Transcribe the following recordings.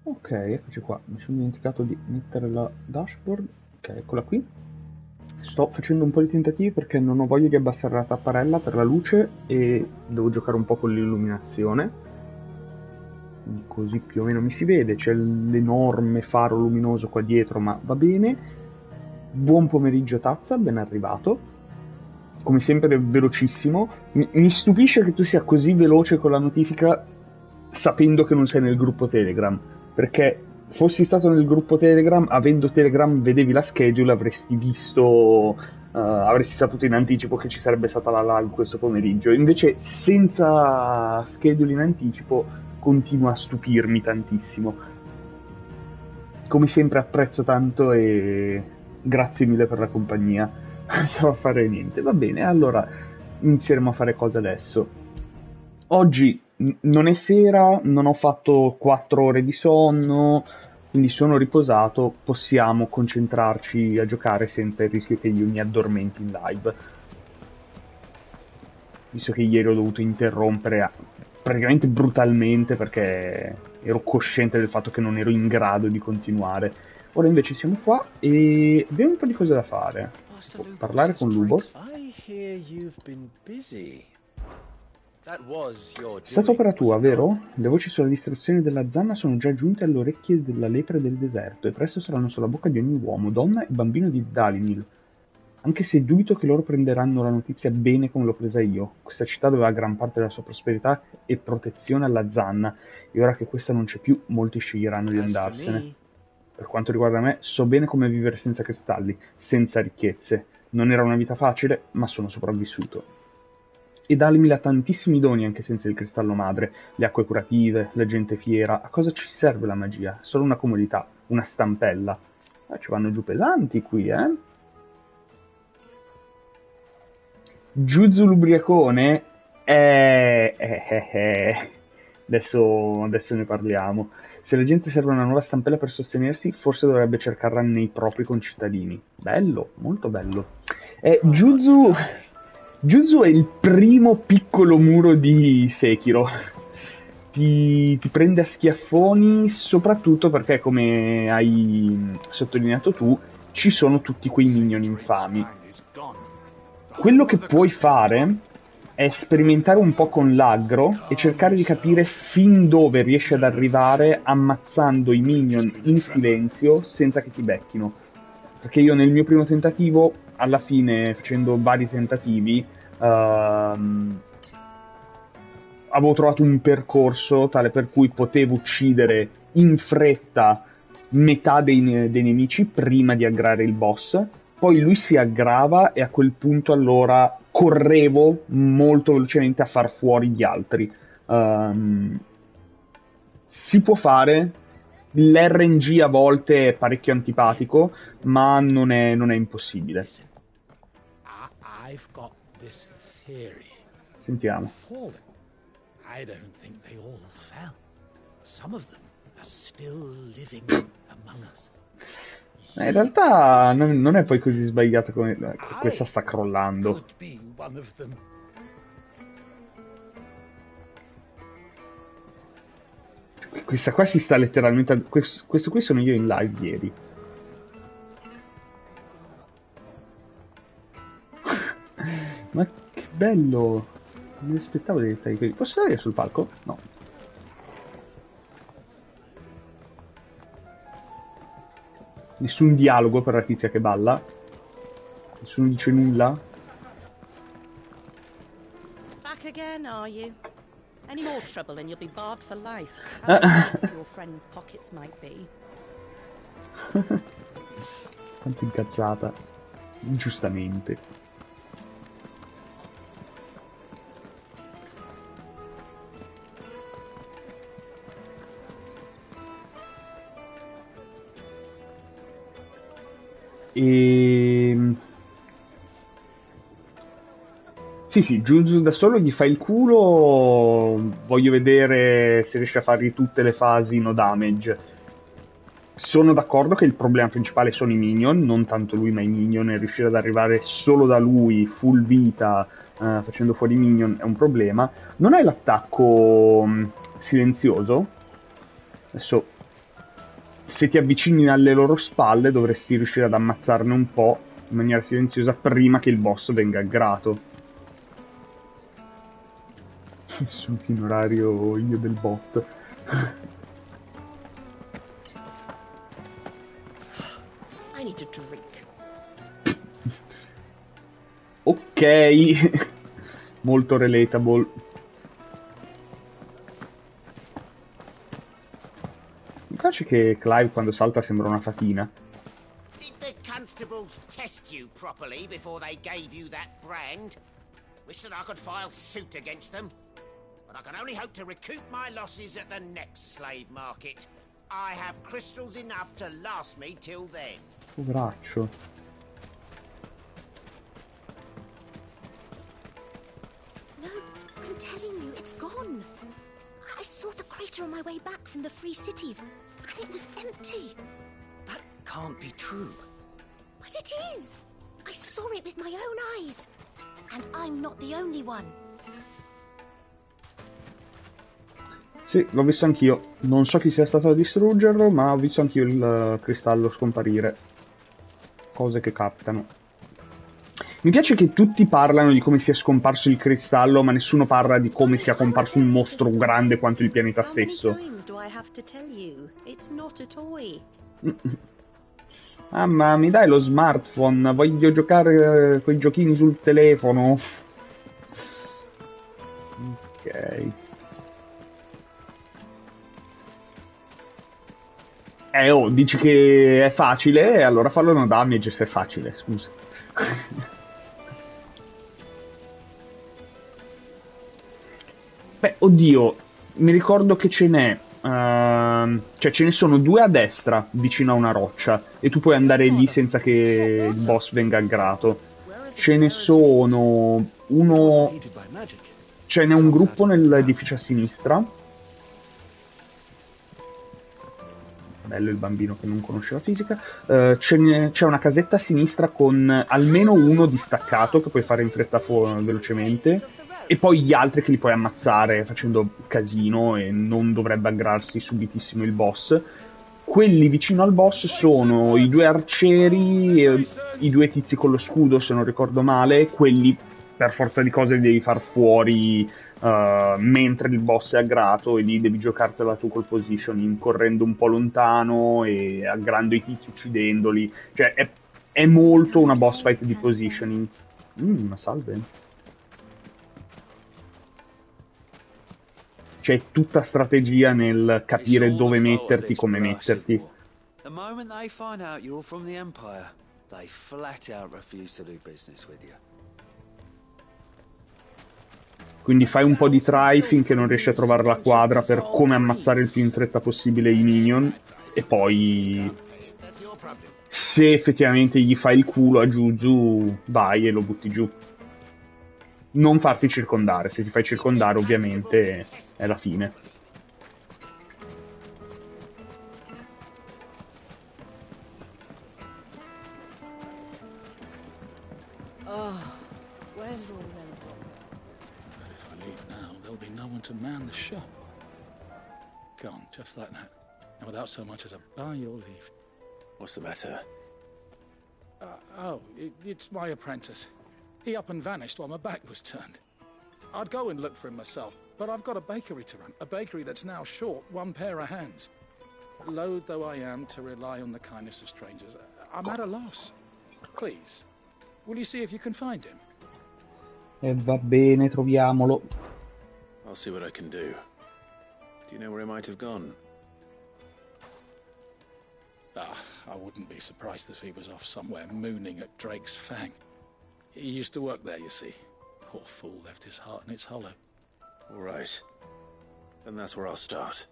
Ok, eccoci qua. Mi sono dimenticato di mettere la dashboard. Ok, eccola qui. Sto facendo un po' di tentativi perché non ho voglia di abbassare la tapparella per la luce e devo giocare un po' con l'illuminazione. Quindi così più o meno mi si vede. C'è l'enorme faro luminoso qua dietro, ma va bene. Buon pomeriggio Tazza, ben arrivato. Come sempre velocissimo. Mi stupisce che tu sia così veloce con la notifica sapendo che non sei nel gruppo Telegram, perché fossi stato nel gruppo Telegram, avendo Telegram vedevi la schedule, avresti visto, avresti saputo in anticipo che ci sarebbe stata la live questo pomeriggio. Invece senza schedule in anticipo continua a stupirmi tantissimo. Come sempre apprezzo tanto e grazie mille per la compagnia. Non stavo a fare niente. Va bene, allora inizieremo a fare cose adesso. Oggi non è sera, non ho fatto 4 ore di sonno, quindi sono riposato, possiamo concentrarci a giocare senza il rischio che io mi addormenti in live. Visto che ieri ho dovuto interrompere praticamente brutalmente perché ero cosciente del fatto che non ero in grado di continuare. Ora invece siamo qua e abbiamo un po' di cose da fare. Parlare con Lubos. È stata opera tua, vero? Le voci sulla distruzione della zanna sono già giunte alle orecchie della lepre del deserto e presto saranno sulla bocca di ogni uomo, donna e bambino di Dalimil. Anche se dubito che loro prenderanno la notizia bene come l'ho presa io. Questa città doveva gran parte della sua prosperità e protezione alla zanna, e ora che questa non c'è più, molti sceglieranno di andarsene. Per quanto riguarda me, so bene come vivere senza cristalli, senza ricchezze. Non era una vita facile, ma sono sopravvissuto. E Dalimil ha tantissimi doni anche senza il cristallo madre, le acque curative, la gente fiera. A cosa ci serve la magia? Solo una comodità, una stampella. Ci vanno giù pesanti qui, eh? Giuzu l'ubriacone? Adesso ne parliamo. Se la gente serve una nuova stampella per sostenersi, forse dovrebbe cercarla nei propri concittadini. Bello, molto bello. Juzu è il primo piccolo muro di Sekiro. Ti prende a schiaffoni, soprattutto perché, come hai sottolineato tu, ci sono tutti quei minion infami. Quello che puoi fare è sperimentare un po' con l'aggro e cercare di capire fin dove riesci ad arrivare ammazzando i minion in silenzio senza che ti becchino. Perché io nel mio primo tentativo, alla fine, facendo vari tentativi, avevo trovato un percorso tale per cui potevo uccidere in fretta metà dei nemici prima di aggrare il boss, poi lui si aggrava e a quel punto allora correvo molto velocemente a far fuori gli altri. Si può fare, l'RNG a volte è parecchio antipatico, ma non è impossibile. Sentiamo. I don't think they all fell. Some of them are still living among us. In realtà non è poi così sbagliato come questa sta crollando. Could be one of them. Questa qua si sta letteralmente... Questo qui sono io in live ieri. Ma che bello! Non mi aspettavo dei dettagli così. Posso salire sul palco? No. Nessun dialogo per la tizia che balla. Nessuno dice nulla. Back again, are you? Any more trouble and you'll be barred for life. How deep your friends' pockets might be. Quanto incazzata. Giustamente. Sì, Juju da solo gli fa il culo. Voglio vedere se riesce a fargli tutte le fasi no damage. Sono d'accordo che il problema principale sono i minion, non tanto lui ma i minion, e riuscire ad arrivare solo da lui, full vita, facendo fuori i minion è un problema. Non hai l'attacco silenzioso? Adesso se ti avvicini alle loro spalle dovresti riuscire ad ammazzarne un po' in maniera silenziosa prima che il boss venga aggrato. Sul orario io del bot. I need to drink. Ok. Molto relatable. Mi piace che Clive quando salta sembra una fatina. Did the constables test you properly before they gave you that brand? Wish that I could file suit against them. But I can only hope to recoup my losses at the next slave market. I have crystals enough to last me till then. Poveraccio. No, I'm telling you, it's gone. I saw the crater on my way back from the Free Cities, and it was empty. That can't be true. But it is. I saw it with my own eyes. And I'm not the only one. Sì, l'ho visto anch'io. Non so chi sia stato a distruggerlo, ma ho visto anch'io il cristallo scomparire. Cose che capitano. Mi piace che tutti parlano di come sia scomparso il cristallo, ma nessuno parla di come sia comparso un mostro grande quanto il pianeta stesso. Mamma, mi dai lo smartphone? Voglio giocare quei giochini sul telefono. Ok. Oh, dici che è facile? Allora fallo no damage se è facile, scusa. Beh, oddio, mi ricordo che ce n'è... cioè ce ne sono due a destra, vicino a una roccia, e tu puoi andare lì senza che il boss venga aggrato. Ce ne sono uno... Ce n'è un gruppo nell'edificio a sinistra. Bello il bambino che non conosce la fisica. C'è una casetta a sinistra con almeno uno distaccato che puoi fare in fretta velocemente, e poi gli altri che li puoi ammazzare facendo casino e non dovrebbe aggrarsi subitissimo il boss. Quelli vicino al boss sono i due arcieri, i due tizi con lo scudo se non ricordo male. Quelli per forza di cose li devi far fuori mentre il boss è aggrato, e lì devi giocartela tu col positioning, correndo un po' lontano e aggrando i tizi, uccidendoli. Cioè è molto una boss fight di positioning. Ma salve. C'è tutta strategia nel capire dove metterti, come metterti. The moment they find out you're from the Empire, they flat out refuse to do business with you. Quindi fai un po' di try finché non riesci a trovare la quadra per come ammazzare il più in fretta possibile i minion, e poi se effettivamente gli fai il culo a Juju vai e lo butti giù. Non farti circondare, se ti fai circondare ovviamente è la fine. To man the shop. Gone, just like that. And without so much as a by your leave. What's the matter? It's my apprentice. He up and vanished while my back was turned. I'd go and look for him myself, but I've got a bakery to run. A bakery that's now short one pair of hands. Loath though I am to rely on the kindness of strangers, I'm at a loss. Please, will you see if you can find him? Va bene, troviamolo. I'll see what I can do. Do you know where he might have gone? I wouldn't be surprised if he was off somewhere mooning at Drake's Fang. He used to work there, you see. Poor fool left his heart in its hollow. All right. Then that's where I'll start.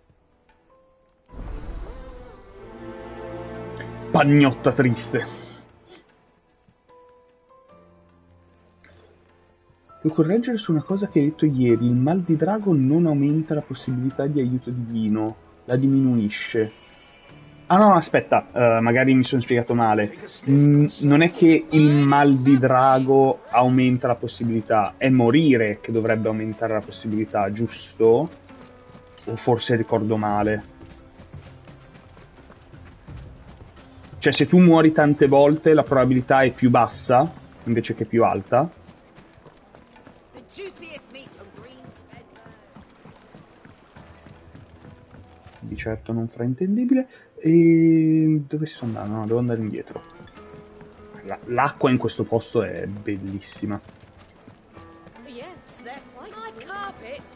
Pagnotta triste. Devo correggere su una cosa che hai detto ieri. Il mal di drago non aumenta la possibilità di aiuto divino, la diminuisce. Ah no, aspetta, magari mi sono spiegato male. Non è che il mal di drago aumenta la possibilità, è morire che dovrebbe aumentare la possibilità, giusto? O forse ricordo male? Cioè, se tu muori tante volte, la probabilità è più bassa, invece che più alta. Di certo non fraintendibile. E dove sto andando? No, devo andare indietro. L'acqua in questo posto è bellissima.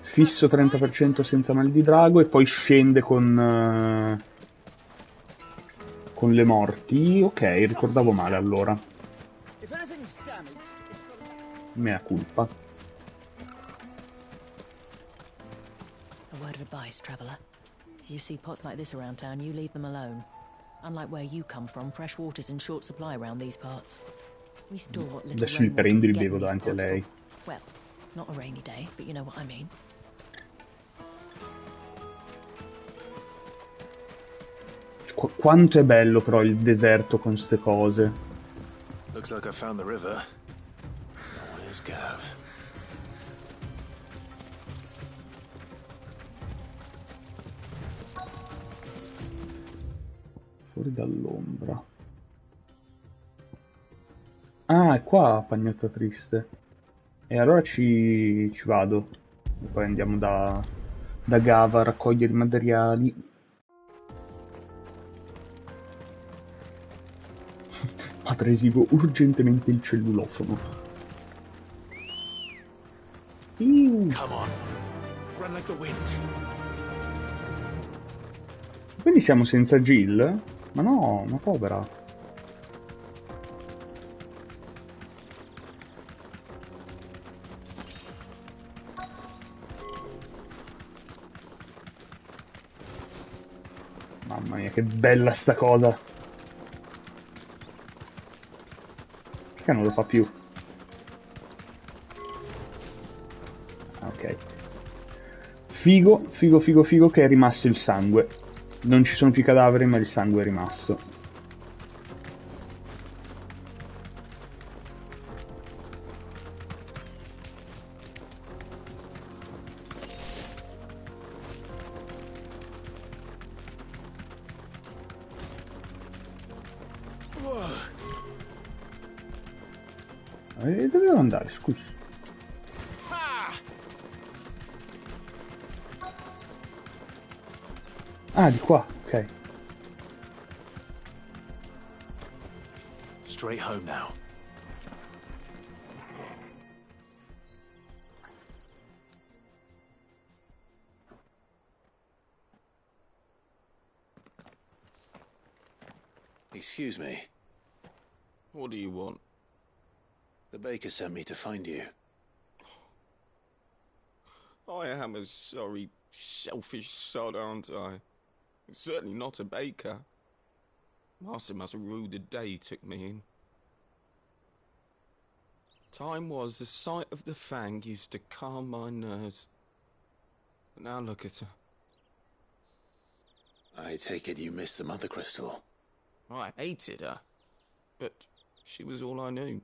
Fisso 30% senza mal di drago e poi scende con le morti. Ok, ricordavo male allora. Mea culpa. A word of advice, traveler. You see pots like this around town, you leave them alone. Unlike where you come from, fresh water's in short supply around these parts. We store what little Adesso li prendo e li bevo davanti a lei. Well, not a rainy day, but you know what I mean. Quanto è bello però il deserto con ste cose. Looks like I found the river. Now where's Gav? Fuori dall'ombra. Ah, è qua Pagnotto Triste. E allora ci vado. E poi andiamo da Gav a raccogliere i materiali. Adresivo urgentemente il cellulofono. Come on. Run like the wind. Quindi siamo senza Jill? Ma no, ma povera. Mamma mia, che bella sta cosa. Perché non lo fa più? Ok. Figo, figo, figo, figo che è rimasto il sangue. Non ci sono più cadaveri, ma il sangue è rimasto. Dove devo andare, scusa? Ah, di qua, ok. Straight home now. Excuse me. What do you want? The baker sent me to find you. I am a sorry, selfish sod, aren't I? Certainly not a baker. Master must rue the day he took me in. Time was the sight of the fang used to calm my nerves. But now look at her. I take it you missed the Mother Crystal. I hated her, but she was all I knew.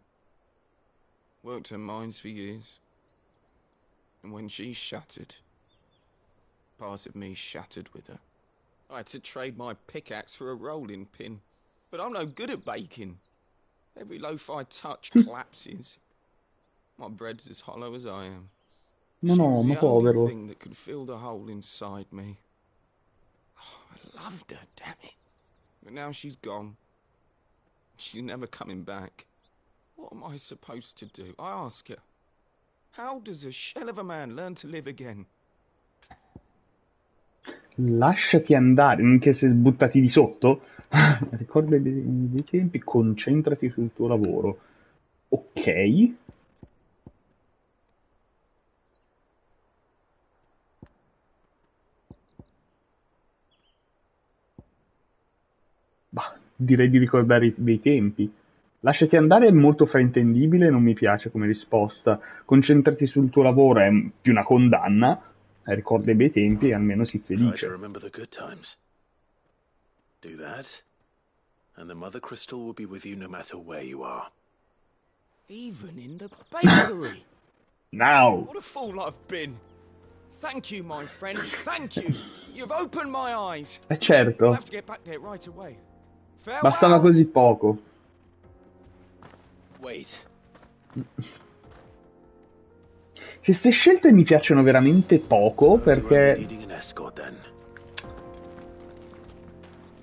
Worked her mines for years. And when she shattered, part of me shattered with her. I had to trade my pickaxe for a rolling pin. But I'm no good at baking. Every loaf I touch collapses. My bread's as hollow as I am. No, She no, was ma the only povero. thing that could fill the hole inside me. Oh, I loved her, damn it. But now she's gone. She's never coming back. What am I supposed to do? I ask her. How does a shell of a man learn to live again? Lasciati andare, minchia sei buttati di sotto. Ricorda dei tempi, concentrati sul tuo lavoro. Ok. Bah, direi di ricordare i bei tempi. Lasciati andare è molto fraintendibile, non mi piace come risposta. Concentrati sul tuo lavoro è più una condanna. Ricorda i bei tempi e almeno sii Try to felice. remember the good times. Do that, and the Mother Crystal will be with you no matter where you are. Even in the bakery. Now! What a fool I've been. Thank you, my friend. Thank you. You've opened my eyes. I'll Certo. have to get back there right away. Bastava così poco. Wait. Queste scelte mi piacciono veramente poco perché...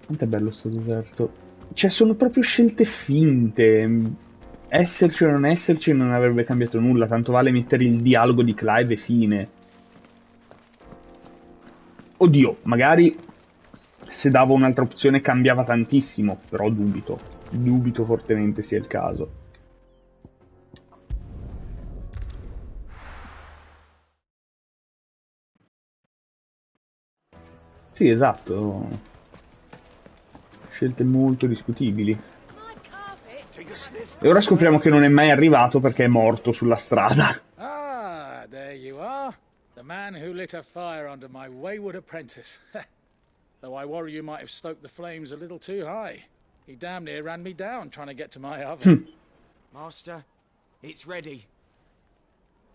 Quanto è bello sto deserto. Cioè, sono proprio scelte finte. Esserci o non esserci non avrebbe cambiato nulla, tanto vale mettere il dialogo di Clive e fine. Oddio, magari se davo un'altra opzione cambiava tantissimo, però dubito fortemente sia il caso. Sì, esatto. Scelte molto discutibili. E ora scopriamo che non è mai arrivato perché è morto sulla strada. Ah, there you are. The man who lit a fire under my wayward apprentice. Though I worry you might have stoked the flames a little too high. He damn near ran me down trying to get to my oven. Master, it's ready.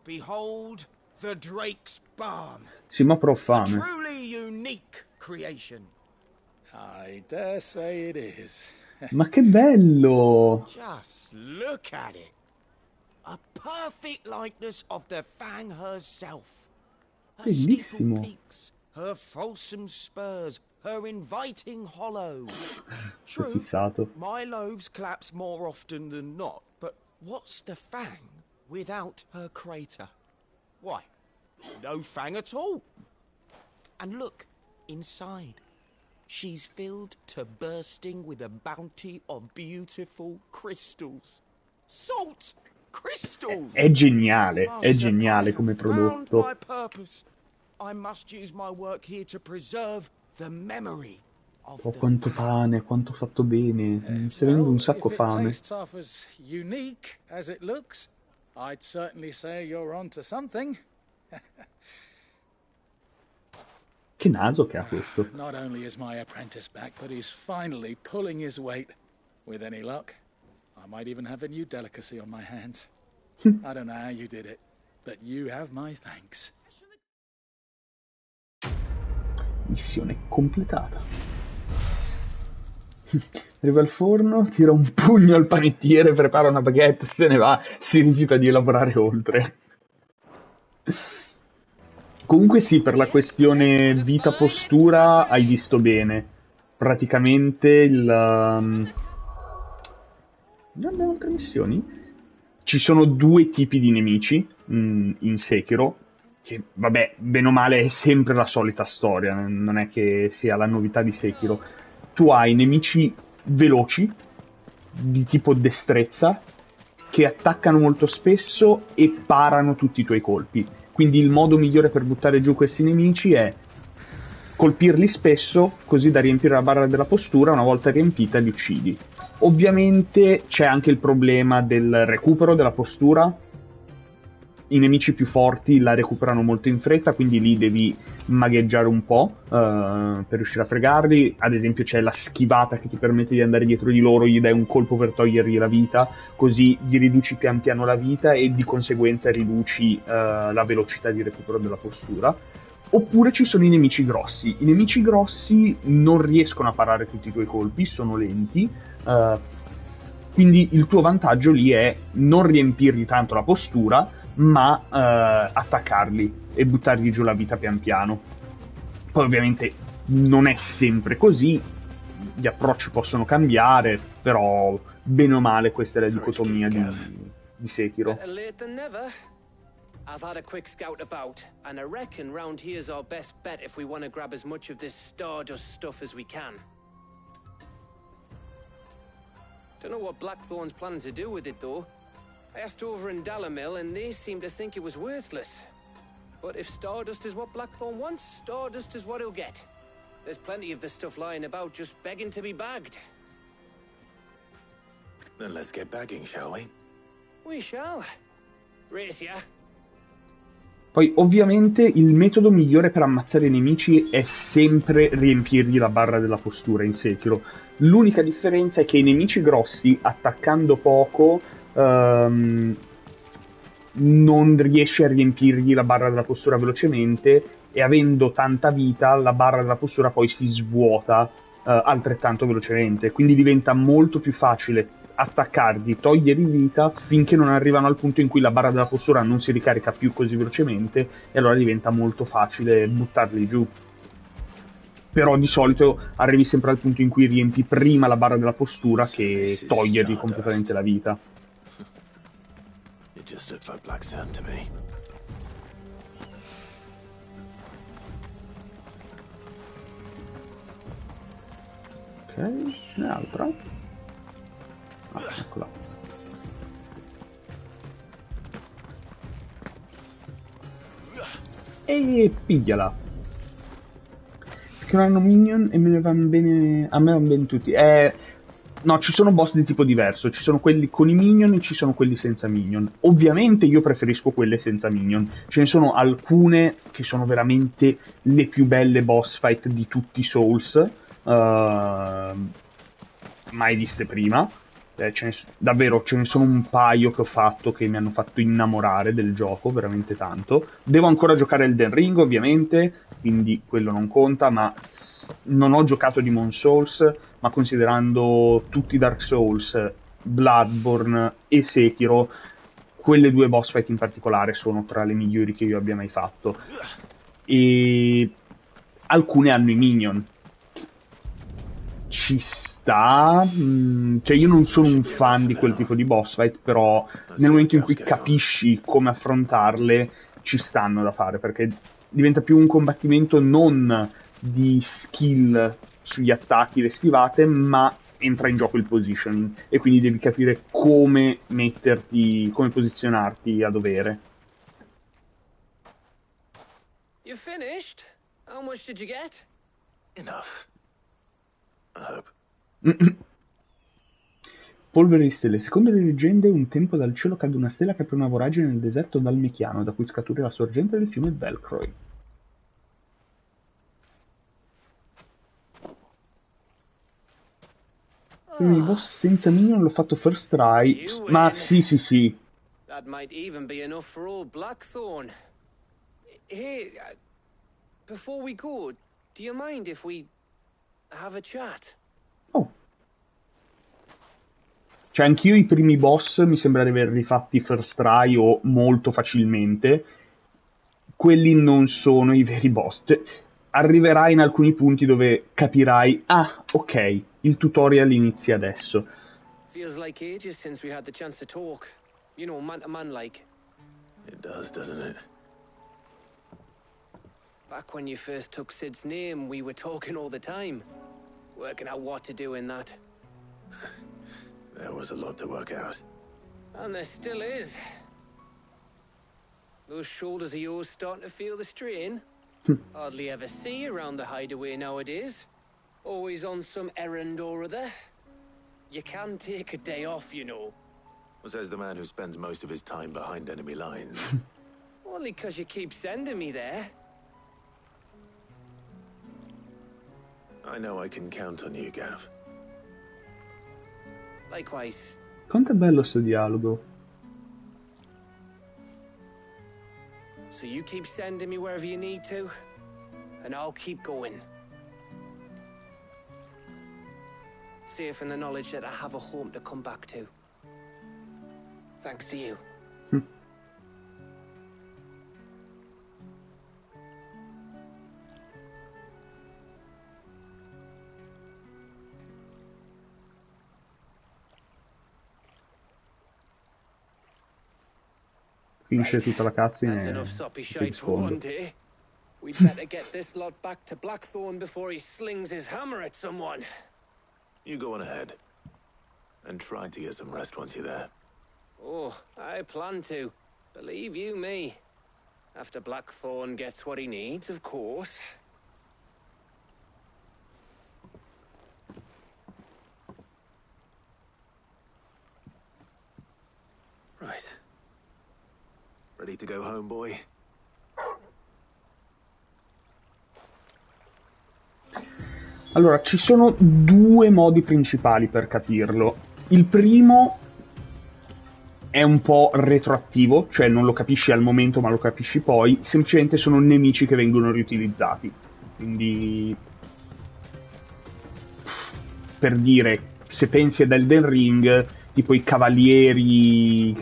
Behold the Drake's Balm. Sì, ma pro fame. Truly unique creation. I dare say it is. Ma che bello! Just look at it. A perfect likeness of the Fang herself. Her Bellissimo. steeple peaks, her fulsome spurs, her inviting hollow. True, Fissato. my loaves collapse more often than not, but what's the Fang without her crater? Why, no Fang at all. And look, inside. She's filled to bursting with a bounty of beautiful crystals. Salt crystals! È geniale come prodotto. My purpose. I must use my work here to preserve the memory of Oh, quanto pane, quanto fatto bene. Mi sta venendo un sacco fame. If it tastes half as unique as it looks, I'd certainly say you're onto something. Che naso che ha questo. Not only is my apprentice back, but he's finally pulling his weight. With any luck, I might even have a new delicacy on my hands. I don't know how you did it, but you have my thanks. Missione completata. Arriva al forno, tira un pugno al panettiere, prepara una baguette, se ne va, si rifiuta di elaborare oltre. Comunque sì, per la questione vita-postura hai visto bene. Praticamente il... Non abbiamo altre missioni? Ci sono due tipi di nemici in Sekiro, che vabbè, bene o male è sempre la solita storia, non è che sia la novità di Sekiro. Tu hai nemici veloci, di tipo destrezza, che attaccano molto spesso e parano tutti i tuoi colpi. Quindi il modo migliore per buttare giù questi nemici è colpirli spesso, così da riempire la barra della postura, una volta riempita li uccidi. Ovviamente c'è anche il problema del recupero della postura. I nemici più forti la recuperano molto in fretta, quindi lì devi magheggiare un po' per riuscire a fregarli. Ad esempio c'è la schivata che ti permette di andare dietro di loro, gli dai un colpo per togliergli la vita, così gli riduci pian piano la vita e di conseguenza riduci la velocità di recupero della postura. Oppure ci sono i nemici grossi. I nemici grossi non riescono a parare tutti i tuoi colpi, sono lenti, quindi il tuo vantaggio lì è non riempirgli tanto la postura, ma attaccarli e buttargli giù la vita pian piano. Poi ovviamente non è sempre così, gli approcci possono cambiare, però bene o male questa è la dicotomia di Sekiro. I've had a quick scout about, and I reckon round here's our best bet if we want to grab as much of this Stardust stuff as we can. Don't know what Blackthorn's planning to do with it, though. I asked over in Dalamil, and they seem to think it was worthless. But if Stardust is what Blackthorn wants, Stardust is what he'll get. There's plenty of the stuff lying about, just begging to be bagged. Then let's get bagging, shall we? We shall. Race ya. Poi ovviamente il metodo migliore per ammazzare i nemici è sempre riempirgli la barra della postura in Sekiro. L'unica differenza è che i nemici grossi, attaccando poco, non riesci a riempirgli la barra della postura velocemente, e avendo tanta vita la barra della postura poi si svuota altrettanto velocemente, quindi diventa molto più facile attaccarli, togliergli vita finché non arrivano al punto in cui la barra della postura non si ricarica più così velocemente, e allora diventa molto facile buttarli giù. Però di solito arrivi sempre al punto in cui riempi prima la barra della postura che togliergli completamente la vita. Ok, ce n'è altra? Ah, eccola. E pigliala. Perché non hanno minion e me ne vanno bene. A me vanno bene tutti. No, ci sono boss di tipo diverso. Ci sono quelli con i minion e ci sono quelli senza minion. Ovviamente io preferisco quelle senza minion. Ce ne sono alcune che sono veramente le più belle boss fight di tutti i Souls. Mai viste prima. Davvero, ce ne sono un paio che ho fatto che mi hanno fatto innamorare del gioco veramente tanto. Devo ancora giocare Elden Ring, ovviamente, quindi quello non conta, ma non ho giocato Demon Souls, ma considerando tutti i Dark Souls, Bloodborne e Sekiro, quelle due boss fight in particolare sono tra le migliori che io abbia mai fatto. E alcune hanno i minion. Ci sta, cioè io non sono un fan di quel tipo di boss fight, però nel momento in cui capisci come affrontarle ci stanno da fare, perché diventa più un combattimento non di skill sugli attacchi, le schivate, ma entra in gioco il positioning e quindi devi capire come metterti, come posizionarti a dovere. You finished? How much did you get? Enough. Polvere di stelle. Secondo le leggende, un tempo dal cielo cade una stella che apre una voragine nel deserto dalmechiano, da cui scaturì la sorgente del fiume Velcroy. Il boss senza minion l'ho fatto first try, ma sì. That might even be enough for old Blackthorn. Hey, before we go, do you mind if we have a chat? Oh. Cioè, anch'io i primi boss mi sembra di averli fatti first try o molto facilmente. Quelli non sono i veri boss. Cioè, arriverai in alcuni punti dove capirai, ah, ok, il tutorial inizia adesso. Feels like ages since we had the chance to talk. You know, man to man like. It does, doesn't it? Back when you first took Sid's name, we were talking all the time. Working out what to do in that. There was a lot to work out. And there still is. Those shoulders of yours starting to feel the strain? Hardly ever see you around the hideaway nowadays. Always on some errand or other. You can take a day off, you know. Says the man who spends most of his time behind enemy lines. Only 'cause you keep sending me there. I know I can count on you, Gav. Likewise. Quanto è bello sto dialogo. So you keep sending me wherever you need to, and I'll keep going. Safe in the knowledge that I have a home to come back to. Thanks to you. Finisce tutta la cutscene That's enough e soppy ti shite for one rispondo. day. We'd better get this lot back to Blackthorn before he slings his hammer at someone. You go on ahead. And try to get some rest once you're there. Oh, I plan to. Believe you me. After Blackthorn gets what he needs, of course. Right. Ready to go home, boy? Allora, ci sono due modi principali per capirlo. Il primo è un po' retroattivo, cioè non lo capisci al momento ma lo capisci poi, semplicemente sono nemici che vengono riutilizzati. Quindi per dire, se pensi ad Elden Ring, tipo i cavalieri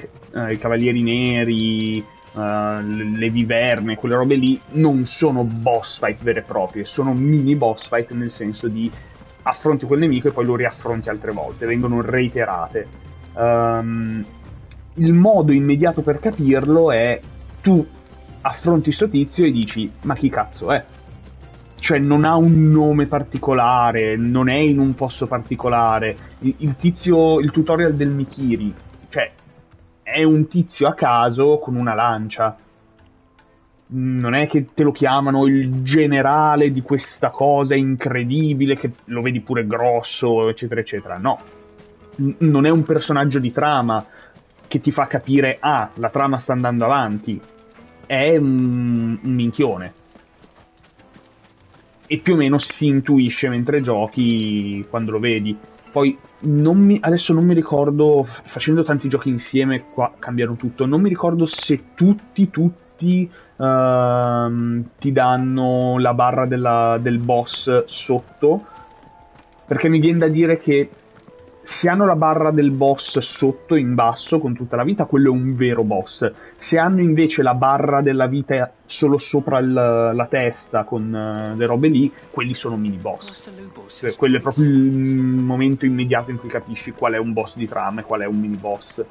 neri, le viverne, quelle robe lì, non sono boss fight vere e proprie, sono mini boss fight, nel senso di affronti quel nemico e poi lo riaffronti altre volte, vengono reiterate. Il modo immediato per capirlo è: tu affronti sto tizio e dici, ma chi cazzo è? Cioè non ha un nome particolare, non è in un posto particolare. Il tizio, il tutorial del Mikiri, cioè è un tizio a caso con una lancia. Non è che te lo chiamano il generale di questa cosa incredibile, che lo vedi pure grosso, eccetera, eccetera. No. Non è un personaggio di trama che ti fa capire, ah, la trama sta andando avanti. È un minchione. E più o meno si intuisce mentre giochi quando lo vedi. Poi adesso non mi ricordo, facendo tanti giochi insieme qua cambiano tutto, non mi ricordo se tutti ti danno la barra del boss sotto, perché mi viene da dire che se hanno la barra del boss sotto in basso con tutta la vita, quello è un vero boss. Se hanno invece la barra della vita solo sopra la testa con le robe lì, quelli sono mini boss. Cioè, quello è proprio il momento immediato in cui capisci qual è un boss di trama e qual è un mini boss.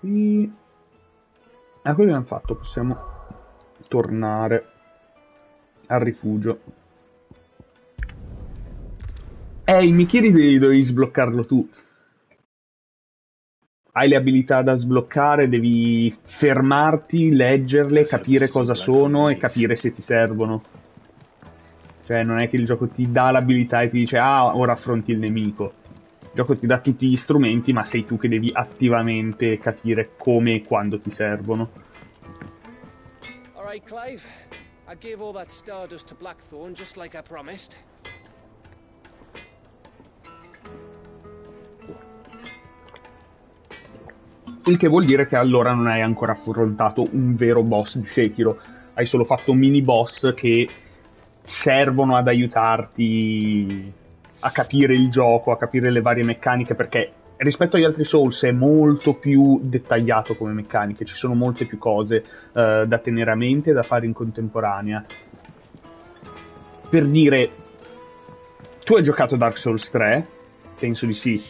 Qui quello che abbiamo fatto, possiamo tornare al rifugio. Il Mikiri dovevi sbloccarlo tu. Hai le abilità da sbloccare, devi fermarti, leggerle, capire cosa sono e capire se ti servono. Cioè non è che il gioco ti dà l'abilità e ti dice, ah, ora affronti il nemico. Il gioco ti dà tutti gli strumenti, ma sei tu che devi attivamente capire come e quando ti servono. Alright, Clive. I gave all that stardust to Blackthorn just like I promised. Il che vuol dire che allora non hai ancora affrontato un vero boss di Sekiro. Hai solo fatto mini boss che servono ad aiutarti a capire il gioco, a capire le varie meccaniche, perché rispetto agli altri Souls è molto più dettagliato come meccaniche, ci sono molte più cose da tenere a mente e da fare in contemporanea. Per dire, tu hai giocato Dark Souls 3? Penso di sì.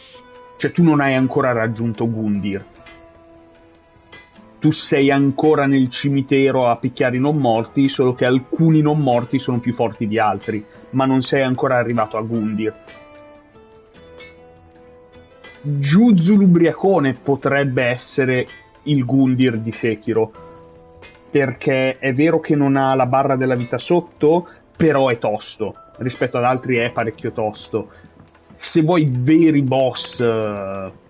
Cioè tu non hai ancora raggiunto Gundyr. Tu sei ancora nel cimitero a picchiare i non morti, solo che alcuni non morti sono più forti di altri, ma non sei ancora arrivato a Gundyr. Giuzu l'ubriacone potrebbe essere il Gundyr di Sekiro, perché è vero che non ha la barra della vita sotto, però è tosto, rispetto ad altri è parecchio tosto. Se vuoi veri boss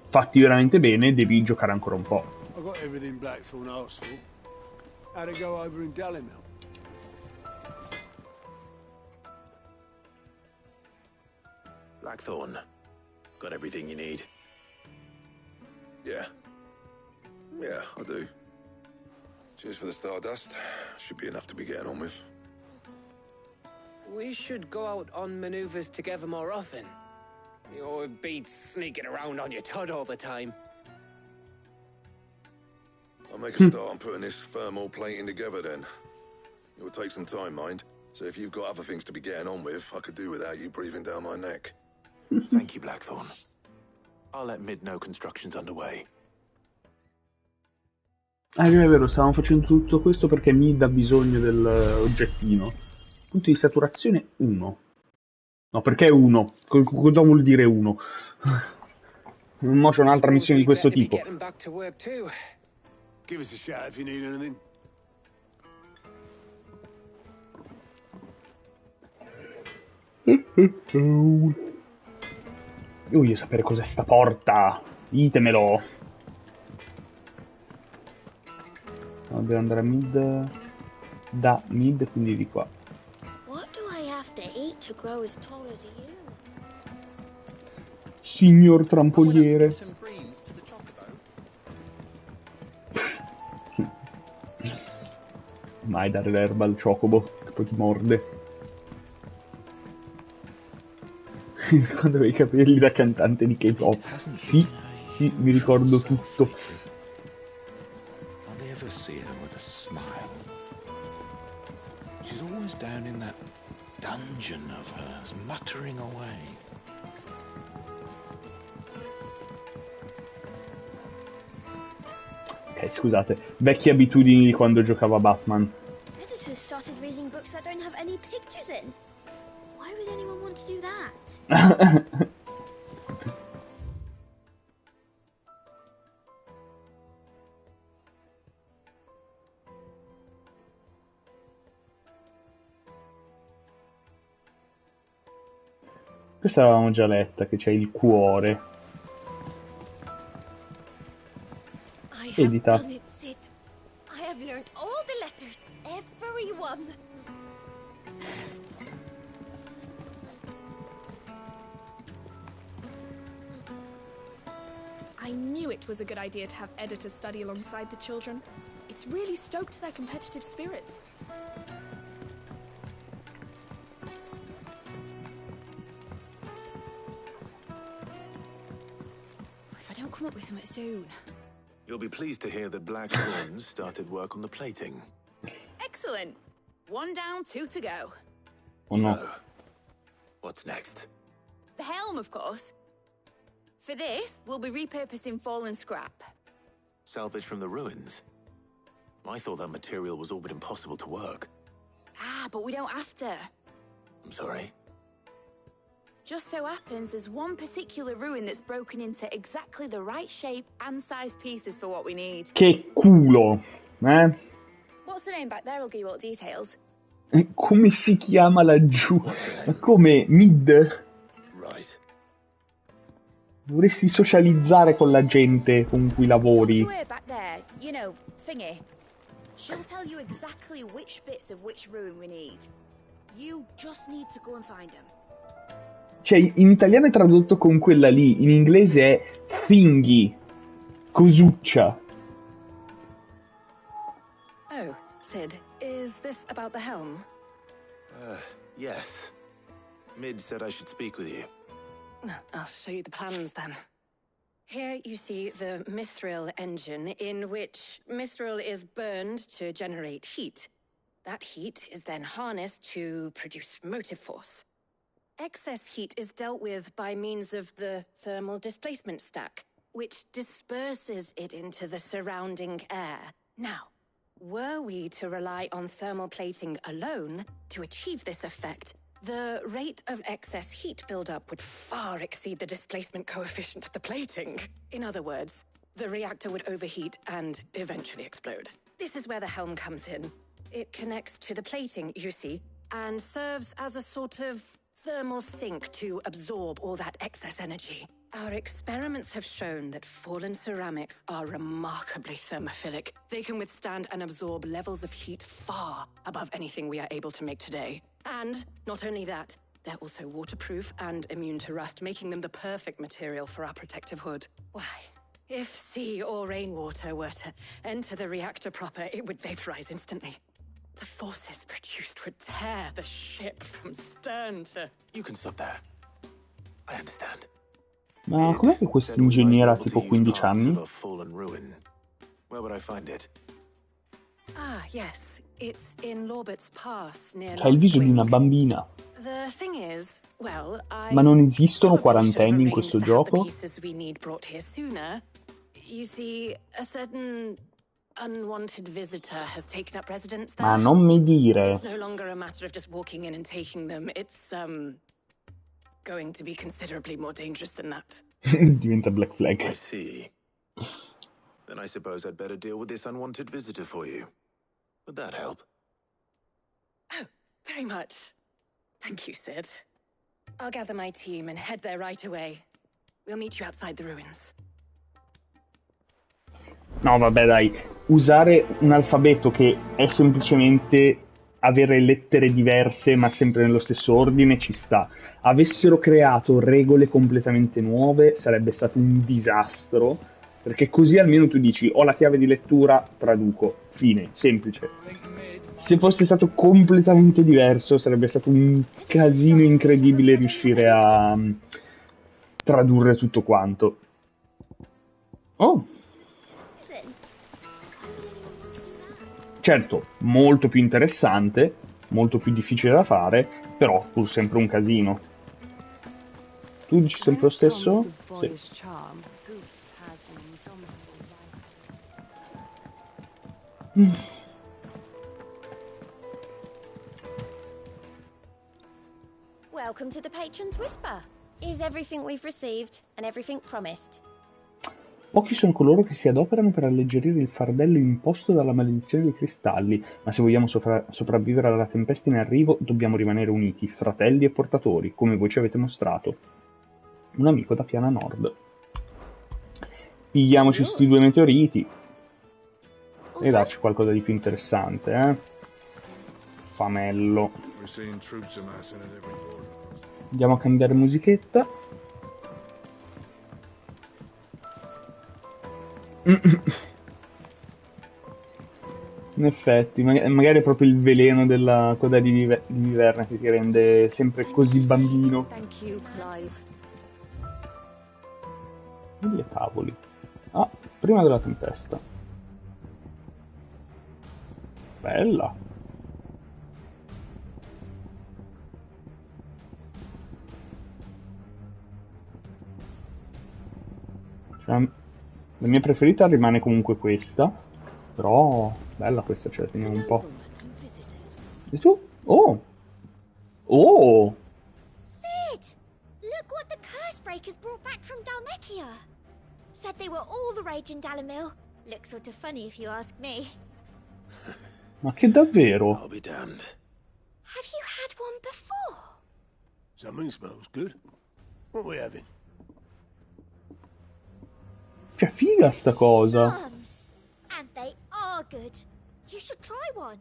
fatti veramente bene, devi giocare ancora un po'. I've got everything Blackthorn asked for. How'd it go over in Dominio? Blackthorn, got everything you need? Yeah. Yeah, I do. Cheers for the stardust. Should be enough to be getting on with. We should go out on maneuvers together more often. You'll be sneaking around on your tud all the time. I'll make a start on putting this thermal plating together then. It will take some time, mind. So if you've got other things to be getting on with, I could do without you breathing down my neck. Thank you, Blackthorn. I'll let Mid know construction's underway. È vero, stavamo facendo tutto questo perché Mid ha bisogno dell'oggettino. Punto di saturazione 1. No, perché 1? Cosa vuol dire 1? Mo c'è un'altra missione di questo tipo. Give us a shout if you need anything. Io voglio sapere cos'è sta porta. Ditemelo. No, devo andare a mid. Da mid, quindi di qua. What do I have to eat to grow as tall as you? Signor trampoliere. Mai dare l'erba al ciocobo, che poi ti morde. Quando avevi i capelli da cantante di K-pop. Sì, mi ricordo tutto. I never see her with a smile. She's always down in that dungeon of hers, muttering away. Scusate, vecchie abitudini di quando giocavo a Batman. Editors started reading books that don't have any pictures in. Why would anyone want to do that? Questa l'avevamo già letta, che c'è il cuore. Edita. I have learned all the letters, every one. I knew it was a good idea to have editors study alongside the children. It's really stoked their competitive spirit. If I don't come up with something soon. You'll be pleased to hear that Blackthorns started work on the plating. Excellent. 1 down, 2 to go. Oh no. So, what's next? The helm, of course. For this, we'll be repurposing fallen scrap. Salvage from the ruins? I thought that material was all but impossible to work. Ah, but we don't have to. I'm sorry? Just so happens there's one particular ruin that's broken into exactly the right shape and size pieces for what we need. Che culo, eh? What's the name back there? I'll give you all the details. Come si chiama laggiù? Ma come? Mid? Right. Dovresti socializzare con la gente con cui lavori. Talk to her back there, you know, thingy. She'll tell you exactly which bits of which ruin we need. You just need to go and find them. Cioè, in italiano è tradotto con quella lì, in inglese è finghi, cosuccia. Oh, Sid, is this about the helm? Yes. Mid said I should speak with you. I'll show you the plans then. Here you see the mithril engine, in which mithril is burned to generate heat. That heat is then harnessed to produce motive force. Excess heat is dealt with by means of the thermal displacement stack, which disperses it into the surrounding air. Now, were we to rely on thermal plating alone to achieve this effect, the rate of excess heat buildup would far exceed the displacement coefficient of the plating. In other words, the reactor would overheat and eventually explode. This is where the helm comes in. It connects to the plating, you see, and serves as a sort of thermal sink to absorb all that excess energy. Our experiments have shown that fallen ceramics are remarkably thermophilic. They can withstand and absorb levels of heat far above anything we are able to make today. And not only that, they're also waterproof and immune to rust, making them the perfect material for our protective hood. Why, if sea or rainwater were to enter the reactor proper, it would vaporize instantly. The forces produced would tear the ship from stern to... You can stop there. I understand. Ma com'è che questo ingegnere ha tipo 15 anni? Where would I find it? Ah, yes. It's in Lorbert's Pass, near Ha il viso di una bambina. The thing is, well, Ma non esistono quarantenni in questo gioco? We need brought here sooner. You see, a certain unwanted visitor has taken up residence there. Ma non mi dire. It's no longer a matter of just walking in and taking them. It's going to be considerably more dangerous than that. Diventa Black Flag. I see. Then I suppose I'd better deal with this unwanted visitor for you. Would that help? Oh, very much. Thank you, Sid. I'll gather my team and head there right away. We'll meet you outside the ruins. No, vabbè, dai. Usare un alfabeto che è semplicemente avere lettere diverse ma sempre nello stesso ordine ci sta. Avessero creato regole completamente nuove sarebbe stato un disastro, perché così almeno tu dici ho la chiave di lettura, traduco, fine, semplice. Se fosse stato completamente diverso sarebbe stato un casino incredibile riuscire a tradurre tutto quanto. Oh! Certo, molto più interessante, molto più difficile da fare, però pur sempre un casino. Tu dici sempre lo stesso? Sì. Welcome to the Patron's Whisper. Is everything we've received and everything promised? Pochi sono coloro che si adoperano per alleggerire il fardello imposto dalla maledizione dei cristalli, ma se vogliamo sopravvivere alla tempesta in arrivo, dobbiamo rimanere uniti, fratelli e portatori, come voi ci avete mostrato. Un amico da Piana Nord. Pigliamoci sti 2 meteoriti e darci qualcosa di più interessante, eh? Famello. Andiamo a cambiare musichetta. In effetti, magari è proprio il veleno della coda di viverna che ti rende sempre così bambino. Mille tavoli. Ah, prima della tempesta. Bella. Cioè, la mia preferita rimane comunque questa, però bella questa, ce la teniamo un po'. E tu? Oh! Oh! Sid! Look what the Cursebreakers brought back from Dalmekia. Said they were all the rage in Dalamil. Looks sort of funny if you ask me. Ma che davvero? I'll be damned. Have you had one before? Something smells good. What are we having? Cioè, figa sta cosa. Plums. And they are good. You should try one.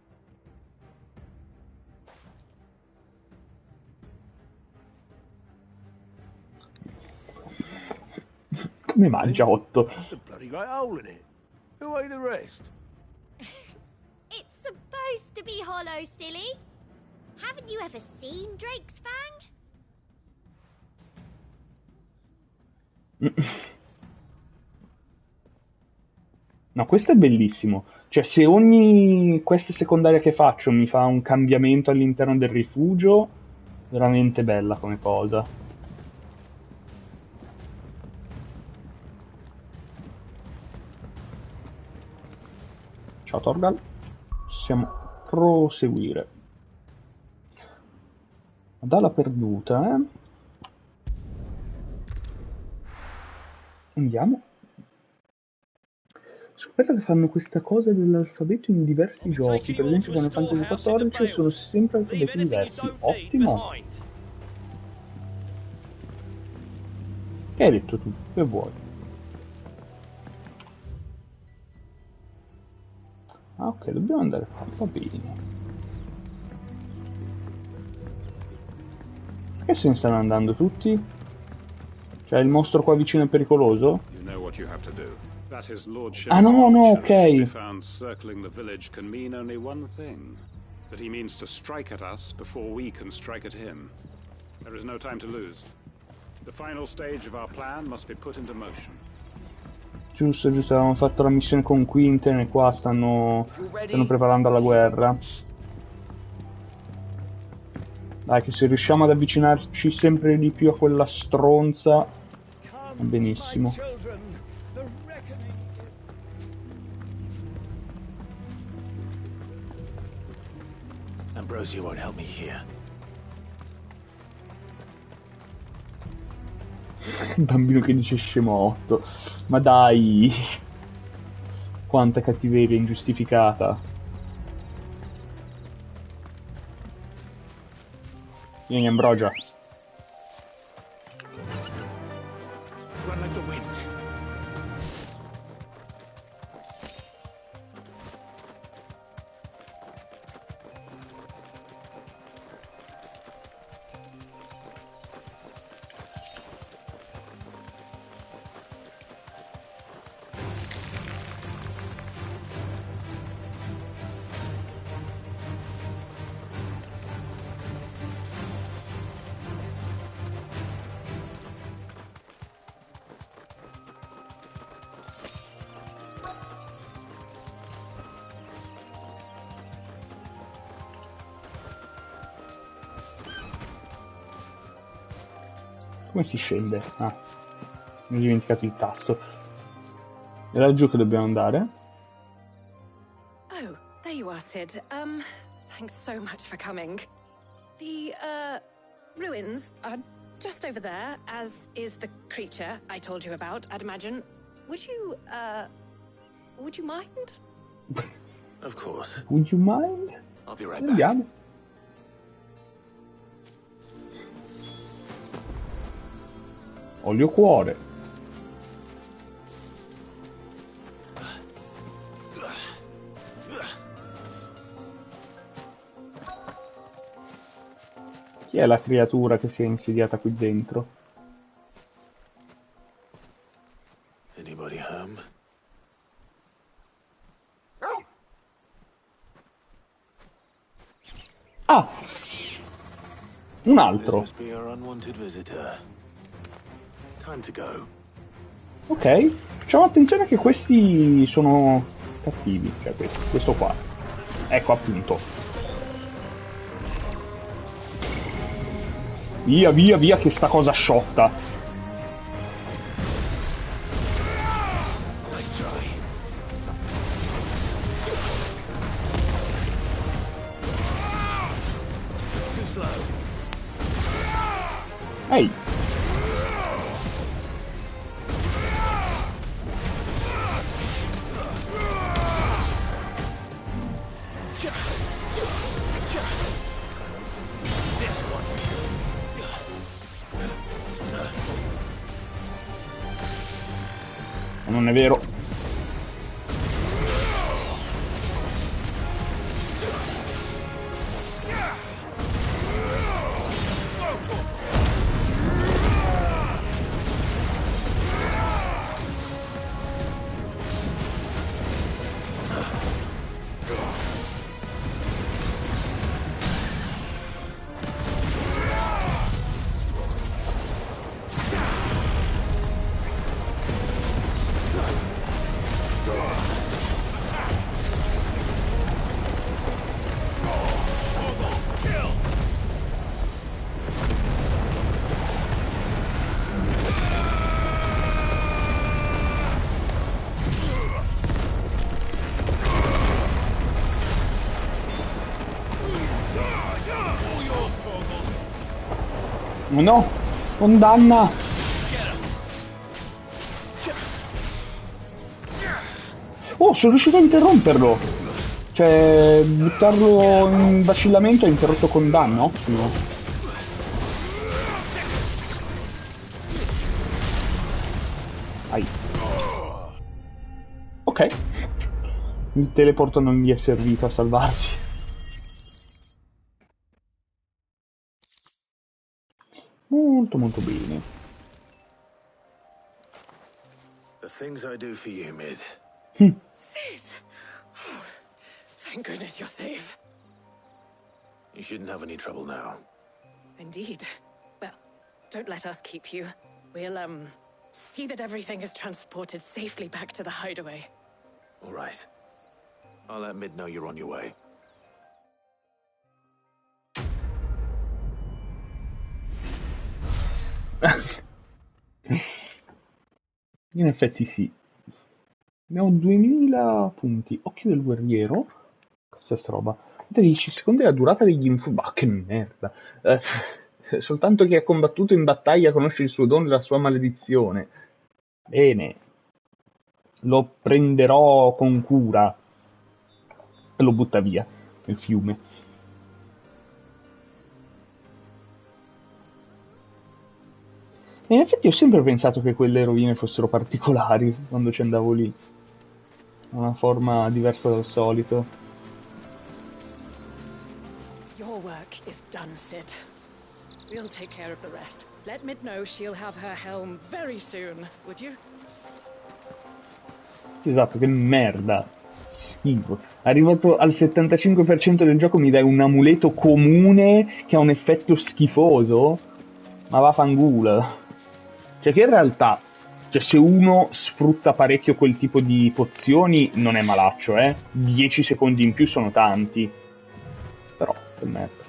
Come mangia 8? The bloody great hole in it. Who ate the rest? It's supposed to be hollow, silly. Haven't you ever seen Drake's Fang? No, questo è bellissimo. Cioè, se ogni quest secondaria che faccio mi fa un cambiamento all'interno del rifugio, veramente bella come cosa. Ciao Torgal. Possiamo proseguire. Dalla perduta, eh? Andiamo. Scoperto che fanno questa cosa dell'alfabeto in diversi giochi, per esempio Final Fantasy XIV sono sempre alfabeti diversi. Ottimo! Che hai detto tu? Che vuoi? Ah, ok, dobbiamo andare qua, va bene. Perché se ne stanno andando tutti? Cioè il mostro qua vicino è pericoloso? Ah no, no, ok. Found circling the village can mean only one thing. That he means to strike at us before we can strike at him. There is no time to lose. The final stage of our plan must be put into motion. Giusto, giusto, avevamo fatto la missione con Quinten e qua stanno preparando la guerra. Dai, che se riusciamo ad avvicinarci sempre di più a quella stronza, va benissimo. Ambrosia won't help me here. Un bambino che dice scemo 8. Ma dai! Quanta cattiveria ingiustificata. Vieni, Ambrosia. Run like the wind. Come si scende? Ah, mi ho dimenticato il tasto. È laggiù che dobbiamo andare? Oh, there you are, Sid. Thanks so much for coming. The, ruins are just over there, as is the creature I told you about, I'd imagine. Would you mind? Of course. Would you mind? I'll be right back. Andiamo. Olio cuore. Chi è la creatura che si è insediata qui dentro? Anybody home? Ah! Un altro. This must be our unwanted visitor. Time to go. Ok. Facciamo attenzione che questi sono cattivi. Cioè questo qua. Ecco appunto. Via, via, via che sta cosa sciotta. Ehi. Non è vero. No, condanna. Oh, sono riuscito a interromperlo. Cioè, buttarlo in vacillamento ha interrotto condanna, ottimo. Ai. Ok. Il teleporto non gli è servito a salvarsi. Molto molto bene. The things I do for you, Mid. Sid! Oh, thank goodness you're safe. You shouldn't have any trouble now. Indeed. Well, don't let us keep you. We'll, see that everything is transported safely back to the hideaway. All right. I'll let Mid know you're on your way. In effetti sì. Abbiamo 2000 punti. Occhio del guerriero. Questa è sta roba. 13 secondi la durata degli bah, che merda. Soltanto chi ha combattuto in battaglia conosce il suo dono e la sua maledizione. Bene. Lo prenderò con cura. E lo butta via nel fiume. E in effetti ho sempre pensato che quelle rovine fossero particolari quando ci andavo lì. Una forma diversa dal solito. Your work is done, Sid. We'll take care of the rest. Let Mid know she'll have her helm very soon, would you? Esatto, che merda. Schifo. Arrivato al 75% del gioco mi dai un amuleto comune che ha un effetto schifoso? Ma vaffanculo. Cioè che in realtà, cioè se uno sfrutta parecchio quel tipo di pozioni non è malaccio, 10 secondi in più sono tanti. Però, che merda.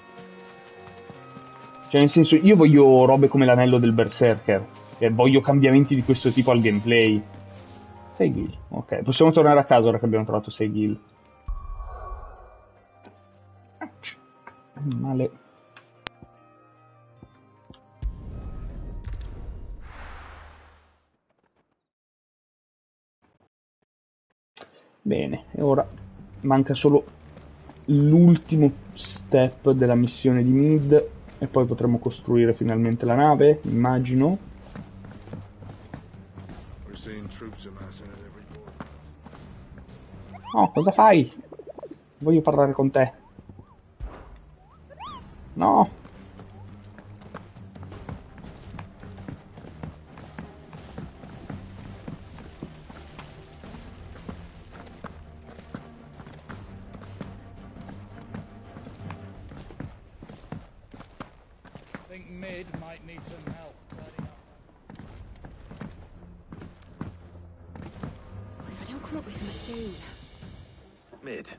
Cioè, nel senso, io voglio robe come l'anello del Berserker, e voglio cambiamenti di questo tipo al gameplay. 6 gil, ok. Possiamo tornare a casa ora che abbiamo trovato 6 gil. Male. Bene, e ora manca solo l'ultimo step della missione di Mid e poi potremo costruire finalmente la nave, immagino. Oh, cosa fai? Voglio parlare con te. No. Think Mid might need some help tidying up. If I don't come up with something soon. Mid.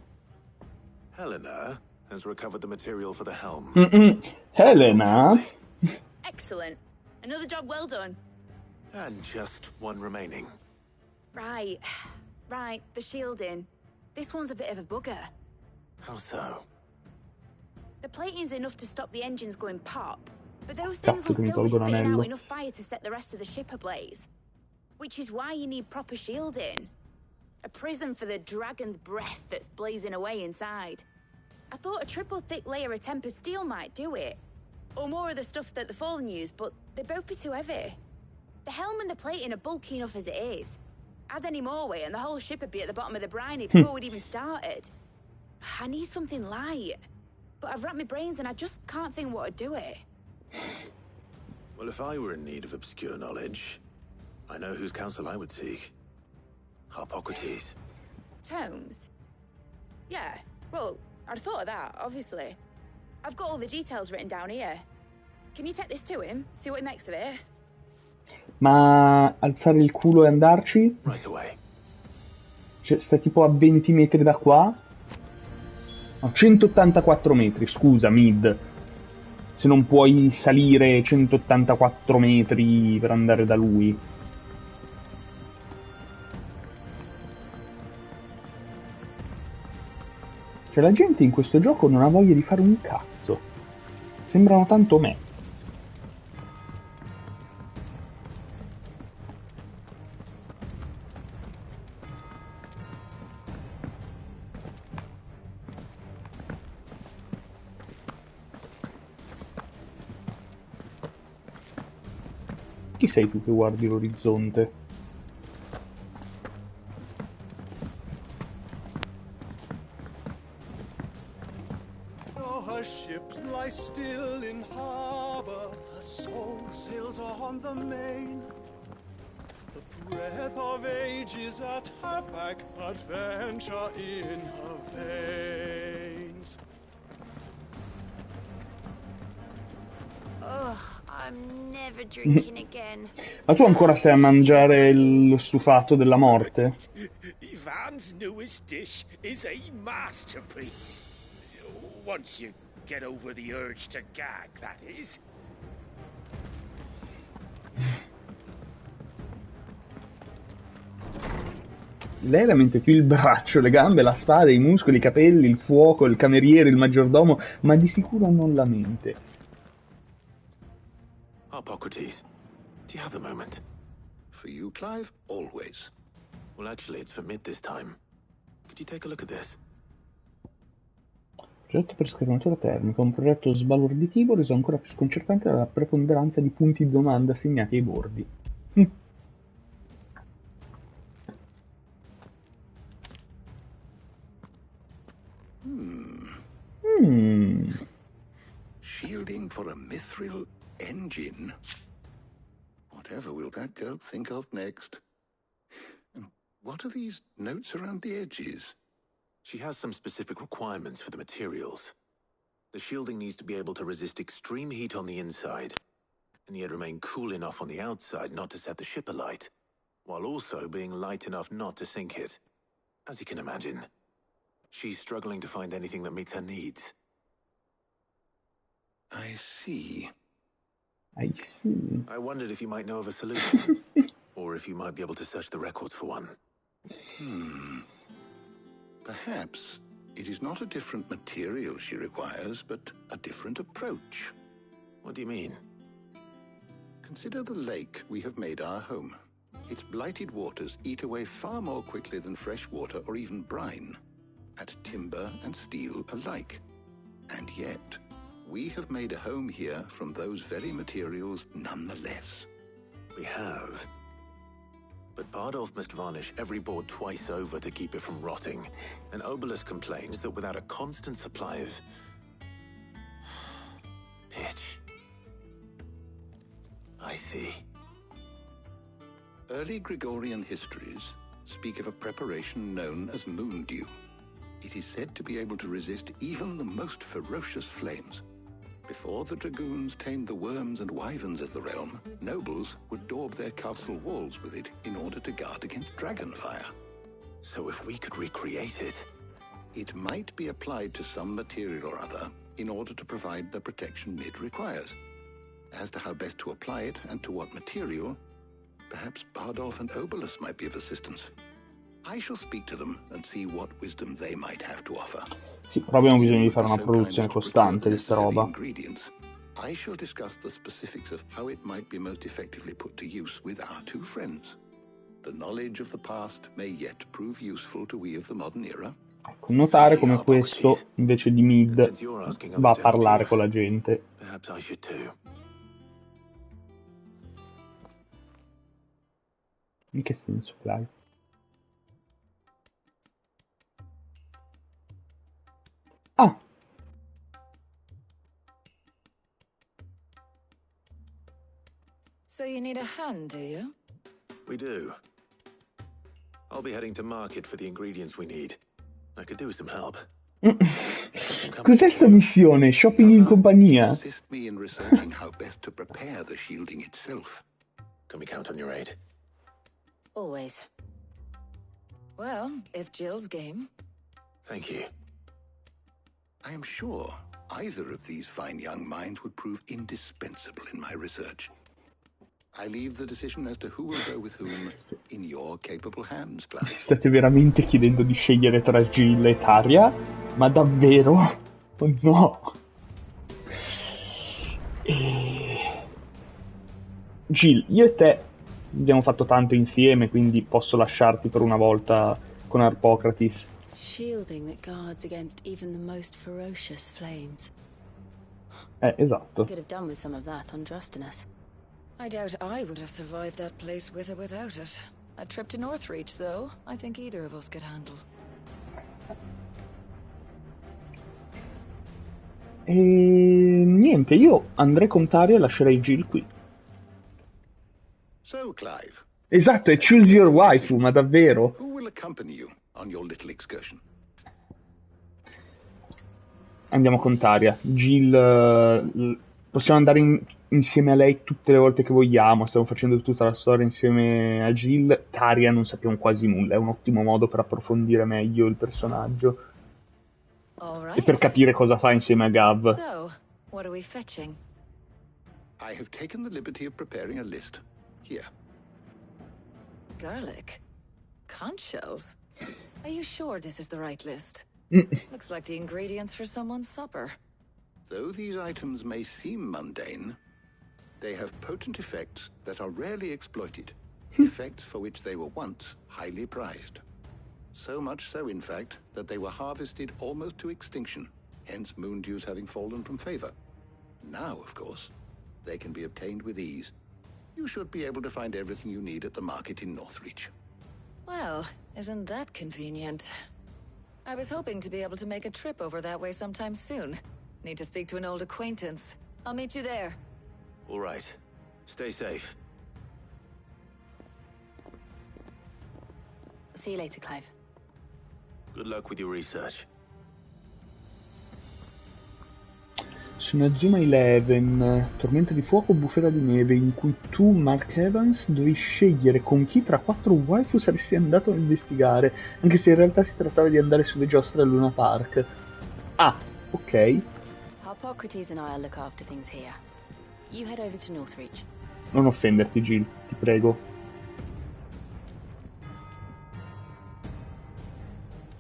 Helena has recovered the material for the helm. Helena? Excellent. Another job well done. And just one remaining. Right. Right, the shielding. This one's a bit of a bugger. How so? The plating's enough to stop the engines going pop, but those things Cazzo will che mi still be tolgo spitting l'anello. out enough fire to set the rest of the ship ablaze. Which is why you need proper shielding. A prism for the dragon's breath that's blazing away inside. I thought a triple thick layer of tempered steel might do it. Or more of the stuff that the Fallen use, but they'd both be too heavy. The helm and the plating are bulky enough as it is. Add any more weight and the whole ship would be at the bottom of the briny before we'd even started. I need something light. But I've racked my brains and I just can't think what would do it. Well, if I were in need of obscure knowledge, I know whose counsel I would seek. Harpocrates. Tomes? Yeah, well, I'd thought of that, obviously. I've got all the details written down here. Can you take this to him? See what he makes of it? Ma alzare il culo e andarci? Right away. Cioè, sta tipo a 20 metri da qua? No, 184 metri, scusa, Mid. Se non puoi salire 184 metri per andare da lui. Cioè, la gente in questo gioco non ha voglia di fare un cazzo. Sembrano tanto me. Chi sei tu che guardi l'orizzonte? Her ship lies still in harbor, her soul sails on the main. The breath of ages at her back, adventure in her veins. Ugh, I'm never drinking again. Ma tu ancora stai a mangiare lo stufato della morte? Ivan's newest dish is a masterpiece. Once you get over the urge to gag, that is. Lei la mente più il braccio, le gambe, la spada, i muscoli, i capelli, il fuoco, il cameriere, il maggiordomo, ma di sicuro non la mente. Harpocrates, do you have a moment? For you, Clive? Always. Well, actually, it's for Mid this time. Could you take a look at this? Progetto per schermatura termica, un progetto sbalorditivo reso ancora più sconcertante dalla preponderanza di punti di domanda assegnati ai bordi. Shielding for a mithril engine. Whatever will that girl think of next? And what are these notes around the edges? She has some specific requirements for the materials. The shielding needs to be able to resist extreme heat on the inside, and yet remain cool enough on the outside not to set the ship alight, while also being light enough not to sink it. As you can imagine, she's struggling to find anything that meets her needs. I see. I see. I wondered if you might know of a solution, or if you might be able to search the records for one. Perhaps it is not a different material she requires, but a different approach. What do you mean? Consider the lake we have made our home. Its blighted waters eat away far more quickly than fresh water or even brine, at timber and steel alike. And yet, we have made a home here from those very materials nonetheless. We have. But Bardolph must varnish every board twice over to keep it from rotting. And Obelisk complains that without a constant supply of pitch. I see. Early Gregorian histories speak of a preparation known as moon dew. It is said to be able to resist even the most ferocious flames. Before the dragoons tamed the worms and wyverns of the realm, nobles would daub their castle walls with it in order to guard against dragon fire. So if we could recreate it... It might be applied to some material or other in order to provide the protection it requires. As to how best to apply it and to what material, perhaps Bardolph and Obelisk might be of assistance. I shall speak to them and see what wisdom they might have to offer. Sì, però abbiamo bisogno di fare una produzione costante di sta roba. I shall discuss the specifics of how it might be most effectively put to use with our two friends. The knowledge of the past may yet prove useful to we of the modern era. Ecco, notare come questo, invece di Mid, va a parlare con la gente. In che senso, Clive? Ah! So you need a hand, do you? We do. I'll be heading to market for the ingredients we need. I could do with some help. Cos'è sta missione? Shopping in compagnia? Assist me in researching how best to prepare the shielding itself. Can we count on your aid? Always. Well, if Jill's game. Thank you. I am sure either of these fine young minds would prove indispensable in my research. I leave the decision as to who will go with whom in your capable hands, Clive. State veramente chiedendo di scegliere tra Jill e Taria? Ma davvero? Oh no! Jill, io e te abbiamo fatto tanto insieme, quindi posso lasciarti per una volta con Harpocrates. Shielding that guards against even the most ferocious flames. Esatto. We could have done with some of that on Drustinus. I doubt I would have survived that place with or without it. A trip to Northreach, though, I think either of us could handle. E niente, io andrei con Taria e lascerei Jill qui. So, Clive. Esatto, è choose your waifu, ma davvero? Who will accompany you on your little excursion? Andiamo con Taria. Jill, possiamo andare insieme a lei tutte le volte che vogliamo, stiamo facendo tutta la storia insieme a Jill. Taria non sappiamo quasi nulla, è un ottimo modo per approfondire meglio il personaggio. E per capire cosa fa insieme a Gav. So, what are we fetching? I have taken the liberty of preparing a list. Here. Garlic? Conch shells? Are you sure this is the right list? Looks like the ingredients for someone's supper. Though these items may seem mundane, they have potent effects that are rarely exploited. Effects for which they were once highly prized. So much so, in fact, that they were harvested almost to extinction, hence moon dews having fallen from favor. Now, of course, they can be obtained with ease. You should be able to find everything you need at the market in Northreach. Well, isn't that convenient? I was hoping to be able to make a trip over that way sometime soon. Need to speak to an old acquaintance. I'll meet you there. All right. Stay safe. See you later, Clive. Good luck with your research. Su Inazuma 11, Tormenta di fuoco, bufera di neve, in cui tu, Mark Evans, dovevi scegliere con chi tra 4 waifu saresti andato a investigare, anche se in realtà si trattava di andare sulle giostre a Luna Park. Ah, ok. Harpocrates and I'll look after things here. You head over to Northreach. Non offenderti, Jill, ti prego.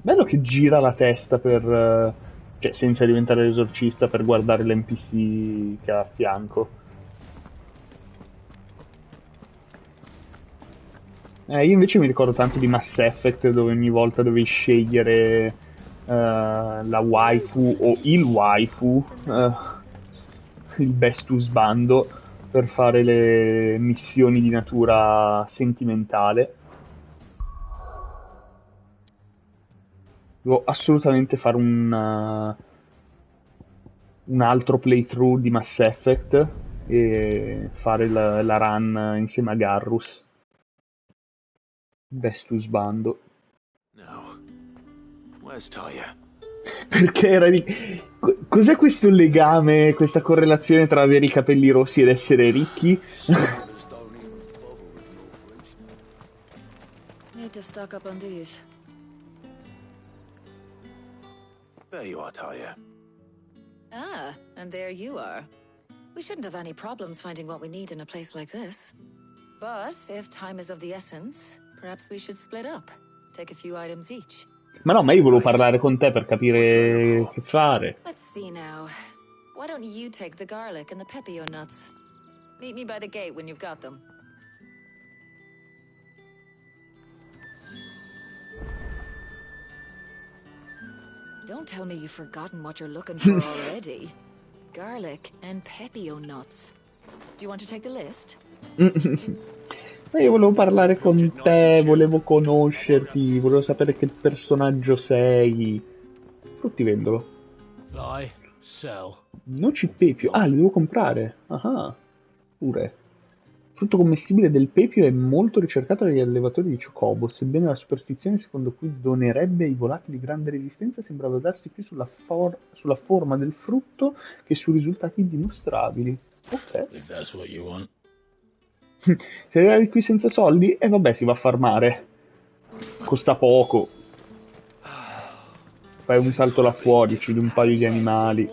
Bello che gira la testa per... cioè, senza diventare l'esorcista, per guardare l'NPC che ha a fianco. Io invece mi ricordo tanto di Mass Effect, dove ogni volta dovevi scegliere la waifu o il waifu, il bestus bando, per fare le missioni di natura sentimentale. Devo assolutamente fare un altro playthrough di Mass Effect e fare la run insieme a Garrus. Bestus bando. No. Where's Taya? Perché era di... Cos'è questo legame, questa correlazione tra avere i capelli rossi ed essere ricchi? Need to stock up on these. There you are, Taya. Ah, and there you are. We shouldn't have any problems finding what we need in a place like this. But if time is of the essence, perhaps we should split up. Take a few items each. Ma no, ma io volevo parlare con te per capire che fare. Let's see now. Why don't you take the garlic and the pepio nuts? Meet me by the gate when you've got them. Don't tell me you've forgotten what you're looking for already. Garlic and pepio nuts. Do you want to take the list? Ma io volevo parlare con te, volevo conoscerti, volevo sapere che personaggio sei. Fruttivendolo. Buy, sell. Noci pepio. Ah, li devo comprare. Ah, pure. Frutto commestibile del pepio è molto ricercato dagli allevatori di Chocobo, sebbene la superstizione secondo cui donerebbe ai volatili grande resistenza sembra basarsi più sulla forma del frutto che su risultati dimostrabili. Ok. If that's what you want. Se arrivi qui senza soldi, e vabbè, si va a farmare. Costa poco. Fai un salto là fuori, uccidi un paio di animali.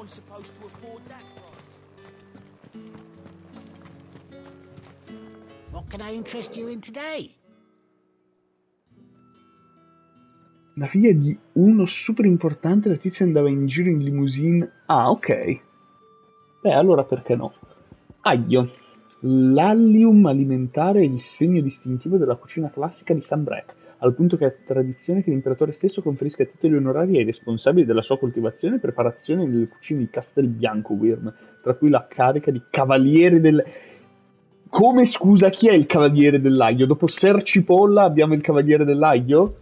What can I interest you in today? La figlia di uno super importante, la tizia andava in giro in limousine. Ah, ok. Beh, allora perché no? Aglio. L'allium alimentare è il segno distintivo della cucina classica di Sunbreak, al punto che è tradizione che l'imperatore stesso conferisca titoli onorari ai responsabili della sua coltivazione e preparazione nelle cucine di Castel Biancowyrm, tra cui la carica di cavaliere del... Come, scusa, chi è il cavaliere dell'aglio? Dopo Ser Cipolla abbiamo il cavaliere dell'aglio?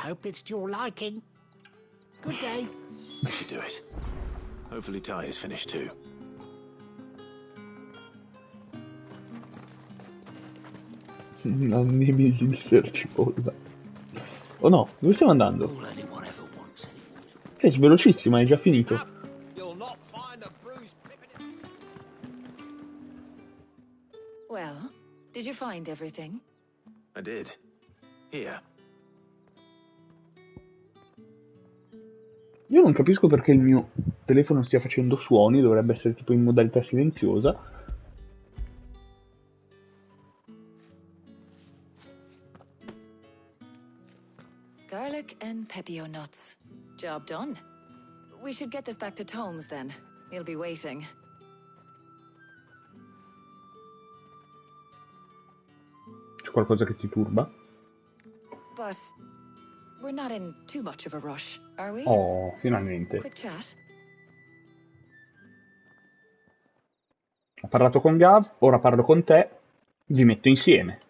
I hope it's to your liking. Good day. I should do it. Hopefully Ty is finished too. La nemesi di Ser Cipolla. Oh no, dove stiamo andando? Sei velocissima, hai già finito. Well, did you find everything? I did. Here. Io non capisco perché il mio telefono stia facendo suoni, dovrebbe essere tipo in modalità silenziosa. Garlic and pepio nuts. Job done. We should get this back to Tomes then. He'll be waiting. C'è qualcosa che ti turba? But we're not in too much of a rush, are we? Oh, finalmente. Quick chat. Ho parlato con Gav, ora parlo con te, vi metto insieme.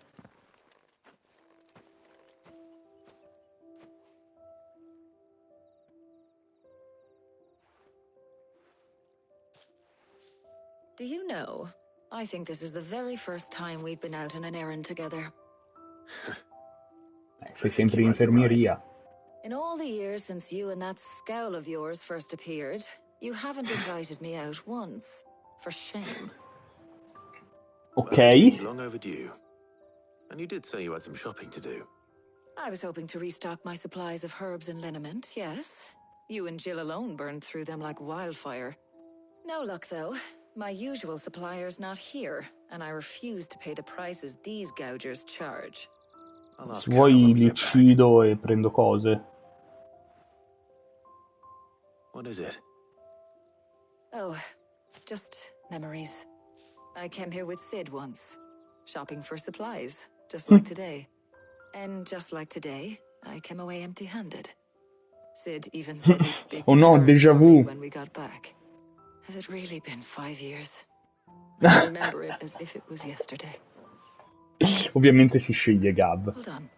Do you know, I think this is the very first time we've been out on an errand together. Sei sempre in infermieria. In all the years since you and that scowl of yours first appeared, you haven't invited me out once. For shame. Ok. Long overdue. And you did say you had some shopping to do. I was hoping to restock my supplies of herbs and liniment, yes. You and Jill alone burned through them like wildfire. No luck, though. My usual supplier's not here, and I refuse to pay the prices these gougers charge. Se vuoi li uccido e prendo cose. What is it? Oh, just memories. I came here with Sid once, shopping for supplies, just like today. And just like today, I came away empty-handed. Sid even said he'd speak Oh to no, Karen déjà for me vu. when we got back. Has it really been 5 years? I remember it as if it was yesterday. Ovviamente si sceglie Gab. Hold on.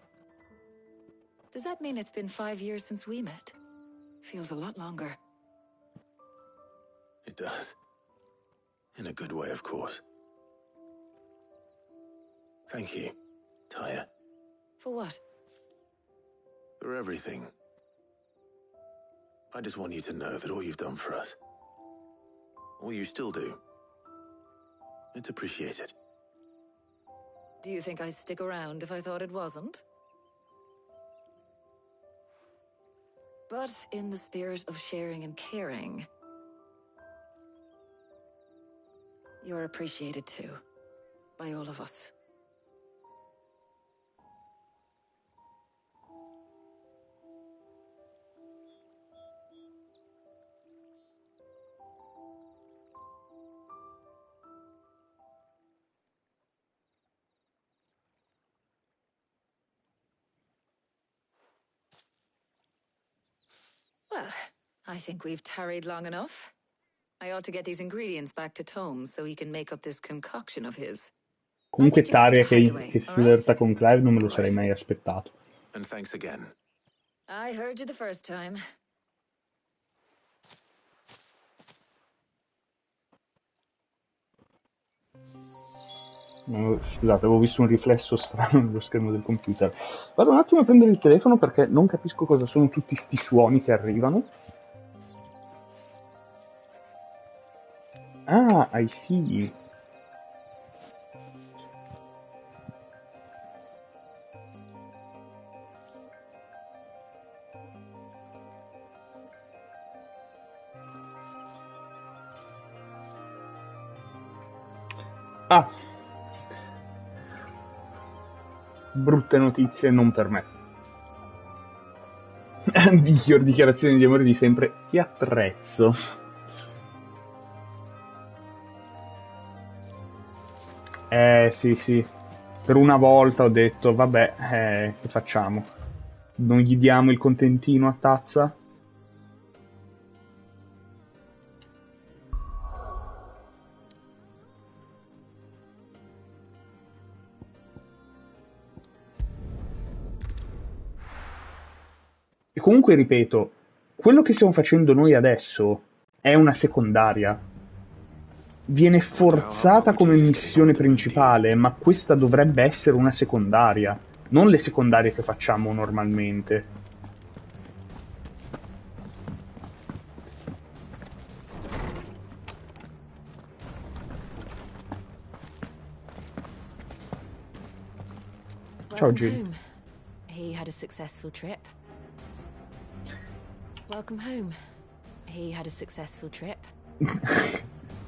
Does that mean it's been 5 years since we met? Feels a lot longer. It does. In a good way, of course. Thank you, Taya, For what? for everything. I just want you to know that all you've done for us, all you still do, it's appreciated. Do you think I'd stick around if I thought it wasn't? But in the spirit of sharing and caring, you're appreciated too, by all of us. Well, I think we've tarried long enough. I ought to get these ingredients back to Tomes so he can make up this concoction of his. Comunque Taria che flirta con Clive non me lo sarei mai aspettato. And thanks again. I heard you the first time. No, scusate, avevo visto un riflesso strano nello schermo del computer. Vado un attimo a prendere il telefono perché non capisco cosa sono tutti sti suoni che arrivano. Ah, I see. Ah. Brutte notizie non per me. Miglior dichiarazione di amore di sempre. Ti apprezzo. Sì. Per una volta ho detto, vabbè, che facciamo? Non gli diamo il contentino a tazza? E comunque, ripeto, quello che stiamo facendo noi adesso è una secondaria. Viene forzata come missione principale, ma questa dovrebbe essere una secondaria, non le secondarie che facciamo normalmente. Ciao Jill. He had a successful trip. Welcome home. He had a successful trip.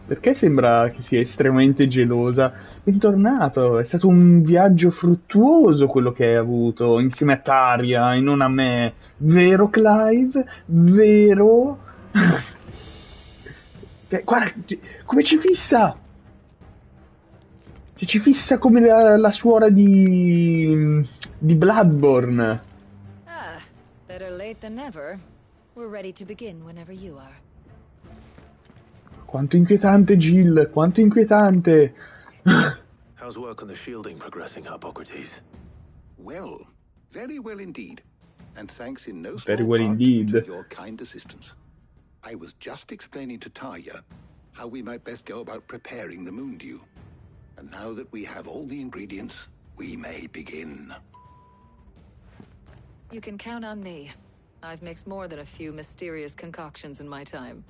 Perché sembra che sia estremamente gelosa? Bentornato, è stato un viaggio fruttuoso quello che hai avuto insieme a Taria e non a me. Vero Clive? Vero? Guarda, come ci fissa! Ci fissa come la suora di Bloodborne. Ah, better late than never. We're ready to begin whenever you are. Quanto inquietante, Jill, quanto inquietante. How's work on the shielding progressing, Hippocrates? Well, very well indeed. And thanks in no Very small well part indeed. to your kind assistance. I was just explaining to Tarja how we might best go about preparing the moon dew. And now that we have all the ingredients, we may begin. You can count on me. I've mixed more than a few mysterious concoctions in my time.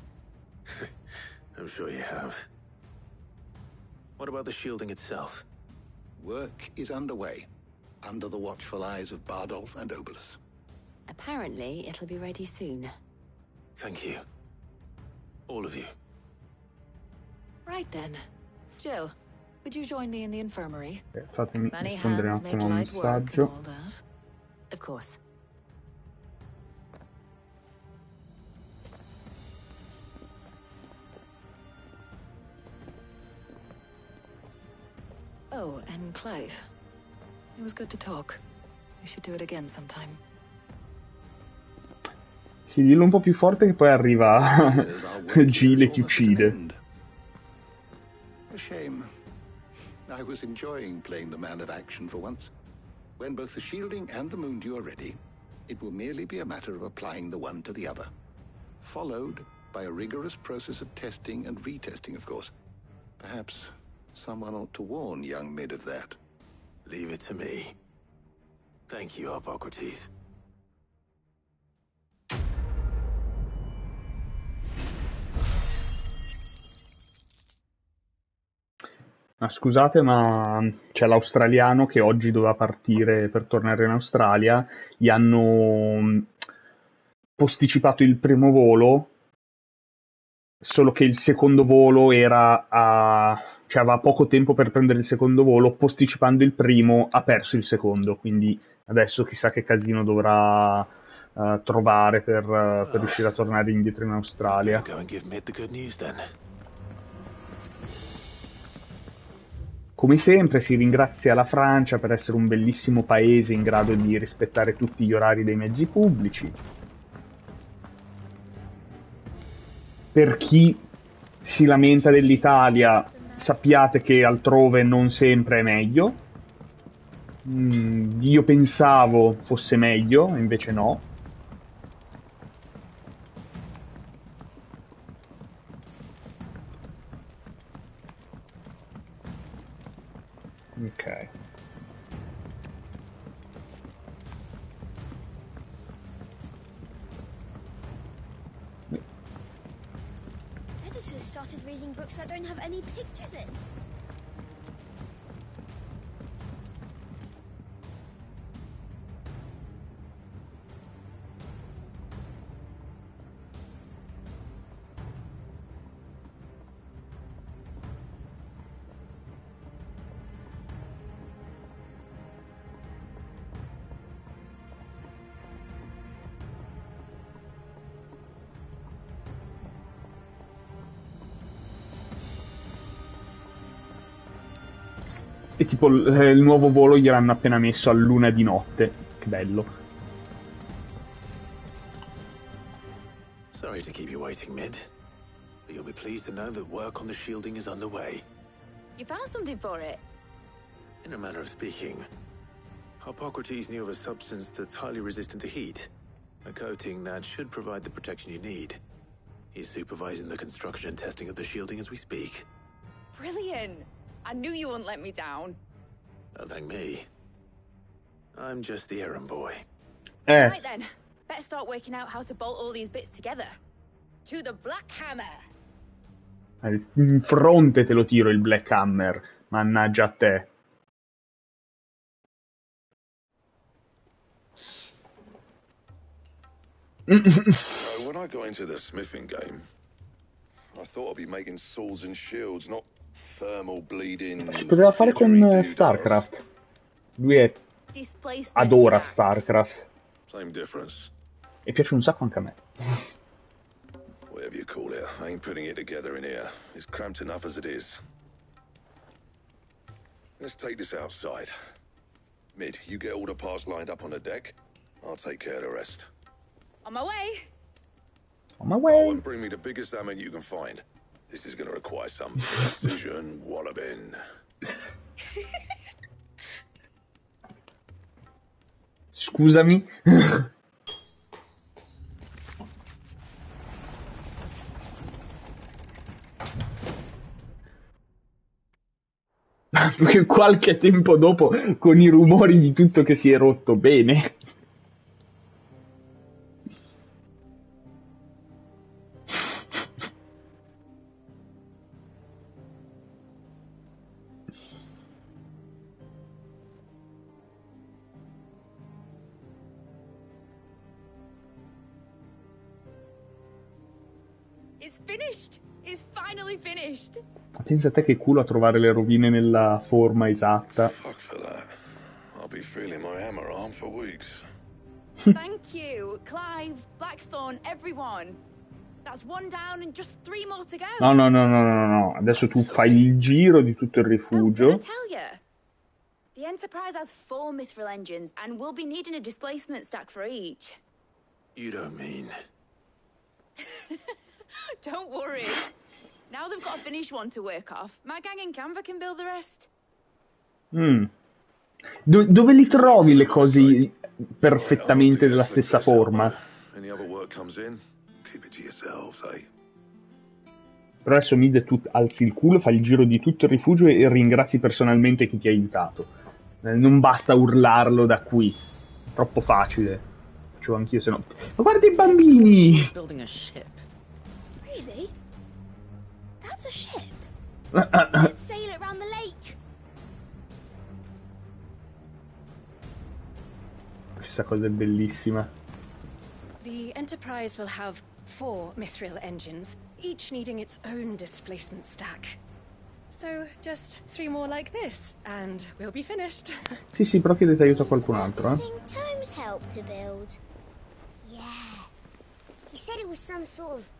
I'm sure you have. What about the shielding itself? Work is underway, under the watchful eyes of Bardolph and Obolus. Apparently, it'll be ready soon. Thank you. All of you. Right then. Jill, would you join me in the infirmary? Fatemi Many rispondere un hands make attimo al light work and messaggio. all that. Of course. Oh, and Clive. It was good to talk. We should do it again sometime. Sì, dillo un po' più forte che poi arriva Jill e ti uccide. A shame. I was enjoying playing the man of action for once. When both the shielding and the moondew are ready, it will merely be a matter of applying the one to the other. Followed by a rigorous process of testing and retesting, of course. Perhaps someone ought to warn young Mid of that. Leave it to me. Thank you, Hippocrates. Ah, scusate, ma c'è l'australiano che oggi doveva partire per tornare in Australia. Gli hanno posticipato il primo volo, solo che il secondo volo era cioè aveva poco tempo per prendere il secondo volo. Posticipando il primo ha perso il secondo, quindi adesso chissà che casino dovrà trovare per riuscire a tornare indietro in Australia. Go and give Mid the good news then. Come sempre si ringrazia la Francia per essere un bellissimo paese in grado di rispettare tutti gli orari dei mezzi pubblici. Per chi si lamenta dell'Italia, sappiate che altrove non sempre è meglio. Io pensavo fosse meglio, invece no. Ok. Editors started reading books that don't have any pictures in. E tipo il nuovo volo gliel'hanno appena messo a luna di notte. Che bello. Sorry to keep you waiting, Mid. But you'll be pleased to know that work on the shielding is underway. You found something for it? In a manner of speaking, Hippocrates knew of a substance that's highly resistant to heat. A coating that should provide the protection you need. He's supervising the construction and testing of the shielding as we speak. Brilliant! I knew you wouldn't let me down. Don't thank me. I'm just the errand boy. Right then, better start working out how to bolt all these bits together. To the Black Hammer! In fronte te lo tiro il Black Hammer. Mannaggia a te. So when I got into the smithing game, I thought I'd be making swords and shields, not thermal bleeding. Si poteva fare con StarCraft. Lui adora StarCraft. Same difference. E piace un sacco anche a me. Whatever you call it, I ain't putting it together in here. It's cramped enough as it is. Let's take this outside. Mid, you get all the parts lined up on the deck. I'll take care of the rest. On my way! On my way! Oh, and bring me the biggest hammer you can find. This is going to require some precision walloping. Scusami. Qualche tempo dopo, con i rumori di tutto che si è rotto, bene. It's finished! It's finally finished! Pensa a te che culo a trovare le rovine nella forma esatta. Fuck for that. I'll be feeling my hammer arm for weeks. Thank you, Clive, Blackthorn, everyone. That's one down and just 3 more to go. No. Adesso tu fai il giro di tutto il rifugio. Did I tell you? The Enterprise has 4 mithril engines, and we'll be needing a displacement stack for each. You don't mean... Don't worry. Now they've got a finished one to work off. My gang in Canva can build the rest. Dove li trovi le cose perfettamente della stessa forma? Any other work comes in, keep it to yourselves, eh? Però adesso Mid, tu alzi il culo, fai il giro di tutto il rifugio e ringrazi personalmente chi ti ha aiutato. Non basta urlarlo da qui. È troppo facile. Faccio anch'io, se no... Ma guarda i bambini! Really? That's a ship. Let's sail it around the lake. Questa cosa è bellissima. The Enterprise will have 4 mithril engines, each needing its own displacement stack. So just 3 more like this, and we'll be finished. Sì, però chiedete aiuto a qualcun altro, Tomes helped to build. Yeah. He said it was some sort of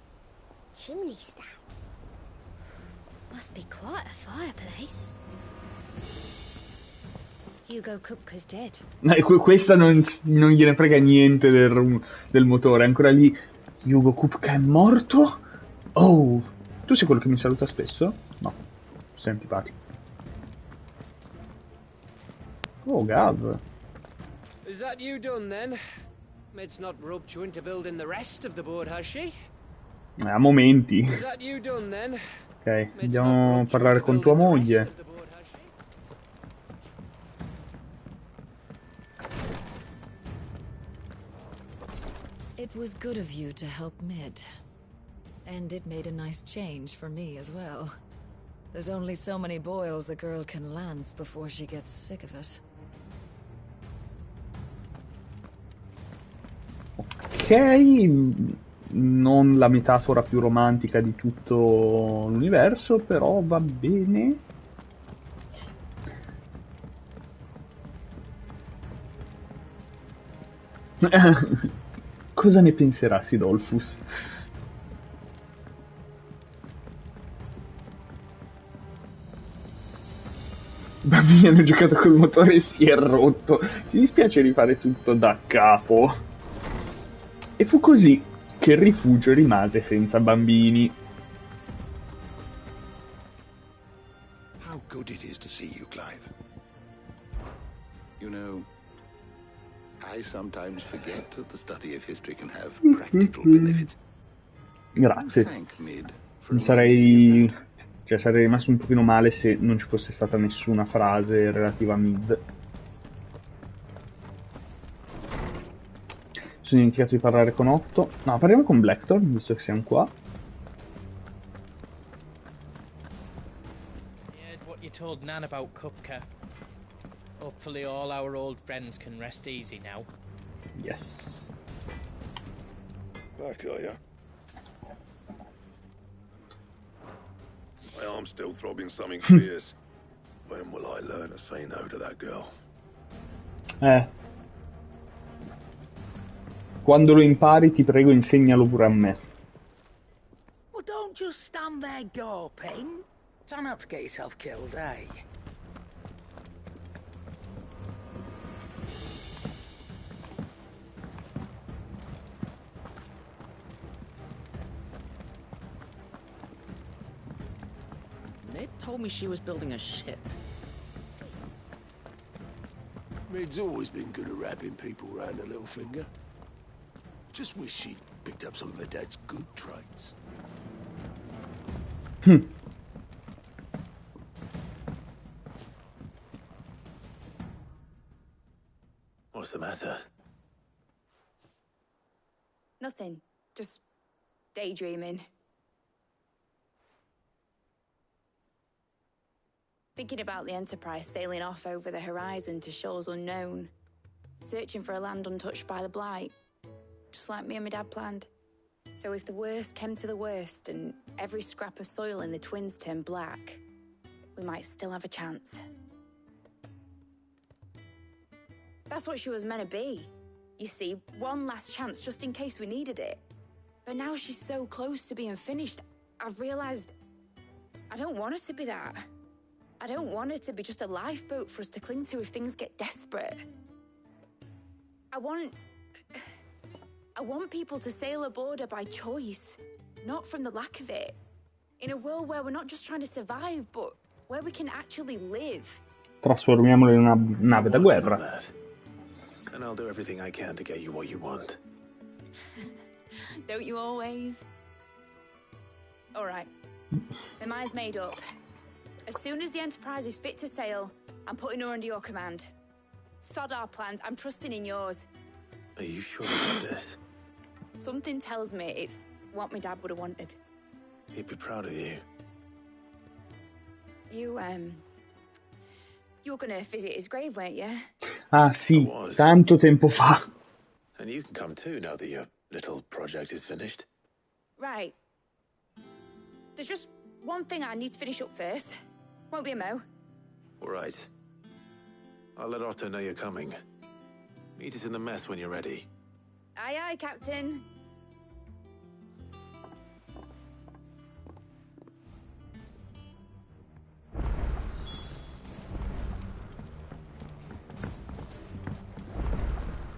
chimney stack. Must be quite a fireplace. Hugo Kupka's dead. Questa non gliene frega niente del motore, è ancora lì. Hugo Kupka è morto? Oh, tu sei quello che mi saluta spesso? No, sei antipatico. Oh, Gav. Is that you done then? It's not roped you into building the rest of the board, has she? A momenti. Is that you done then? Ok, andiamo a parlare con tua moglie. It was good of you to help Mid. And it made a nice change for me as well. There's only so many boils a girl can lance before she gets sick of it. Ok, non la metafora più romantica di tutto l'universo, però va bene. Cosa ne penserà Sidolfus? I bambini hanno giocato col motore e si è rotto. Mi dispiace rifare tutto da capo. E fu così che il rifugio rimase senza bambini. How good it is to see you, Clive. You know, I sometimes forget that the study of history can have practical benefits. Grazie. Sarei rimasto un pochino male se non ci fosse stata nessuna frase relativa a Mid. Sono dimenticato di parlare con Otto. No, parliamo con Blackthorn, visto che siamo qua. Heard what you told Nan about Kupka. Hopefully all our old friends can rest easy now. Yes. Back, are ya? My arm's still throbbing something fierce. When will I learn to say no to that girl? Quando lo impari, ti prego, insegnalo pure a me. Well, don't just stand there gawping. Try not to get yourself killed, eh? Ned told me she was building a ship. Mid's always been good at wrapping people around her little finger. Just wish she'd picked up some of her dad's good traits. What's the matter? Nothing. Just daydreaming. Thinking about the Enterprise sailing off over the horizon to shores unknown. Searching for a land untouched by the Blight. Just like me and my dad planned. So if the worst came to the worst and every scrap of soil in the twins turned black, we might still have a chance. That's what she was meant to be. You see, one last chance just in case we needed it. But now she's so close to being finished, I've realized I don't want it to be that. I don't want it to be just a lifeboat for us to cling to if things get desperate. I want people to sail aboard her by choice, not from the lack of it. In a world where we're not just trying to survive, but where we can actually live. Trasformiamolo in una nave da guerra. And I'll do everything I can to get you what you want. Don't you always? All right. My mind's made up. As soon as the Enterprise is fit to sail, I'm putting her under your command. Sod our plans. I'm trusting in yours. Are you sure about this? Something tells me it's what my dad would have wanted. He'd be proud of you. You were gonna visit his grave, weren't you? Ah sì, tanto tempo fa. And you can come too now that your little project is finished. Right. There's just one thing I need to finish up first. Won't be a mo. All right. I'll let Otto know you're coming. Meet us in the mess when you're ready. Aye, aye, Captain.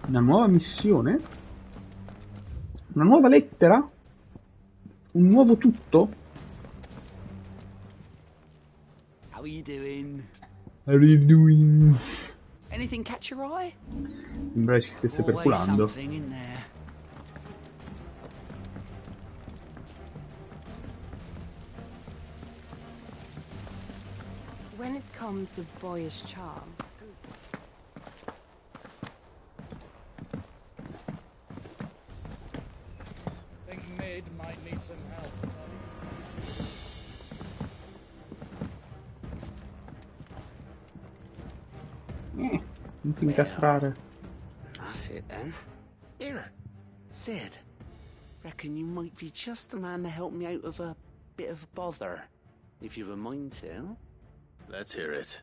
Una nuova missione? Una nuova lettera? Un nuovo tutto? How are you doing? How are you doing? Anything catch your eye? Sembra ci stesse perculando. Something in there. When it comes to boyish charm, Think Mid might need some help, Tony. Non ti incastrare. That's it then. Here, Sid. Reckon you might be just the man to help me out of a bit of bother, if you've a mind to. Let's hear it.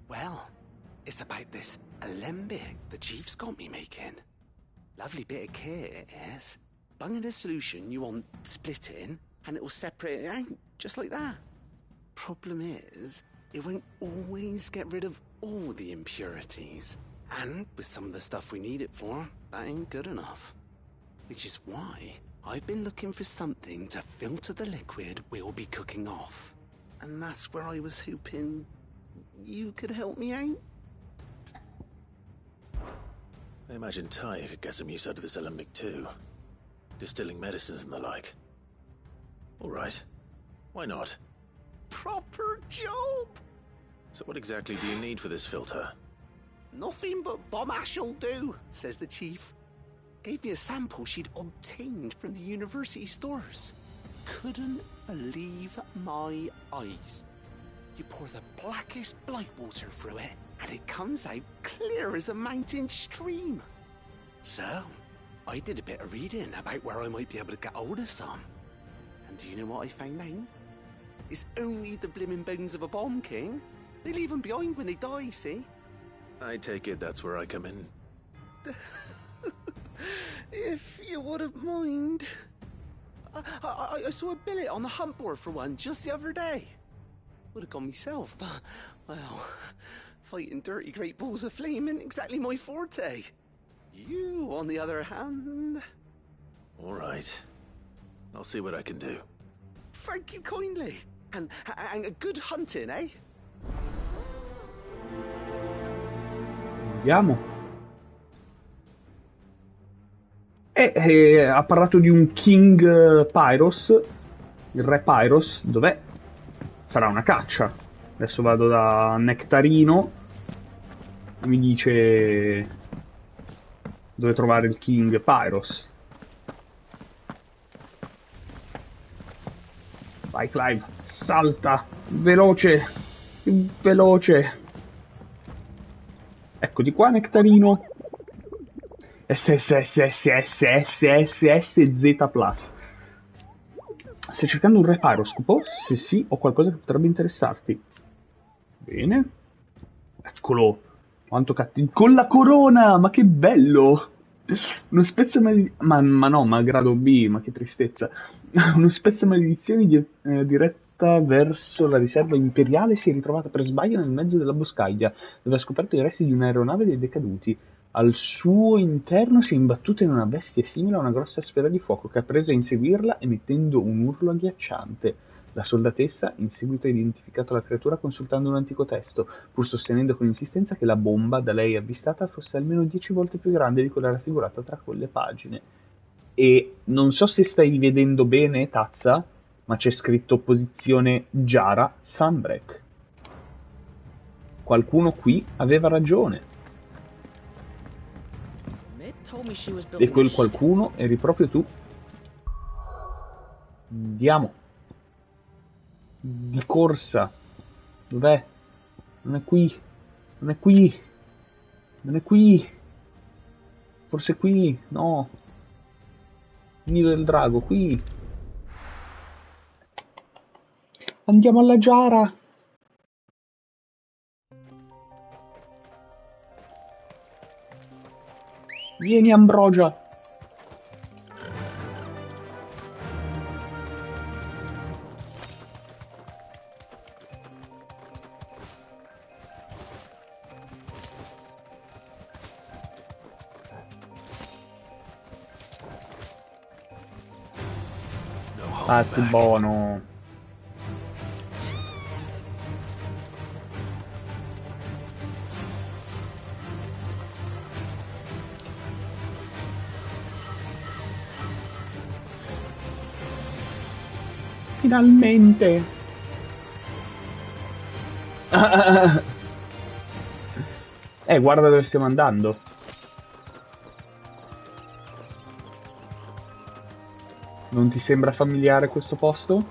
Well, it's about this alembic the Chief's got me making. Lovely bit of kit it is. Bunging a solution you want splitting, and it will separate it out, just like that. Problem is, it won't always get rid of all the impurities. And with some of the stuff we need it for, that ain't good enough. Which is why I've been looking for something to filter the liquid we'll be cooking off. And that's where I was hoping you could help me out. I imagine Ty could get some use out of this alembic too. Distilling medicines and the like. All right. Why not? Proper job! So what exactly do you need for this filter? Nothing but bomb ash'll do, says the Chief. Gave me a sample she'd obtained from the university stores. Couldn't believe my eyes. You pour the blackest blight water through it, and it comes out clear as a mountain stream. So, I did a bit of reading about where I might be able to get hold of some. And do you know what I found out? It's only the blimmin' bones of a bomb king. They leave them behind when they die, see? I take it that's where I come in. If you wouldn't mind. I saw a billet on the hunt board for one just the other day. Would have gone myself, but, well, fighting dirty great balls of flame isn't exactly my forte. You, on the other hand... All right. I'll see what I can do. Thank you kindly. And a good hunting, eh? Andiamo. Ha parlato di un King Pyros, il re Pyros. Dov'è? Sarà una caccia. Adesso vado da Nectarino e mi dice dove trovare il King Pyros. Vai Clive, salta, veloce, più veloce. Ecco di qua Nectarino. SSSSSSSZ+. Stai cercando un re Pyroscopo? Se sì, ho qualcosa che potrebbe interessarti. Bene. Eccolo. Quanto cattivo. Con la corona! Ma che bello! Uno spezzo ma no, ma grado B, ma che tristezza. Uno spezzo maledizioni diretta verso la riserva imperiale si è ritrovata per sbaglio nel mezzo della boscaglia, dove ha scoperto i resti di un'aeronave dei decaduti. Al suo interno si è imbattuta in una bestia simile a una grossa sfera di fuoco che ha preso a inseguirla emettendo un urlo agghiacciante. La soldatessa in seguito ha identificato la creatura consultando un antico testo, pur sostenendo con insistenza che la bomba da lei avvistata fosse almeno 10 volte più grande di quella raffigurata tra quelle pagine. E non so se stai vedendo bene, Tazza, ma c'è scritto posizione Jara Sunbreak. Qualcuno qui aveva ragione. E quel qualcuno eri proprio tu. Andiamo. Di corsa. Dov'è? Non è qui. Non è qui. Non è qui. Forse qui. No. Nido del drago, qui. Andiamo alla Giara. Vieni, Ambrogia. Ah, che buono. Finalmente. Guarda dove stiamo andando. Non ti sembra familiare questo posto?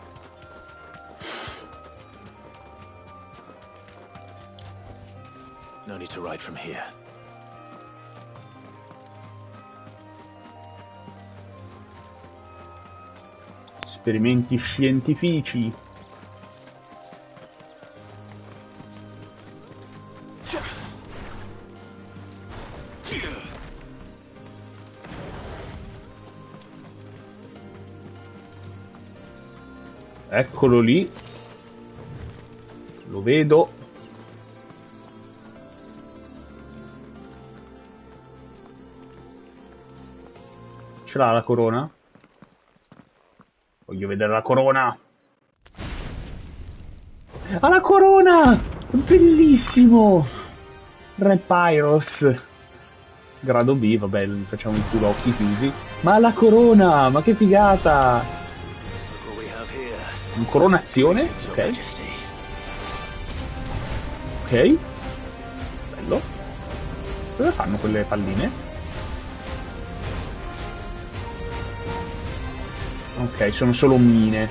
No need to ride from here. Esperimenti scientifici. Eccolo lì. Lo vedo. Ce l'ha la corona? Voglio vedere la corona. Ha la corona! Bellissimo! Re Pyros. Grado B, vabbè, facciamo il culo a occhi chiusi. Ma ha la corona! Ma che figata! Coronazione, ok. Ok. Bello. Cosa fanno quelle palline? Ok, sono solo mine.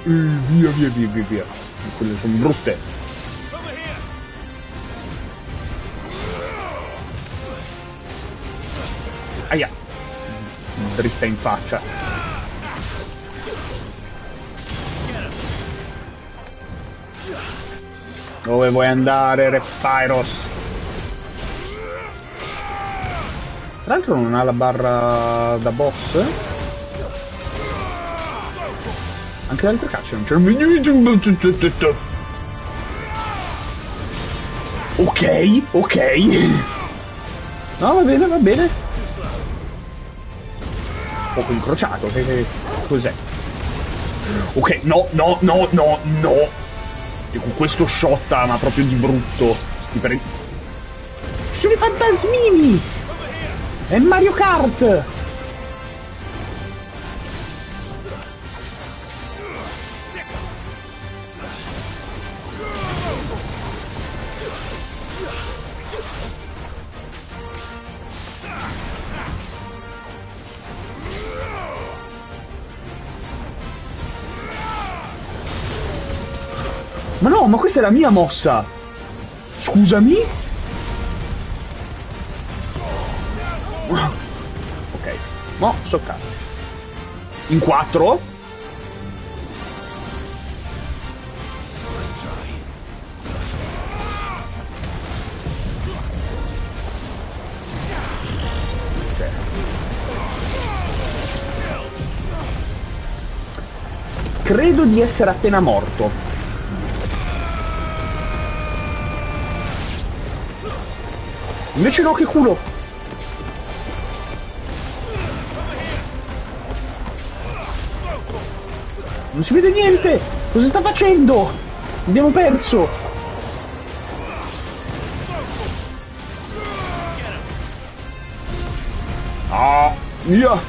Via. Quelle sono brutte. Aia. Dritta in faccia. Dove vuoi andare, Re Pyros? Tra l'altro non ha la barra da boss. Anche le altre cacce non c'è. Ok. No, va bene. Poco incrociato, che cos'è? Ok, no. E con questo shotta, ma proprio di brutto. Sono i fantasmini! È Mario Kart! Ma no, ma questa è la mia mossa! Scusami? Ok, mo sto cazzo. In 4? Credo di essere appena morto. Invece no, che culo! Non si vede niente! Cosa sta facendo? Abbiamo perso! Ah! Via!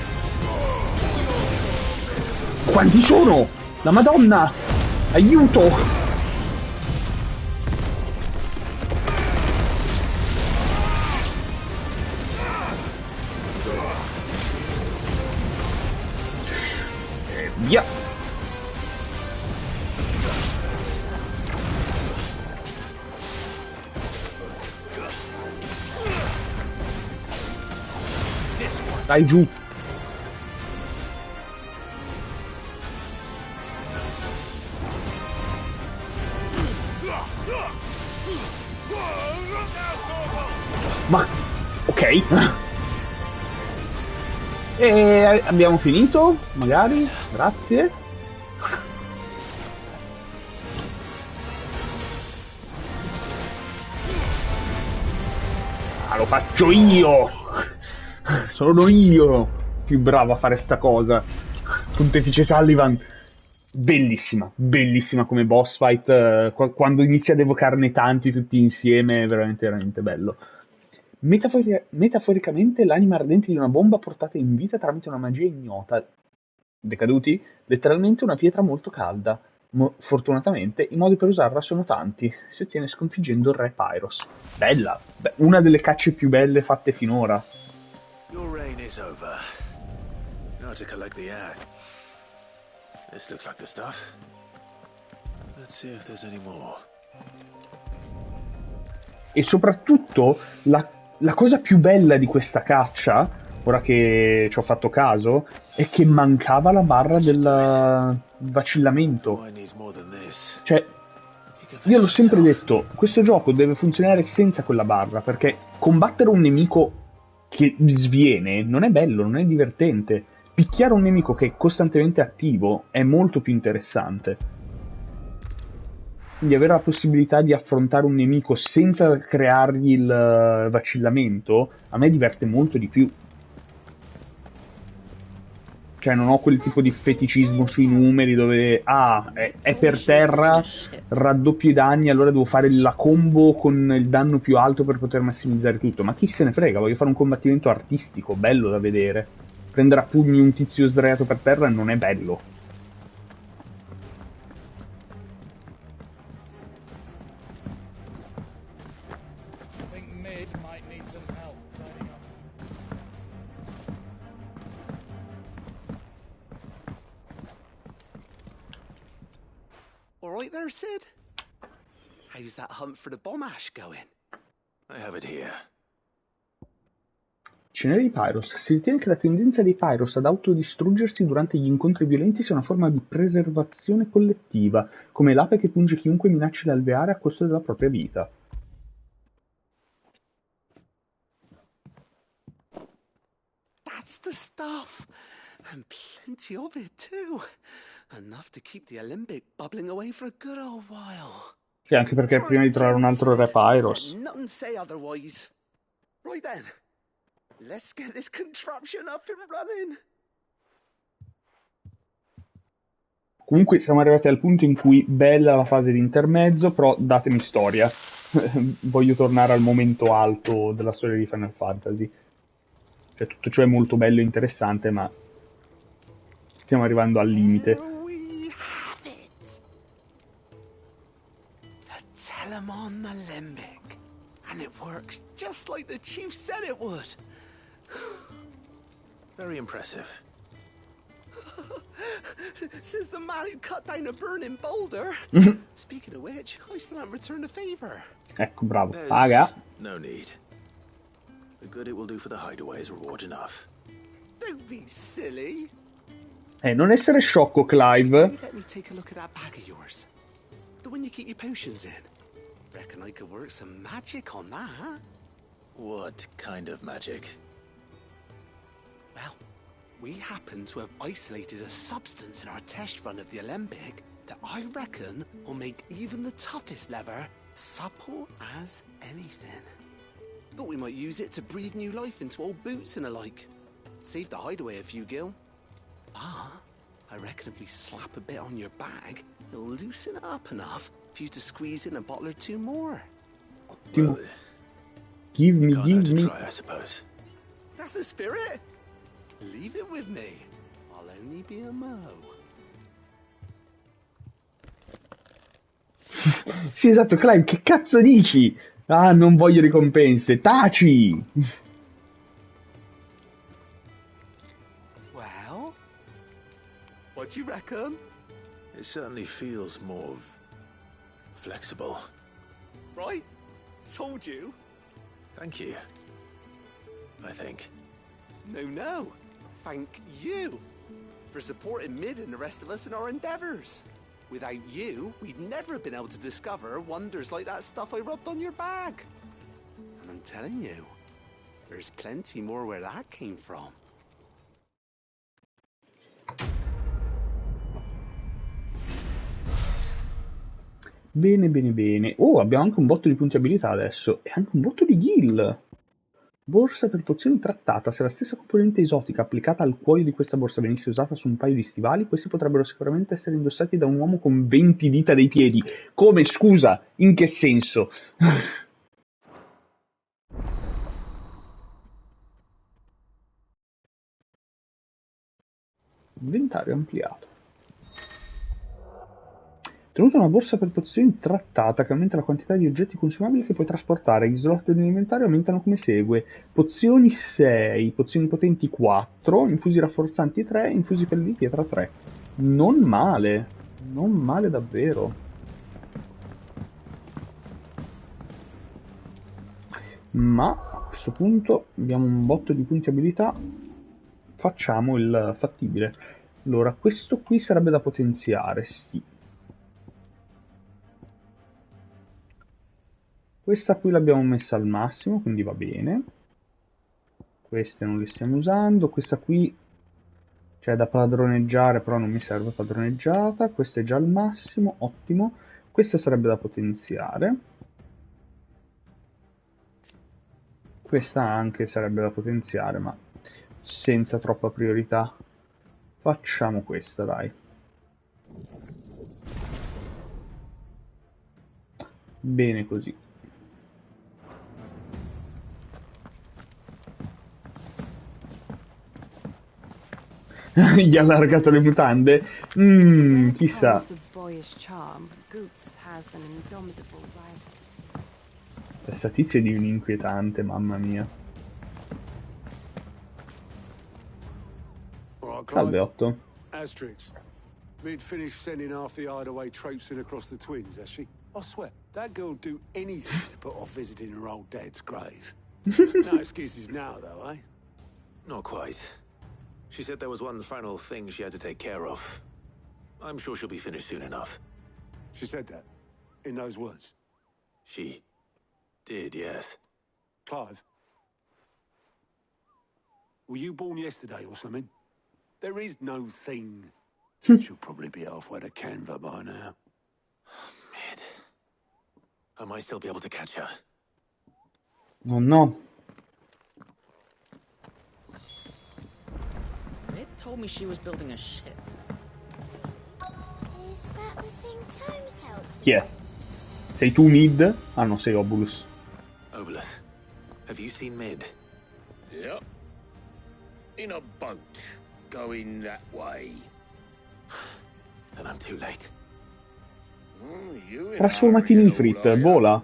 Quanti sono? La Madonna! Aiuto! Via! Dai giù! Ma... ok. E abbiamo finito? Magari? Grazie. Ah, lo faccio io! Sono io più bravo a fare sta cosa. Pontefice Sullivan. Bellissima, bellissima come boss fight. Quando inizia ad evocarne tanti tutti insieme, è veramente, veramente bello. Metaforicamente l'anima ardente di una bomba portata in vita tramite una magia ignota. Decaduti? Letteralmente una pietra molto calda. Fortunatamente i modi per usarla sono tanti. Si ottiene sconfiggendo il re Pyros. Bella! Beh, una delle cacce più belle fatte finora. Your reign is over. Now to collect the air. This looks like the stuff. Let's see if there's any more. E soprattutto la cosa più bella di questa caccia, ora che ci ho fatto caso, è che mancava la barra del vacillamento. Cioè, io l'ho sempre detto, questo gioco deve funzionare senza quella barra, perché combattere un nemico che sviene non è bello, non è divertente. Picchiare un nemico che è costantemente attivo è molto più interessante. Quindi avere la possibilità di affrontare un nemico senza creargli il vacillamento a me diverte molto di più. Cioè non ho quel tipo di feticismo sui numeri dove è per terra, raddoppio i danni, allora devo fare la combo con il danno più alto per poter massimizzare tutto. Ma chi se ne frega, voglio fare un combattimento artistico, bello da vedere. Prendere a pugni un tizio sdraiato per terra non è bello. All right there, Sid? How's that hunt for the bomb ash going? I have it here. Cenere di Pyros. Si ritiene che la tendenza dei Pyros ad autodistruggersi durante gli incontri violenti sia una forma di preservazione collettiva, come l'ape che punge chiunque minacci l'alveare a costo della propria vita. That's the stuff! And plenty of it, too. Enough to keep the Alembic bubbling away for a good old while. Sì, anche perché prima di trovare un altro re Pyros. Nothing say otherwise. Right then. Let's get this contraption up and running. Comunque siamo arrivati al punto in cui bella la fase di intermezzo, però datemi storia. Voglio tornare al momento alto della storia di Final Fantasy. Cioè tutto ciò è molto bello e interessante, ma stiamo arrivando al limite. Telemon Alembic. And it works just like the chief said it would. Very impressive. Says the man who cut down a burning boulder. Speaking of which, I still haven't returned the favor. Ecco, bravo. Paga. No need. The good it will do for the hideaway is reward enough. Don't be silly. Non essere sciocco, Clive. Let me take a look at that bag of yours. The one you keep your potions in. Reckon I could work some magic on that, huh? What kind of magic? Well, we happen to have isolated a substance in our test run of the Alembic that I reckon will make even the toughest leather supple as anything. Thought we might use it to breathe new life into old boots and the like. Save the hideaway a few gil. But I reckon if we slap a bit on your bag, it'll loosen it up enough for you to squeeze in a bottle or two more. Well, give me. Try, I suppose. That's the spirit. Leave it with me. I'll only be a mo. Sì, esatto, Clive, che cazzo dici? Ah, non voglio ricompense, taci! Well, what do you reckon? It certainly feels more flexible. Right? Told you. Thank you. I think. No. Thank you for supporting Mid and the rest of us in our endeavors. Without you, we'd never have been able to discover wonders like that stuff I rubbed on your bag. And I'm telling you, there's plenty more where that came from. Bene. Oh, abbiamo anche un botto di punti abilità adesso. E anche un botto di gil. Borsa per pozioni trattata. Se la stessa componente esotica applicata al cuoio di questa borsa venisse usata su un paio di stivali, questi potrebbero sicuramente essere indossati da un uomo con 20 dita dei piedi. Come, scusa? In che senso? Inventario ampliato. Tenuta una borsa per pozioni trattata che aumenta la quantità di oggetti consumabili che puoi trasportare. Gli slot dell'inventario aumentano come segue: pozioni 6, pozioni potenti 4, infusi rafforzanti 3, infusi pelli di pietra 3. Non male davvero. Ma a questo punto abbiamo un botto di punti abilità. Facciamo il fattibile. Allora, questo qui sarebbe da potenziare, sì. Questa qui l'abbiamo messa al massimo, quindi va bene. Queste non le stiamo usando. Questa qui c'è da padroneggiare, però non mi serve padroneggiata. Questa è già al massimo, ottimo. Questa sarebbe da potenziare. Questa anche sarebbe da potenziare, ma senza troppa priorità. Facciamo questa, dai. Bene così. Gli ha allargato le mutande? Chissà. Questa tizia è di un inquietante, mamma mia. Salve, Otto. Asterix. Mid finished sending half the hideaway traipsing across the twins, has she? I swear, that girl'd do anything to put off visiting her old dad's grave. No excuses now, though, eh? Not quite. She said there was one final thing she had to take care of. I'm sure she'll be finished soon enough. She said that? In those words? She did, yes. Clive? Were you born yesterday or something? There is no thing. She'll probably be halfway to Canva by now. Mid. I might still be able to catch her. Oh no. Mid told me she was building a ship. Is that the thing Tomes helped? Chi è? Sei tu, Mid? Ah no, sei Obulus. Obulus, have you seen Mid? Yep. In a boat, going that way. Then I'm too late. Trasformati in Ifrit, vola.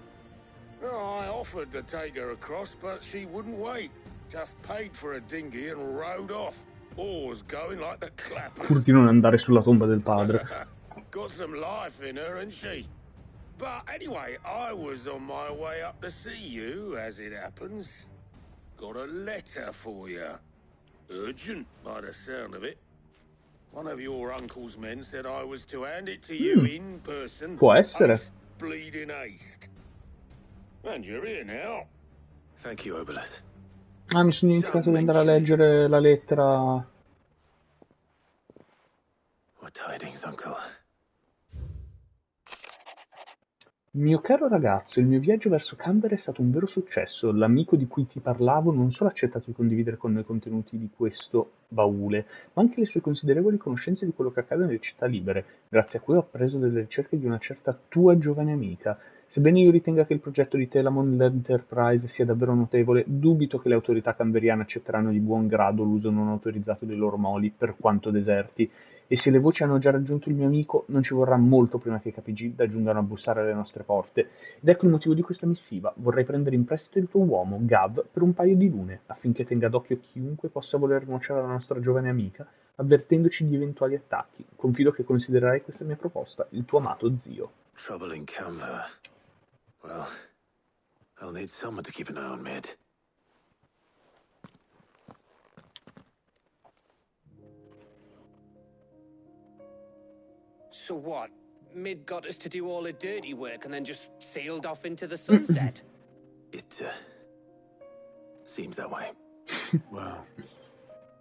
I offered to take her across, but she wouldn't wait. Just paid for a dinghy and rowed off. Oars going like the clappers. Pur di non andare sulla tomba del padre. Got some life in her, ain't she? But anyway, I was on my way up to see you, as it happens. Got a letter for you. Urgent, by the sound of it. One of your uncle's men said I was to hand it to you in person. Può essere. Haste, bleeding haste. And you're here now. Thank you, Obeleth. Ah, mi sono dimenticato di andare a leggere la lettera. What tidings, uncle? Mio caro ragazzo, il mio viaggio verso Canberra è stato un vero successo. L'amico di cui ti parlavo non solo ha accettato di condividere con noi i contenuti di questo baule, ma anche le sue considerevoli conoscenze di quello che accade nelle città libere, grazie a cui ho appreso delle ricerche di una certa tua giovane amica. Sebbene io ritenga che il progetto di Telamon Enterprise sia davvero notevole, dubito che le autorità canberiane accetteranno di buon grado l'uso non autorizzato dei loro moli, per quanto deserti. E se le voci hanno già raggiunto il mio amico, non ci vorrà molto prima che i KPG giungano a bussare alle nostre porte. Ed ecco il motivo di questa missiva. Vorrei prendere in prestito il tuo uomo, Gav, per un paio di lune, affinché tenga d'occhio chiunque possa voler nuocere alla nostra giovane amica, avvertendoci di eventuali attacchi. Confido che considererai questa mia proposta, il tuo amato zio. Trouble in Canva. Well, I'll need someone to keep an eye on Mid. So what? Mid got us to do all the dirty work and then just sailed off into the sunset? It, seems that way. Well,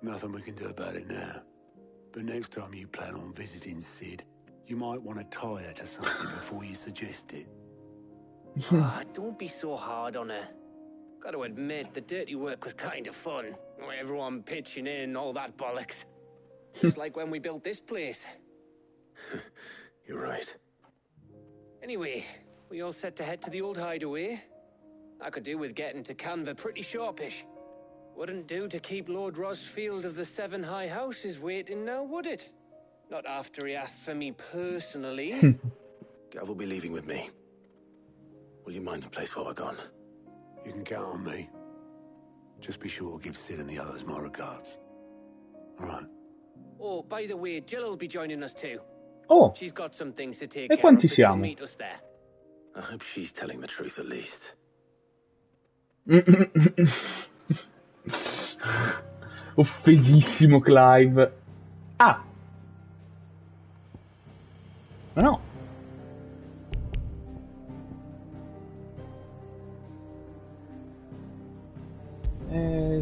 nothing we can do about it now. But next time you plan on visiting Sid, you might want to tie her to something before you suggest it. Don't be so hard on her. Gotta admit, the dirty work was kind of fun. Everyone pitching in, all that bollocks. Just like when we built this place. You're right. Anyway, we all set to head to the old hideaway. I could do with getting to Canva pretty sharpish. Wouldn't do to keep Lord Rosfield of the Seven High Houses waiting now, would it? Not after he asked for me personally. Gav will be leaving with me. Will you mind the place while we're gone? You can count on me. Just be sure to give Sid and the others my regards. All right. Oh, by the way, Jill will be joining us too. Oh! She's got some things to take E care quanti of, but she'll siamo? meet us there. I hope she's telling the truth at least. Offesissimo Clive. Ah! Ma no.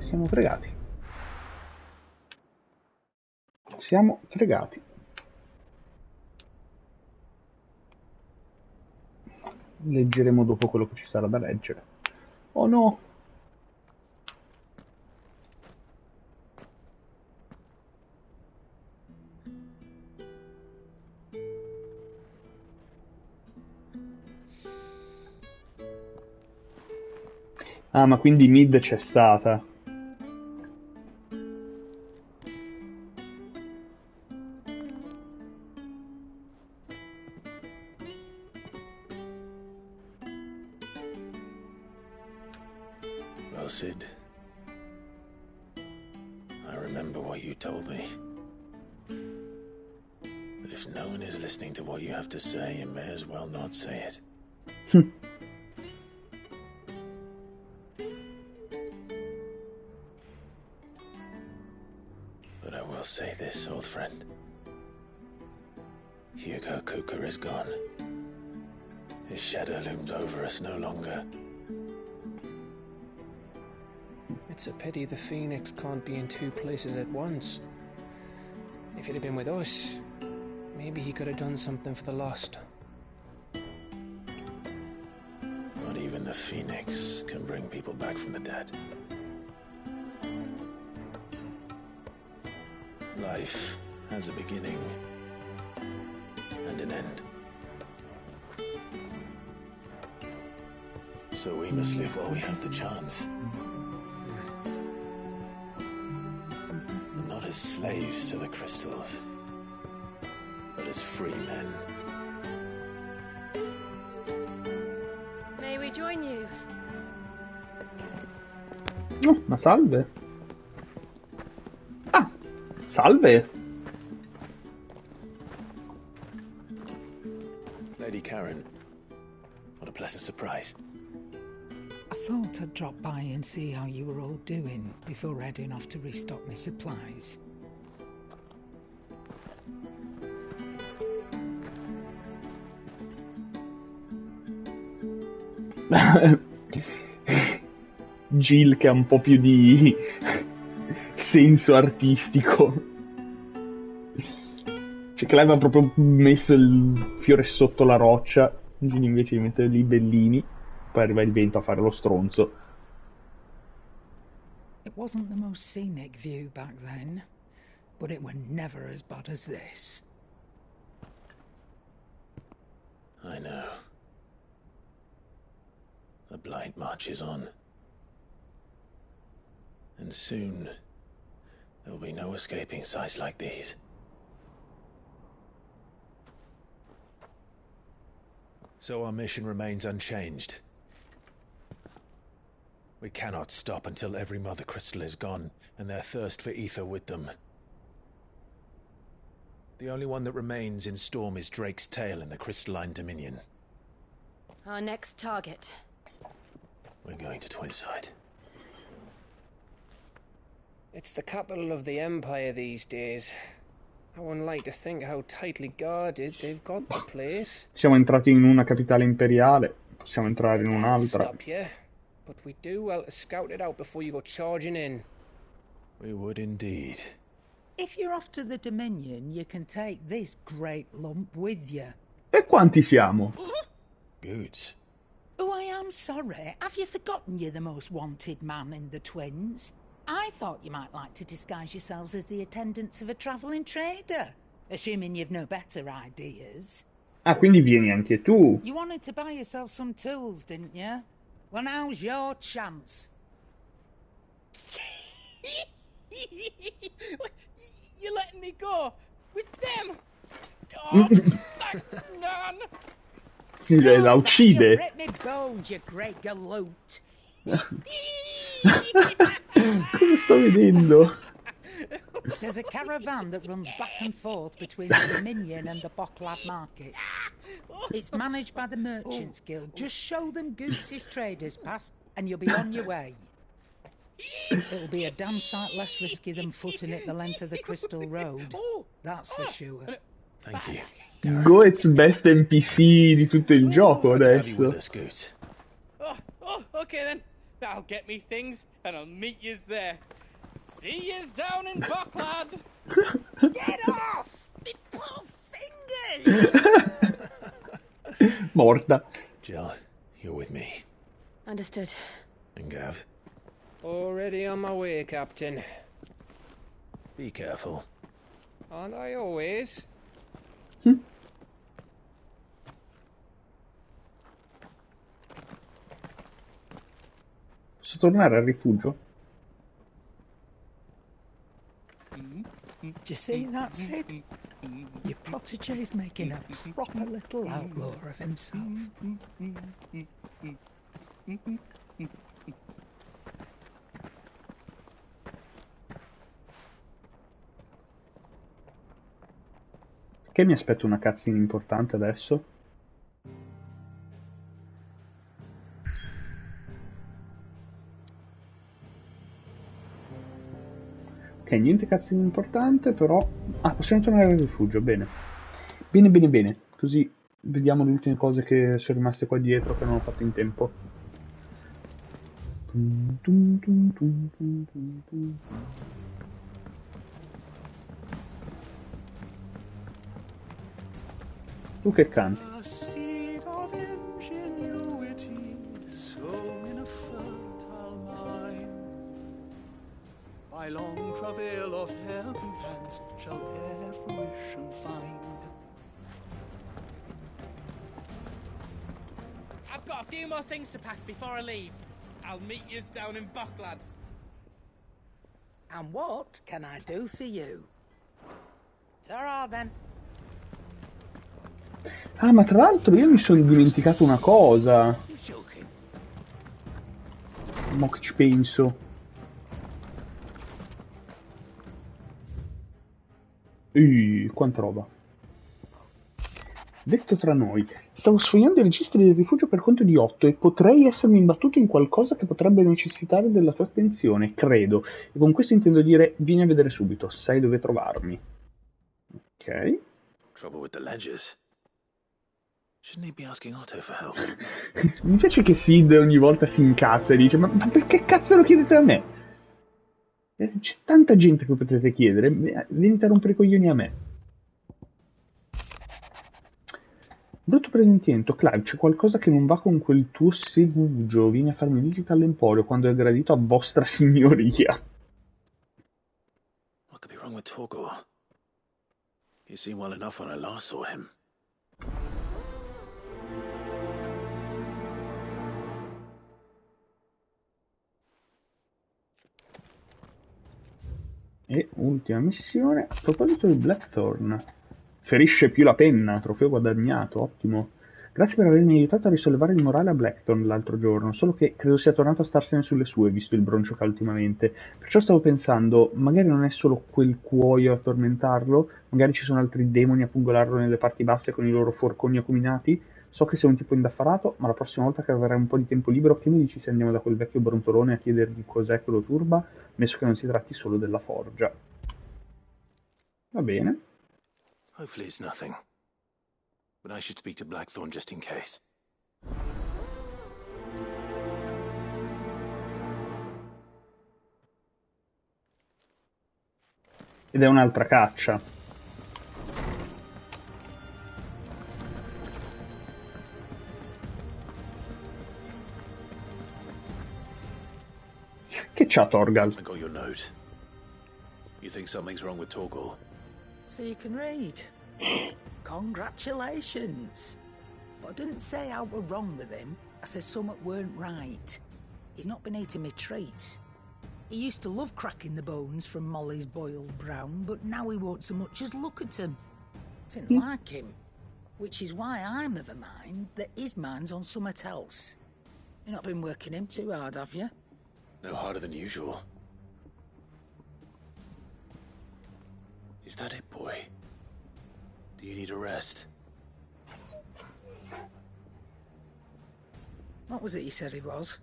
Siamo fregati. Siamo fregati. Leggeremo dopo quello che ci sarà da leggere. Oh no! Ah, ma quindi Mid c'è stata. Well, Sid, I remember what you told me. But if no one is listening to what you have to say, you may as well not say it. But I will say this, old friend. Hugo Cooker is gone. His shadow looms over us no longer. It's a pity the Phoenix can't be in two places at once. If he'd have been with us, maybe he could have done something for the lost. Not even the Phoenix can bring people back from the dead. Life has a beginning and an end. So we must live while we have the chance. And not as slaves to the crystals, but as free men. May we join you? Oh, ma salve. Ah! Salve! Lady Karen, what a pleasant surprise. I thought I'd drop by and see how you were all doing before heading off to restock my supplies. Jill che ha un po' più di senso artistico. Cioè che lei aveva proprio messo il fiore sotto la roccia, Jill invece di mettere lì i bellini, poi arriva il vento a fare lo stronzo. It wasn't the most scenic view back then, but it were never as bad as this. I know. The blight marches on. And soon, there will be no escaping sights like these. So our mission remains unchanged. We cannot stop until every mother crystal is gone, and their thirst for ether with them. The only one that remains in Storm is Drake's tail in the crystalline Dominion. Our next target. We're going to Twinside. It's the capital of the Empire these days. I wouldn't like to think how tightly guarded they've got the place. Siamo entrati in una capitale imperiale, possiamo entrare in un'altra. Stop here, but we do well to scout it out before you go charging in. We would indeed. If you're off to the Dominion, you can take this great lump with you. E quanti siamo? Goods. Oh, I am sorry. Have you forgotten you're the most wanted man in the Twins? I thought you might like to disguise yourselves as the attendants of a travelling trader, assuming you've no better ideas. Ah, quindi vieni anche tu. You wanted to buy yourself some tools, didn't you? Well, now's your chance. You're letting me go with them? Oh, thanks, Nan. La uccide. You me bones, you great galoot. Cosa sto vedendo? There's a caravan that runs back and forth between the Dominion and the Bocklad markets. It's managed by the Merchants Guild. Just show them Goots' traders past and you'll be on your way. It'll be a damn sight less risky than footing it the length of the Crystal Road. That's for sure. Thank you. Goetz best NPC di tutto il gioco adesso. Okay then. I'll get me things and I'll meet yous there. See yous down in Bocklad. Get off! Me poor fingers! Morta. Jill, you're with me. Understood. And Gav? Already on my way, Captain. Be careful. Aren't I always? Posso tornare al rifugio? Do you see that, Sid? Your protégé's making a proper little outlaw of himself. Perché mi aspetto una cutscene importante adesso? Ok, niente cutscene importante, però... Ah, possiamo tornare al rifugio, bene. Bene, bene, bene. Così vediamo le ultime cose che sono rimaste qua dietro che non ho fatto in tempo. Tu che canti? By long travail of helping hands shall e'er fruition find. I've got a few more things to pack before I leave. I'll meet yous down in Bocklad. And what can I do for you? Ta-ra then. Ah, ma tra l'altro io mi sono dimenticato una cosa. Mo che ci penso. Quanta roba. Detto tra noi, stavo sfogliando i registri del rifugio per conto di 8 e potrei essermi imbattuto in qualcosa che potrebbe necessitare della tua attenzione, credo. E con questo intendo dire, vieni a vedere subito, sai dove trovarmi. Ok. Trouble with the ledgers. Shouldn't he be asking Otto for help? Mi piace che Sid ogni volta si incazza e dice, ma perché cazzo lo chiedete a me? C'è tanta gente che potete chiedere, venite a rompere i coglioni a me. Brutto presentiento, Clive, c'è qualcosa che non va con quel tuo segugio. Vieni a farmi visita all'Emporio quando è gradito a vostra signoria. What could be wrong with Torgor? He seemed well enough when I last saw him. E ultima missione, a proposito di Blackthorn. Ferisce più la penna, trofeo guadagnato, ottimo. Grazie per avermi aiutato a risollevare il morale a Blackthorn l'altro giorno, solo che credo sia tornato a starsene sulle sue, visto il broncio che ha ultimamente. Perciò stavo pensando, magari non è solo quel cuoio a tormentarlo, magari ci sono altri demoni a pungolarlo nelle parti basse con i loro forconi acuminati. So che sei un tipo indaffarato, ma la prossima volta che avrai un po' di tempo libero, che mi dici se andiamo da quel vecchio brontolone a chiedergli cos'è che lo turba, messo che non si tratti solo della forgia. Va bene. Hopefully it's nothing. But I should speak to Blackthorn just in case. Ed è un'altra caccia. Che c'ha Torgal? I got your note. You think something's wrong with Torgal? So you can read. Congratulations. But I didn't say I were wrong with him. I said something weren't right. He's not been eating me treats. He used to love cracking the bones from Molly's boiled brown, but now he won't so much as look at them. Didn't like him. Which is why I'm of a mind that his mind's on something else. You've not been working him too hard, have you? No harder than usual. Is that it, boy? Do you need a rest? What was it you said he was?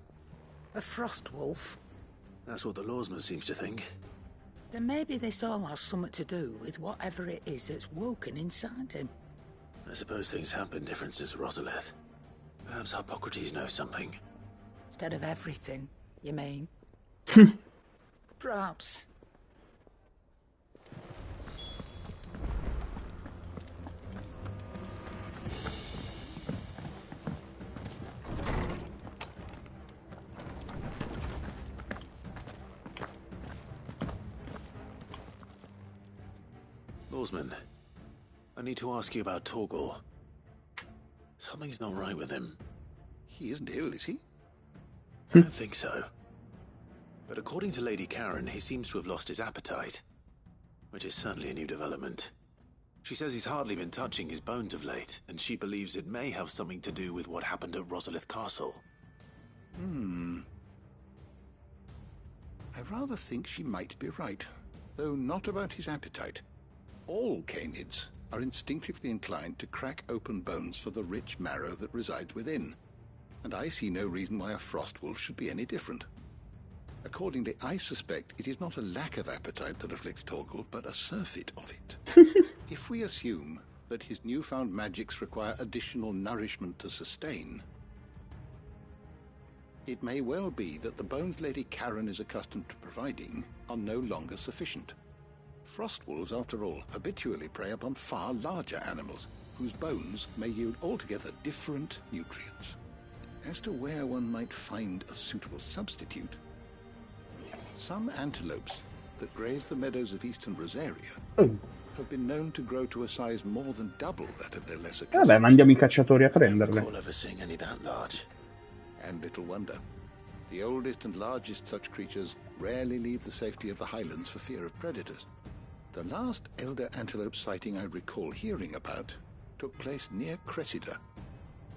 A frost wolf? That's what the lawsman seems to think. Then maybe this all has something to do with whatever it is that's woken inside him. I suppose things have been different since Rosalith. Perhaps Hippocrates knows something. Instead of everything, you mean? Perhaps. Lawsman, I need to ask you about Torgal. Something's not right with him. He isn't ill, is he? I don't think so. But according to Lady Karen, he seems to have lost his appetite. Which is certainly a new development. She says he's hardly been touching his bones of late, and she believes it may have something to do with what happened at Rosalith Castle. I rather think she might be right, though not about his appetite. All canids are instinctively inclined to crack open bones for the rich marrow that resides within, and I see no reason why a frost wolf should be any different. Accordingly, I suspect it is not a lack of appetite that afflicts Torgal, but a surfeit of it. If we assume that his newfound magics require additional nourishment to sustain, it may well be that the bones Lady Karen is accustomed to providing are no longer sufficient. Frost wolves, after all, habitually prey upon far larger animals, whose bones may yield altogether different nutrients. As to where one might find a suitable substitute, some antelopes that graze the meadows of eastern Rosaria have been known to grow to a size more than double that of their lesser cousins. Vabbè, mandiamo i cacciatori a prenderle. I don't recall ever seeing any that large. And little wonder. The oldest and largest such creatures rarely leave the safety of the highlands for fear of predators. The last elder antelope sighting I recall hearing about took place near Cressida,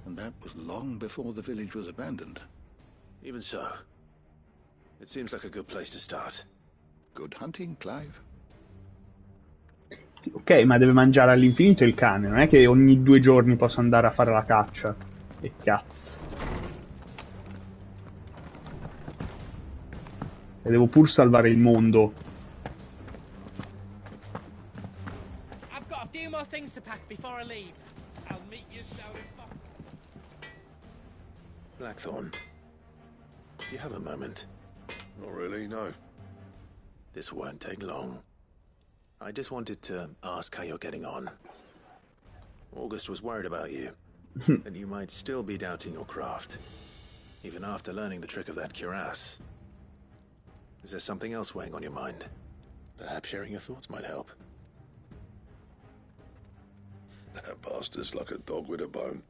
and that was long before the village was abandoned. Even so, it seems like a good place to start. Good hunting, Clive. Ok, ma deve mangiare all'infinito il cane, non è che ogni 2 giorni posso andare a fare la caccia. E cazzo. E devo pur salvare il mondo. I've got a few more things to pack before I leave. I'll meet you down in Blackthorn, do you have a moment? Not really, no. This won't take long. I just wanted to ask how you're getting on. August was worried about you, that you might still be doubting your craft, even after learning the trick of that cuirass. Is there something else weighing on your mind? Perhaps sharing your thoughts might help. That bastard's like a dog with a bone.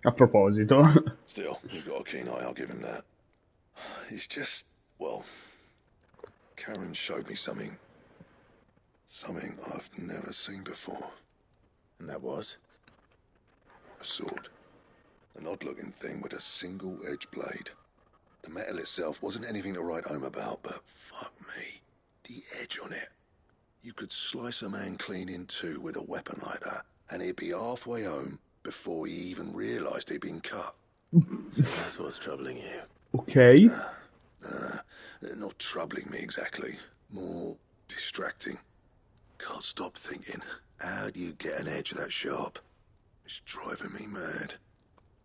A proposito. Still, you've got a keen eye, I'll give him that. He's just, well, Karen showed me something. Something I've never seen before. And that was? A sword. An odd-looking thing with a single-edged blade. The metal itself wasn't anything to write home about, but fuck me, the edge on it. You could slice a man clean in two with a weapon like that, and he'd be halfway home before he even realised he'd been cut. So that's what's troubling you. Okay. No, not troubling me exactly. More distracting. Can't stop thinking, how do you get an edge that sharp? It's driving me mad.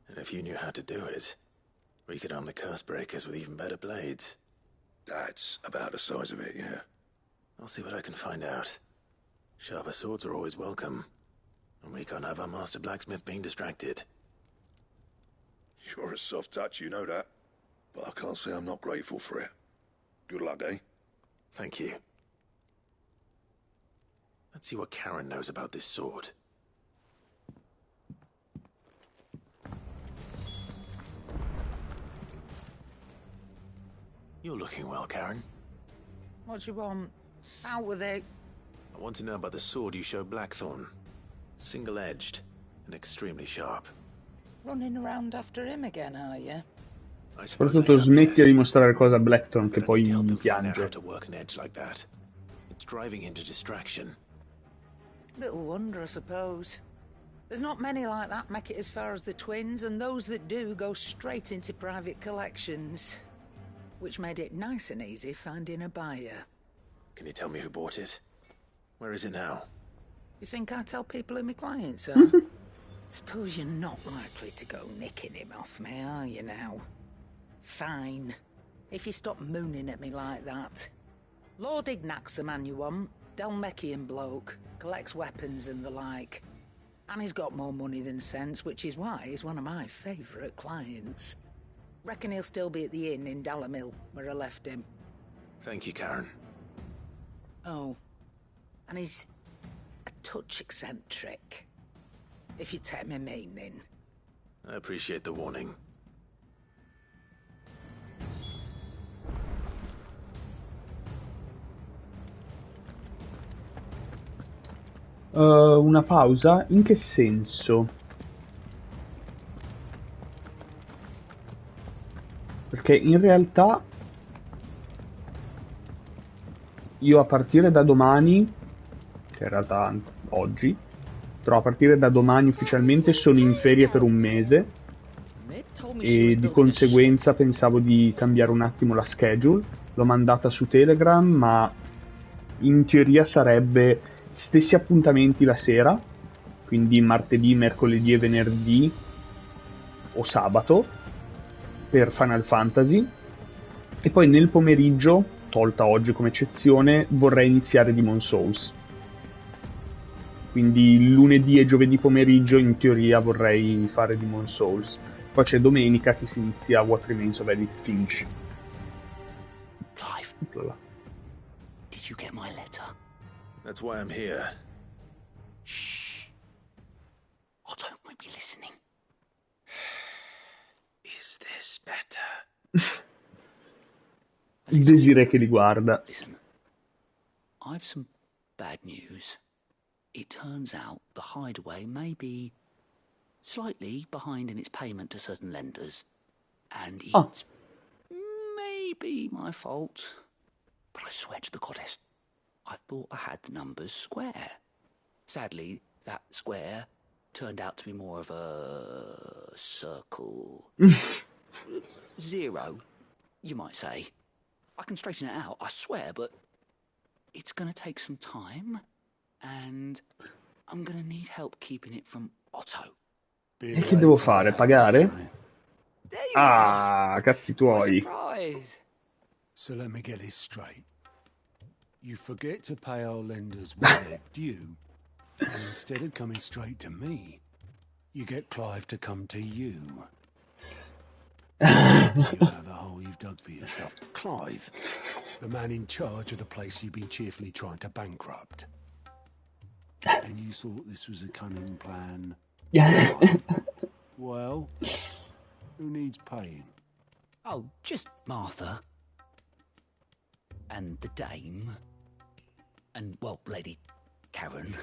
And if you knew how to do it, we could arm the curse breakers with even better blades. That's about the size of it, yeah. I'll see what I can find out. Sharper swords are always welcome. And we can't have our master blacksmith being distracted. You're a soft touch, you know that. But I can't say I'm not grateful for it. Good luck, eh? Thank you. Let's see what Karen knows about this sword. You're looking well, Karen. What do you want? Out with it. I want to know about the sword you showed Blackthorn. Single-edged and extremely sharp. Running around after him again, are you? Soprattutto smetti di mostrare cose a Blackthorn che poi Find out piange. how to work an edge like that. It's driving him to distraction. Little wonder, I suppose. There's not many like that make it as far as the twins, and those that do go straight into private collections. Which made it nice and easy finding a buyer. Can you tell me who bought it? Where is it now? You think I tell people who my clients are? Suppose you're not likely to go nicking him off me, are you now? Fine. If you stop mooning at me like that. Lord Ignac's the man you want. Dalmekian bloke. Collects weapons and the like. And he's got more money than sense, which is why he's one of my favourite clients. Reckon he'll still be at the inn in Dalamil, where I left him. Thank you, Karen. Oh. And he's a touch eccentric. If you take my meaning. I appreciate the warning. Una pausa? In che senso? Perché in realtà io a partire da domani, che in realtà oggi, però a partire da domani ufficialmente sono in ferie per un mese e di conseguenza pensavo di cambiare un attimo la schedule. L'ho mandata su Telegram, ma in teoria sarebbe stessi appuntamenti la sera, quindi martedì, mercoledì e venerdì o sabato per Final Fantasy, e poi nel pomeriggio, tolta oggi come eccezione, vorrei iniziare Demon Souls. Quindi lunedì e giovedì pomeriggio in teoria vorrei fare Demon Souls. Poi c'è domenica che si inizia What Remains of Edith Finch. Clive, did you get my letter? That's why I'm here. Shh. Oh, don't make me listening. Is this better? Il Desiree che li guarda. Listen, I've some bad news. It turns out the hideaway may be slightly behind in its payment to certain lenders, and it's maybe my fault. But I swear to the goddess, I thought I had the numbers square. Sadly, that square turned out to be more of a circle. 0, you might say. I can straighten it out, I swear, but it's going to take some time, and I'm going to need help keeping it from Otto. E che devo fare? Pagare? Ah, cazzi tuoi. So let me get this straight. You forget to pay our lenders what they're due, and instead of coming straight to me, you get Clive to come to you. You out of the hole you've dug for yourself. Clive, the man in charge of the place you've been cheerfully trying to bankrupt. And you thought this was a cunning plan? Why? Well, who needs paying? Oh, just Martha. And the dame. And, well, Lady Karen.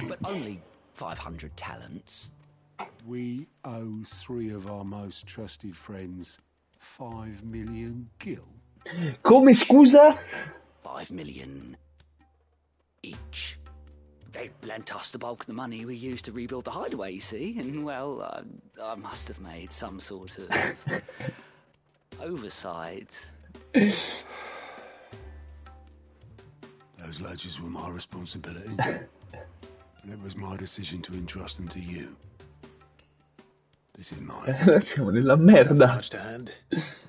But only 500 talents. We owe 3 of our most trusted friends 5 million gil. Come, scusa? 5 million each. They lent us the bulk of the money we used to rebuild the hideaway, you see, and, well, I must have made some sort of oversight. Those ledgers were my responsibility, and it was my decision to entrust them to you. This is my Siamo nella merda. Much to hand.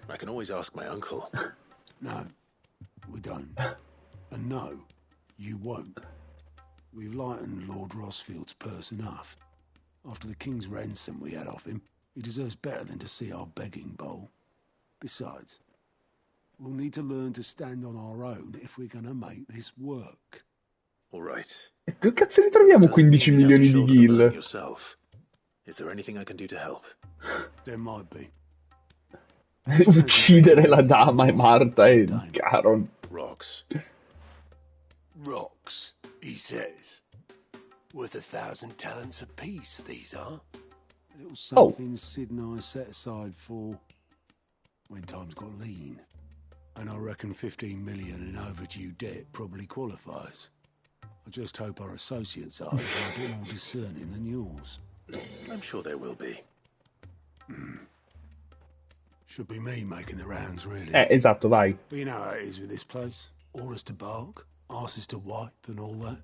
I can always ask my uncle. No, we don't. And no, you won't. We've lightened Lord Rosfield's purse enough. After the king's ransom we had off him, he deserves better than to see our begging bowl. Besides, we'll need to learn to stand on our own if we're gonna make this work. All right. E dove cazzo ne troviamo 15 milioni di gil? Yourself. Is there anything I can do to help? There might be. Uccidere la dama e Marta e Caron. Rocks. Rocks, he says. Worth 1,000 talents apiece, these are. A little something Sid and I set aside for when times got lean. And I reckon 15 million in overdue debt probably qualifies. I just hope our associates' eyes are a bit more discerning than yours. I'm sure there will be. Should be me making the rounds, really. Esatto, vai. But you know how it is with this place. Orders to bark, asses to wipe and all that.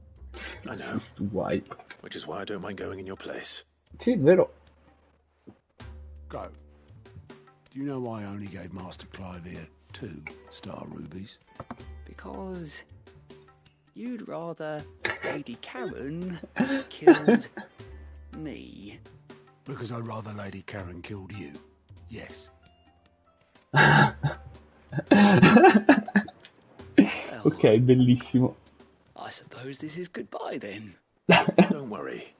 I know. Wipe. Which is why I don't mind going in your place. Sì, vero. Go. Do you know why I only gave Master Clive here 2 star rubies? Because you'd rather Lady Karen killed me. Because I'd rather Lady Karen killed you. Yes. Ok, bellissimo. I suppose this is goodbye then. Don't worry.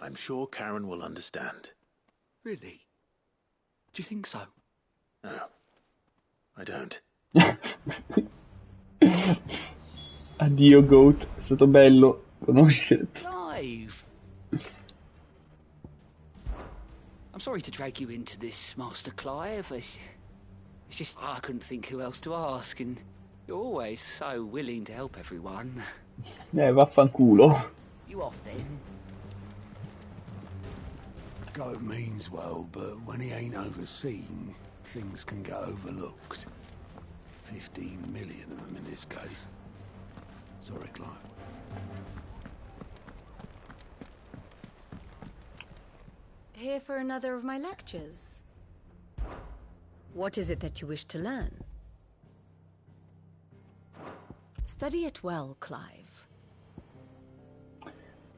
I'm sure Karen will understand. Really? Do you think so? No, I don't. Addio Goat, è stato bello conoscerti. Clive! I'm sorry to drag you into this, Master Clive. It's just I couldn't think who else to ask, and you're always so willing to help everyone. Vaffanculo. You off then? Goat means well, but when he ain't overseen, things can get overlooked. 15 million of them in this case. Sorry, Clive. Here for another of my lectures. What is it that you wish to learn? Study it well, Clive.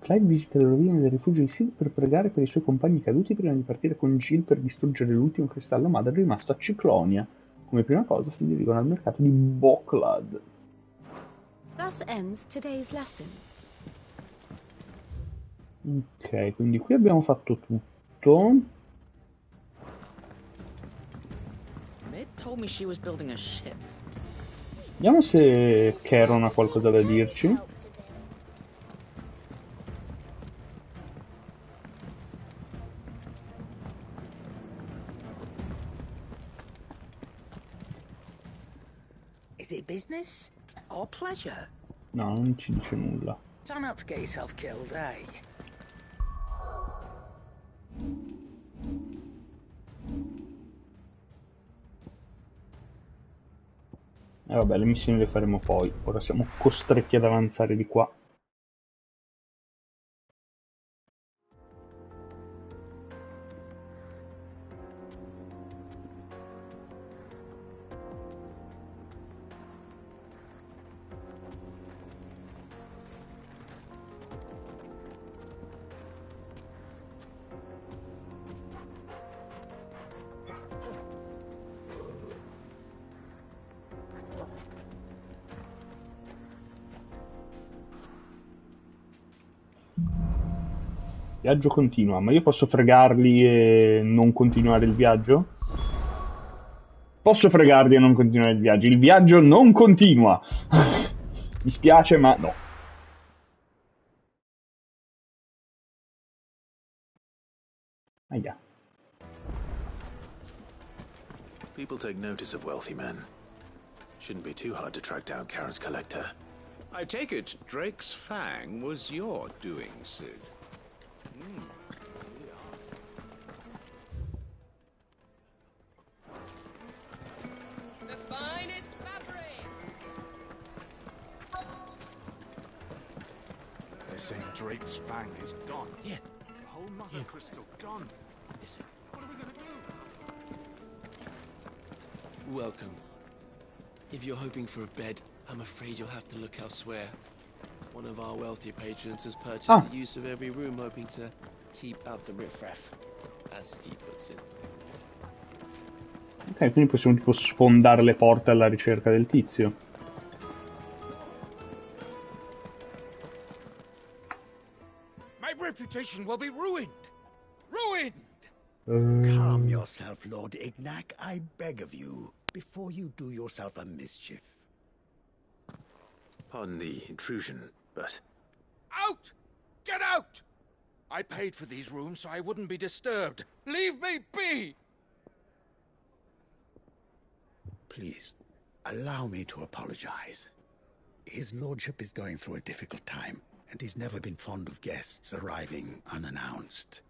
Clive visita le rovine del rifugio di Sid per pregare per i suoi compagni caduti prima di partire con Jill per distruggere l'ultimo cristallo madre rimasto a Ciclonia. Come prima cosa si dirigono al mercato di Waloed. Thus ends today's lesson. Ok, quindi qui abbiamo fatto tutto. Ned told me she was building a ship. Vediamo se Caron ha qualcosa da dirci. Is it business? or pleasure? No, non ci dice nulla. Try not to get yourself killed, eh? E vabbè, le missioni le faremo poi. Ora siamo costretti ad avanzare di qua. Viaggio continua, ma io posso fregarli e non continuare il viaggio? Posso fregarli e non continuare il viaggio. Il viaggio non continua. Mi spiace, ma no. Ahia. People take notice of wealthy men. Shouldn't be too hard to track down Karen's collector. I take it Drake's Fang was your doing, Sid. The finest fabric. They're saying Drake's Fang is gone. Yeah. The whole mother crystal gone. Listen. What are we gonna do? Welcome. If you're hoping for a bed, I'm afraid you'll have to look elsewhere. One of our wealthier patrons has purchased the use of every room, hoping to keep out the riffraff, as he puts it. Ok, quindi possiamo tipo sfondare le porte alla ricerca del tizio. My reputation will be ruined. Ruined! Calm yourself, Lord Ignac, I beg of you, before you do yourself a mischief. Pardon the intrusion, but... Out! Get out! I paid for these rooms so I wouldn't be disturbed. Leave me be! Please, allow me to apologize. His lordship is going through a difficult time, and he's never been fond of guests arriving unannounced.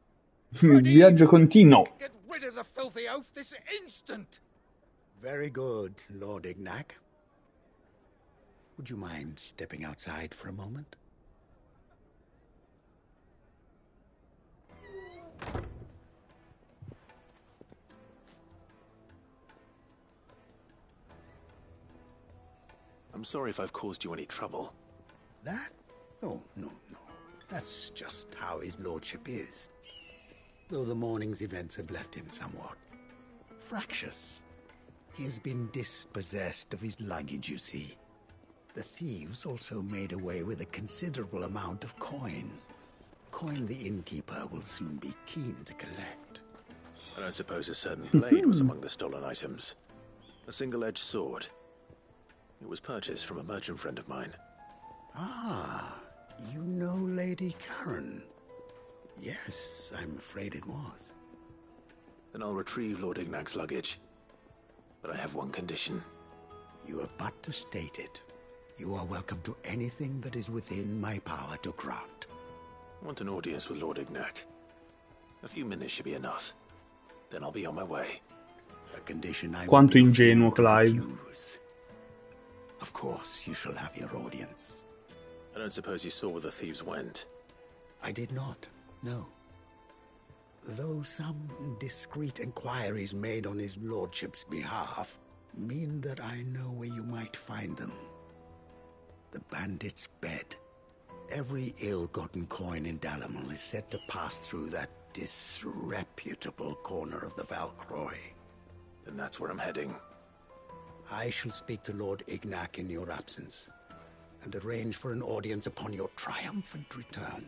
Il viaggio continuo. Get rid of the filthy oaf this instant! Very good, Lord Ignac. Would you mind stepping outside for a moment? I'm sorry if I've caused you any trouble. That? Oh, no. That's just how his lordship is. Though the morning's events have left him somewhat fractious. He's been dispossessed of his luggage, you see. The thieves also made away with a considerable amount of coin. Coin the innkeeper will soon be keen to collect. I don't suppose a certain blade was among the stolen items. A single-edged sword. It was purchased from a merchant friend of mine. Ah, you know Lady Karen. Yes, I'm afraid it was. Then I'll retrieve Lord Ignac's luggage. But I have one condition. You have but to state it. You are welcome to anything that is within my power to grant. I want an audience with Lord Ignac. A few minutes should be enough. Then I'll be on my way. A condition I Quanto ingenuo, Clive. refuse. Of course, you shall have your audience. I don't suppose you saw where the thieves went. I did not, no. Though some discreet inquiries made on his lordship's behalf mean that I know where you might find them. The bandit's bed. Every ill-gotten coin in Dalamil is said to pass through that disreputable corner of the Valcroy. Then that's where I'm heading. I shall speak to Lord Ignac in your absence, and arrange for an audience upon your triumphant return.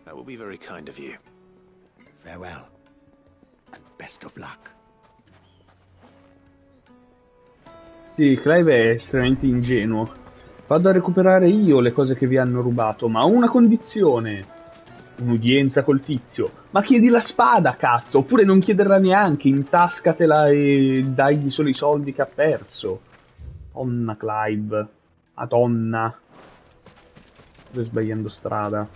That will be very kind of you. Farewell, and best of luck. Sì, Clive è estremamente ingenuo. Vado a recuperare io le cose che vi hanno rubato, ma a una condizione. Un'udienza col tizio. Ma chiedi la spada, cazzo! Oppure non chiederla neanche, intascatela e dagli solo i soldi che ha perso. Onna Clive. Madonna. Sto sbagliando strada.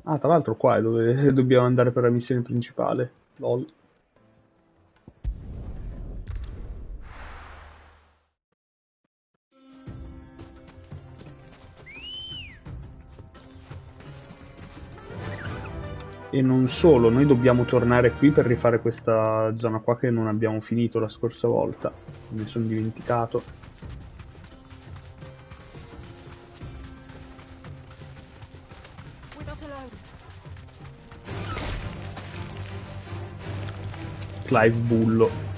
Ah, tra l'altro qua è dove dobbiamo andare per la missione principale. LOL. E non solo, noi dobbiamo tornare qui per rifare questa zona qua che non abbiamo finito la scorsa volta. Mi sono dimenticato. Clive Bullo.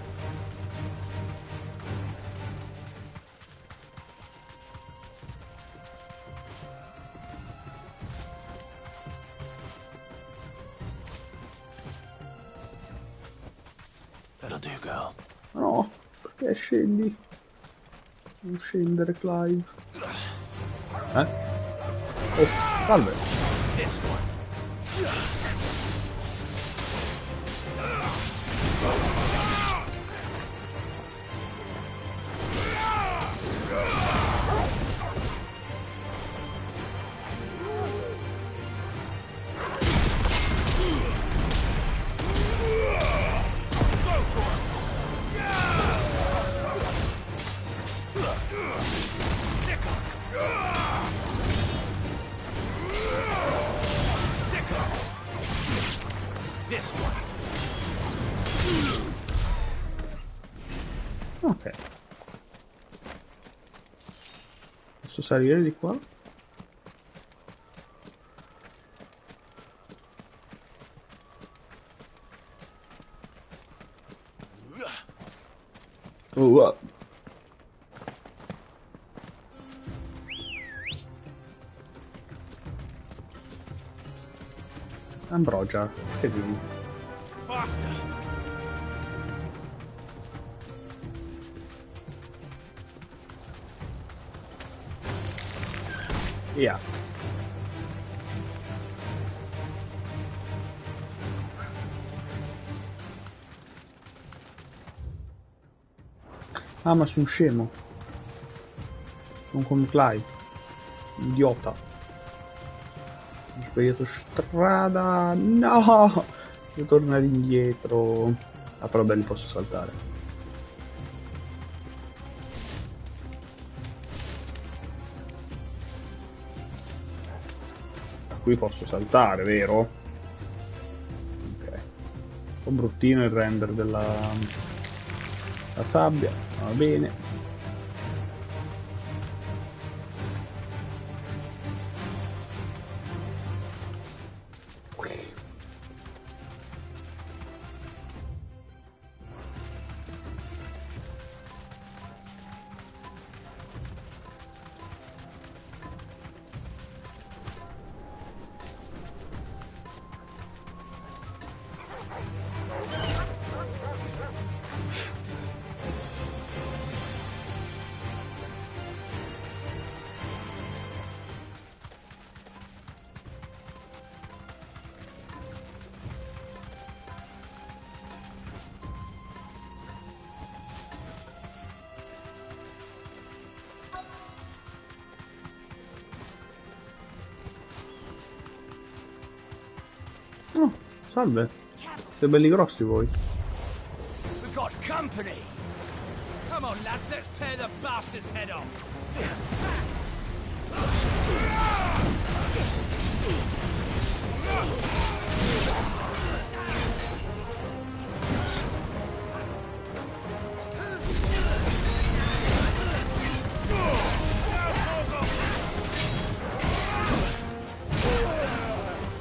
No, perché scendi? Non scendere, Clive. Oh, salve. Ok. Posso salire di qua? Wow. Ambrosia, seguimi. Yeah. Ah, ma sono scemo. Sono come Clive. Idiota. Ho sbagliato strada. No! Devo tornare indietro. Ah, però beh, li posso saltare. Qui posso saltare, vero? Ok. Un po' bruttino il render della la sabbia, va bene. Oh, salve. Siete belli grossi voi. We've got company. Come on, lads, let's tear the bastard's head off.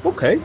Ok.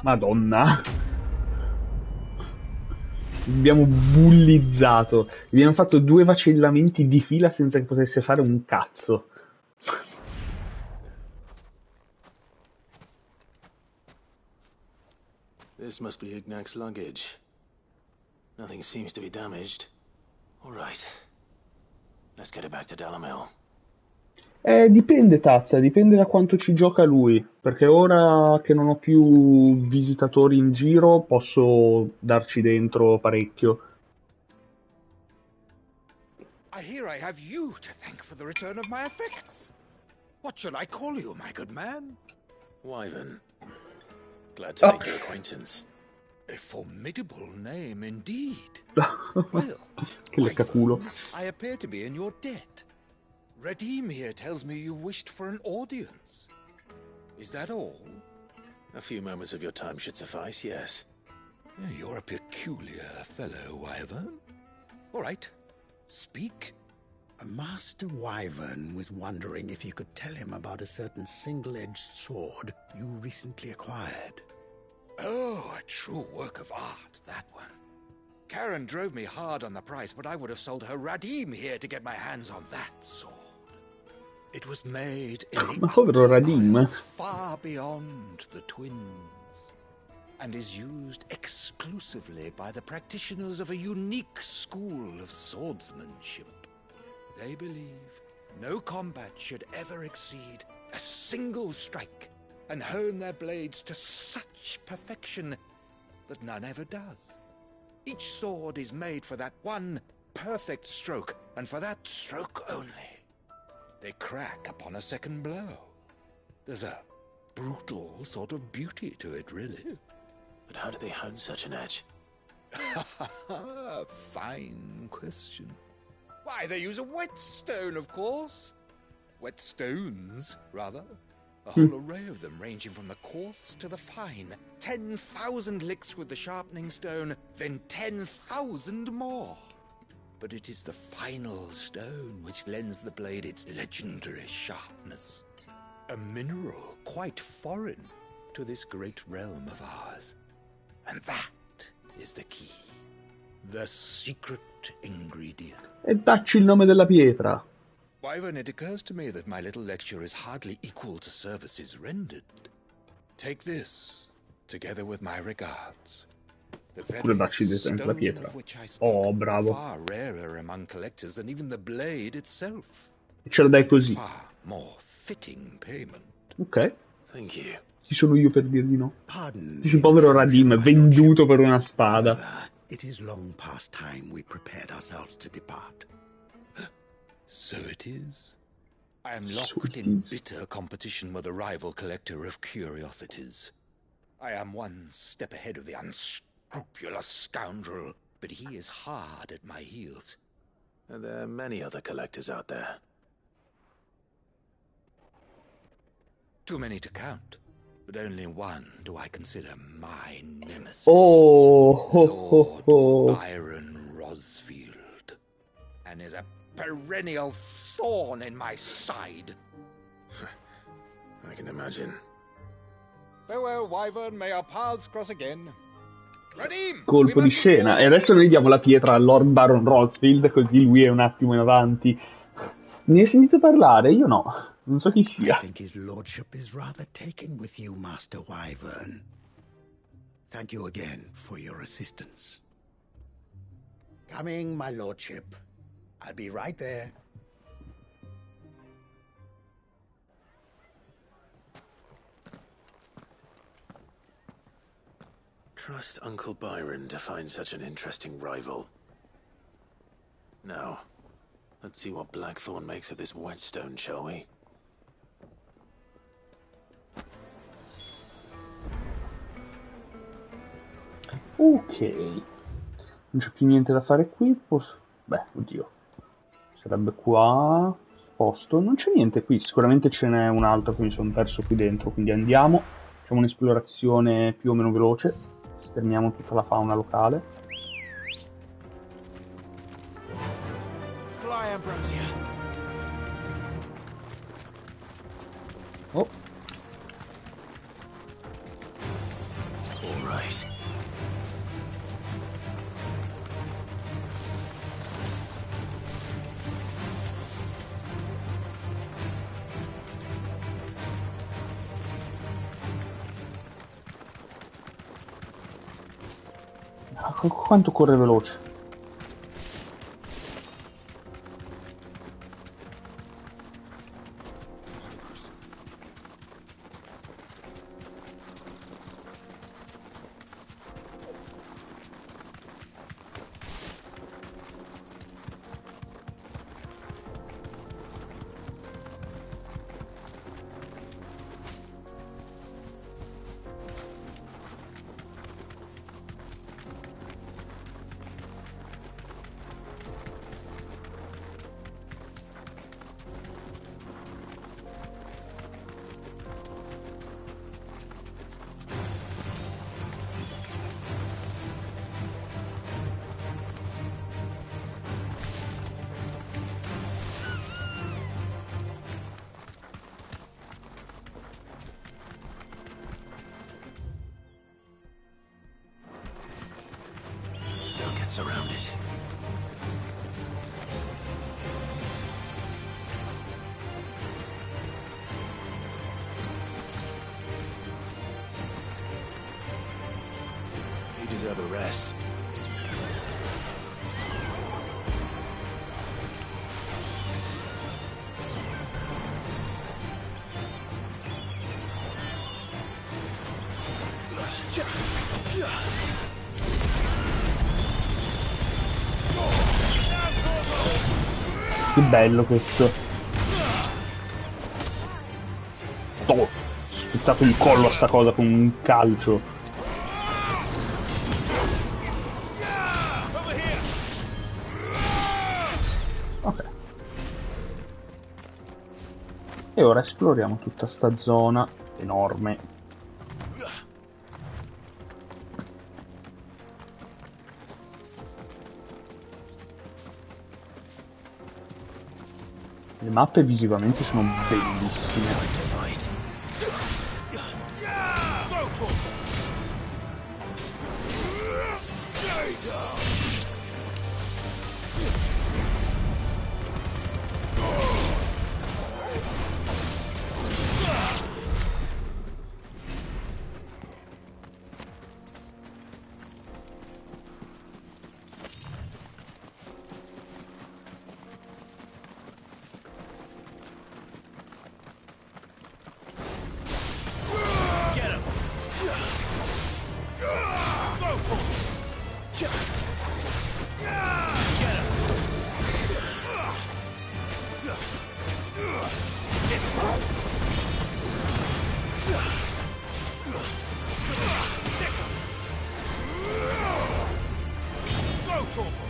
Madonna. Abbiamo bullizzato. Abbiamo fatto 2 vacillamenti di fila senza che potesse fare un cazzo. This must be Ignac's luggage. Nothing seems to be damaged. All right. Let's get it back to Dalamel. Dipende, Tazza, dipende da quanto ci gioca lui, perché ora che non ho più visitatori in giro posso darci dentro parecchio. I hear I have you to thank for the return of my effects. What shall I call you, my good man? Wyvern. Glad to make your acquaintance. A formidable name indeed. Che leccaculo. I appear to be in your debt. Radim here tells me you wished for an audience. Is that all? A few moments of your time should suffice, yes. You're a peculiar fellow, Wyvern. All right, speak. Master Wyvern was wondering if you could tell him about a certain single-edged sword you recently acquired. Oh, a true work of art, that one. Karen drove me hard on the price, but I would have sold her Radim here to get my hands on that sword. It was made in the Radim. far beyond the twins, and is used exclusively by the practitioners of a unique school of swordsmanship. They believe no combat should ever exceed a single strike, and hone their blades to such perfection that none ever does. Each sword is made for that one perfect stroke, and for that stroke only. They crack upon a second blow. There's a brutal sort of beauty to it, really. But how do they hone such an edge? Fine question. Why, they use a whetstone, of course. Whetstones, rather. A whole array of them, ranging from the coarse to the fine. 10,000 licks with the sharpening stone, then 10,000 more. But it is the final stone which lends the blade its legendary sharpness. A mineral quite foreign to this great realm of ours. And that is the key. The secret ingredient. E dacci il nome della pietra. Wyvern, it occurs to me that my little lecture is hardly equal to services rendered. Take this, together with my regards. The Pure dacci direttamente la pietra. Oh, bravo. Far rarer among collectors than even the blade itself. E ce la dai così. Far more fitting payment. Ok. Thank you. Chi sono io per dir di no? Questo povero Radim venduto per una spada. It is long past time we prepared ourselves to depart. So it is. I am locked in bitter competition with a rival collector of curiosities. I am one step ahead of the unscrupulous scoundrel, but he is hard at my heels. And there are many other collectors out there. Too many to count, but only one do I consider my nemesis. Lord Byron Rosfield, and is a perennial thorn in my side. I can imagine. Farewell, Wyvern. May our paths cross again. Radim! Colpo di scena. E adesso noi diamo la pietra a Lord Baron Rosfield, così lui è un attimo in avanti. Ne hai sentito parlare? Io no. Non so chi sia. I think his lordship is rather taken with you, Master Wyvern. Thank you again for your assistance. Coming, my lordship. I'll be right there. Trust Uncle Byron to find such an interesting rival. Now, let's see what Blackthorn makes of this whetstone, shall we? Ok. Non c'è più niente da fare qui. Beh, oddio. Sarebbe qua. Sposto. Non c'è niente qui. Sicuramente ce n'è un altro che mi sono perso qui dentro. Quindi andiamo. Facciamo un'esplorazione più o meno veloce. Sterniamo tutta la fauna locale. Fly, Ambrosia. Oh. All right. Quanto corre veloce. Don't get surrounded. You deserve a rest. Che bello questo. Oh, ho spezzato il collo a sta cosa con un calcio. Ok. E ora esploriamo tutta sta zona enorme. Le mappe visivamente sono bellissime.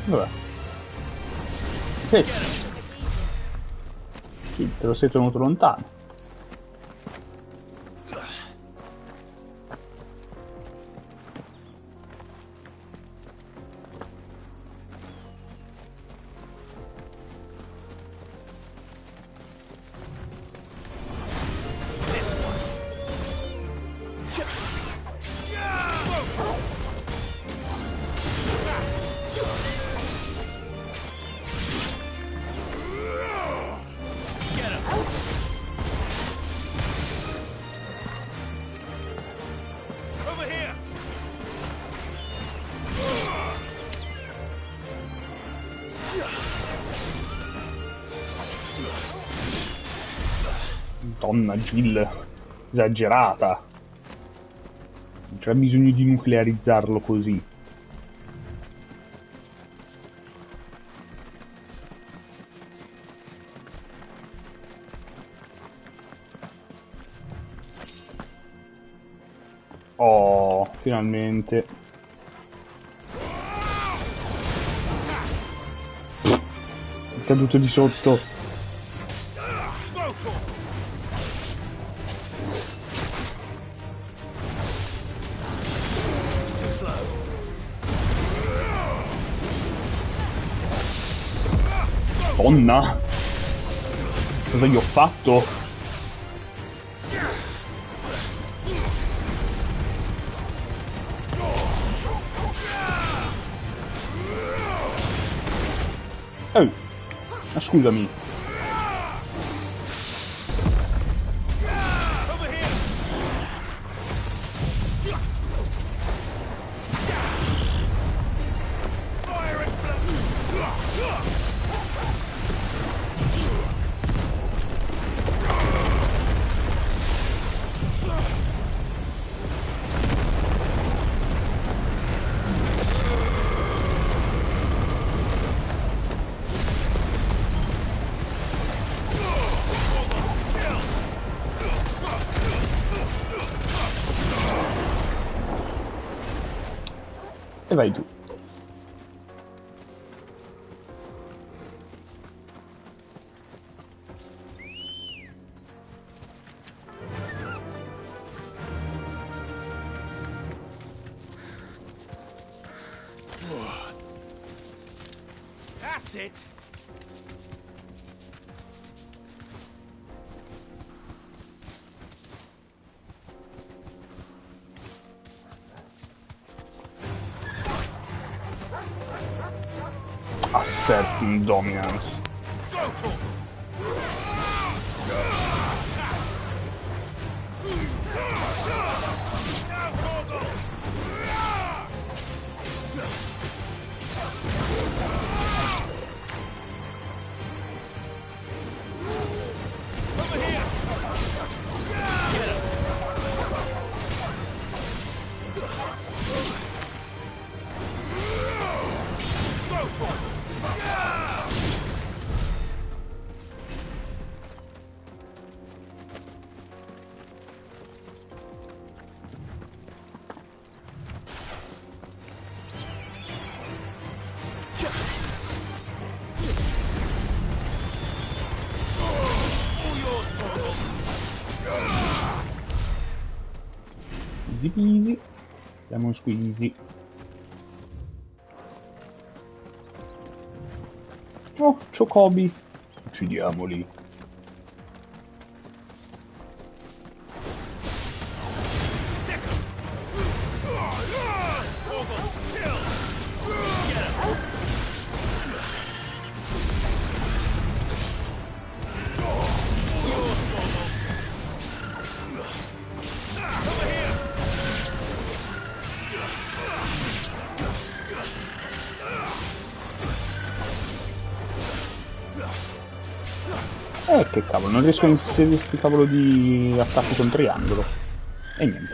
Vabbè. Sì, te lo sei tenuto lontano. Madonna, Jill, esagerata. Non c'è bisogno di nuclearizzarlo così. Oh, finalmente. È caduto di sotto. Madonna! Cosa gli ho fatto? Ma scusami. E vai giù. That's it. Asserting dominance. Easy peasy. Lemon squeezy. Oh, Chocobi. Uccidiamoli. Che cavolo, non riesco a inserire questi cavolo di attacchi con triangolo. E niente.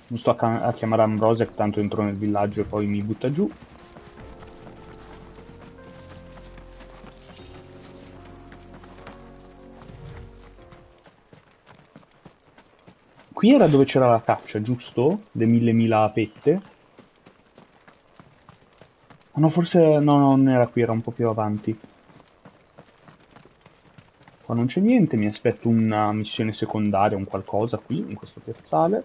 Non sto a chiamare Ambrosia, che tanto entro nel villaggio e poi mi butta giù. Qui era dove c'era la caccia, giusto? Le mille pette. No, forse no, non era qui, era un po' più avanti. Qua non c'è niente, mi aspetto una missione secondaria, un qualcosa qui, in questo piazzale.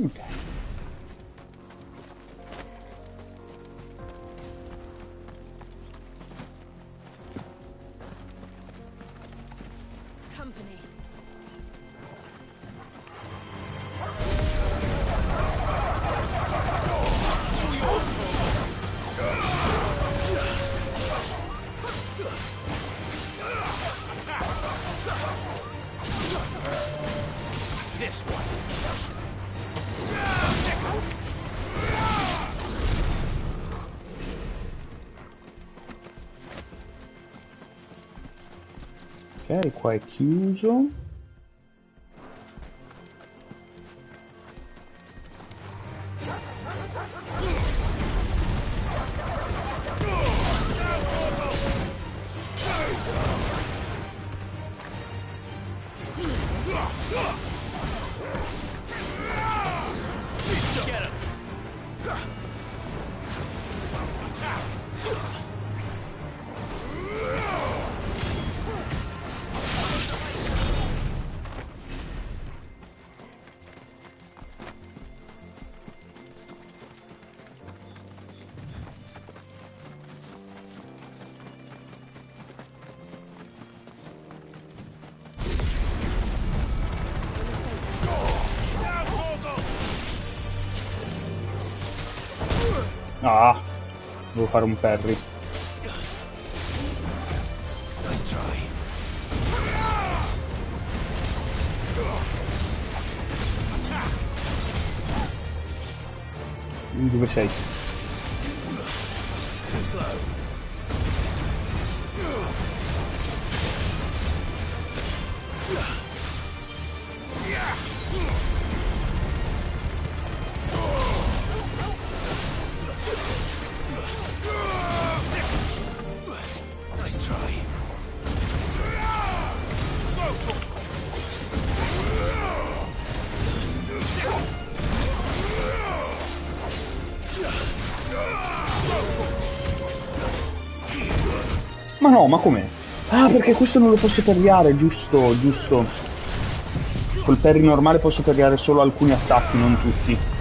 Ok. This one. Ok, qua è chiuso. Ah, devo fare un parry. Dove sei? Ma no, ma com'è? Ah, perché questo non lo posso parriare, giusto, giusto. Col parry normale posso parriare solo alcuni attacchi, non tutti.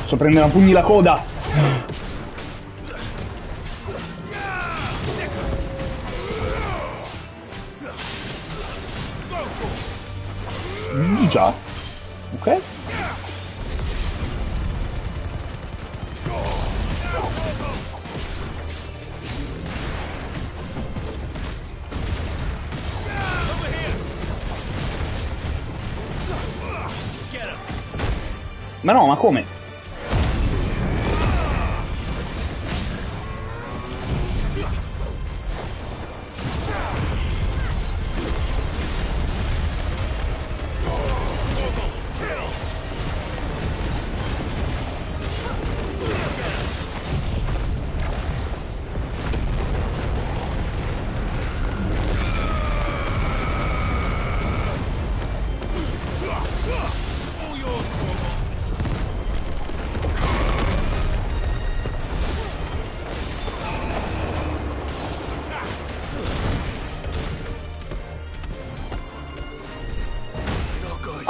Sto prendendo a pugni la coda. Già. Ok. Ma no, ma come?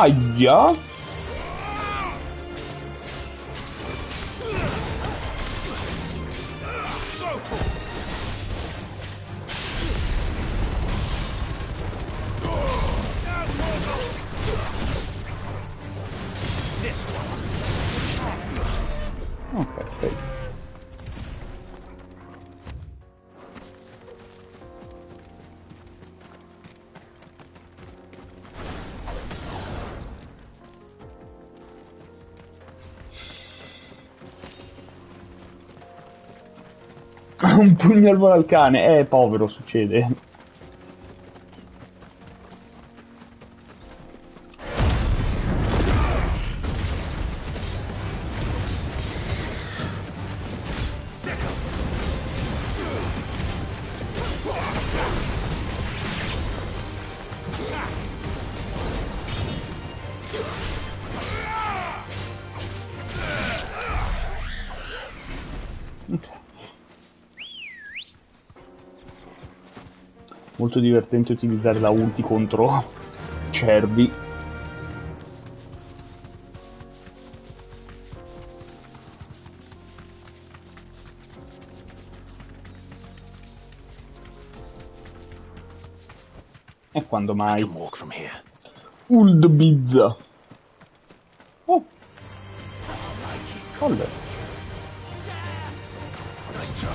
Aia. Oh, perfetto. Un pugno al volo al cane, povero, succede. Molto divertente utilizzare la ulti contro cervi. E quando mai? I can walk from here. Uld bizza. Oh. Colle. Nice try.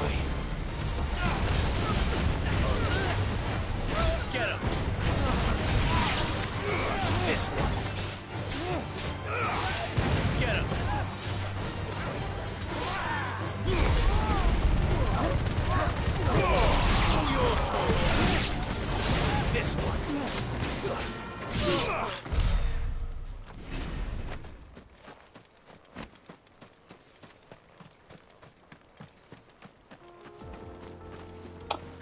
Get him. This one. Get him. This one.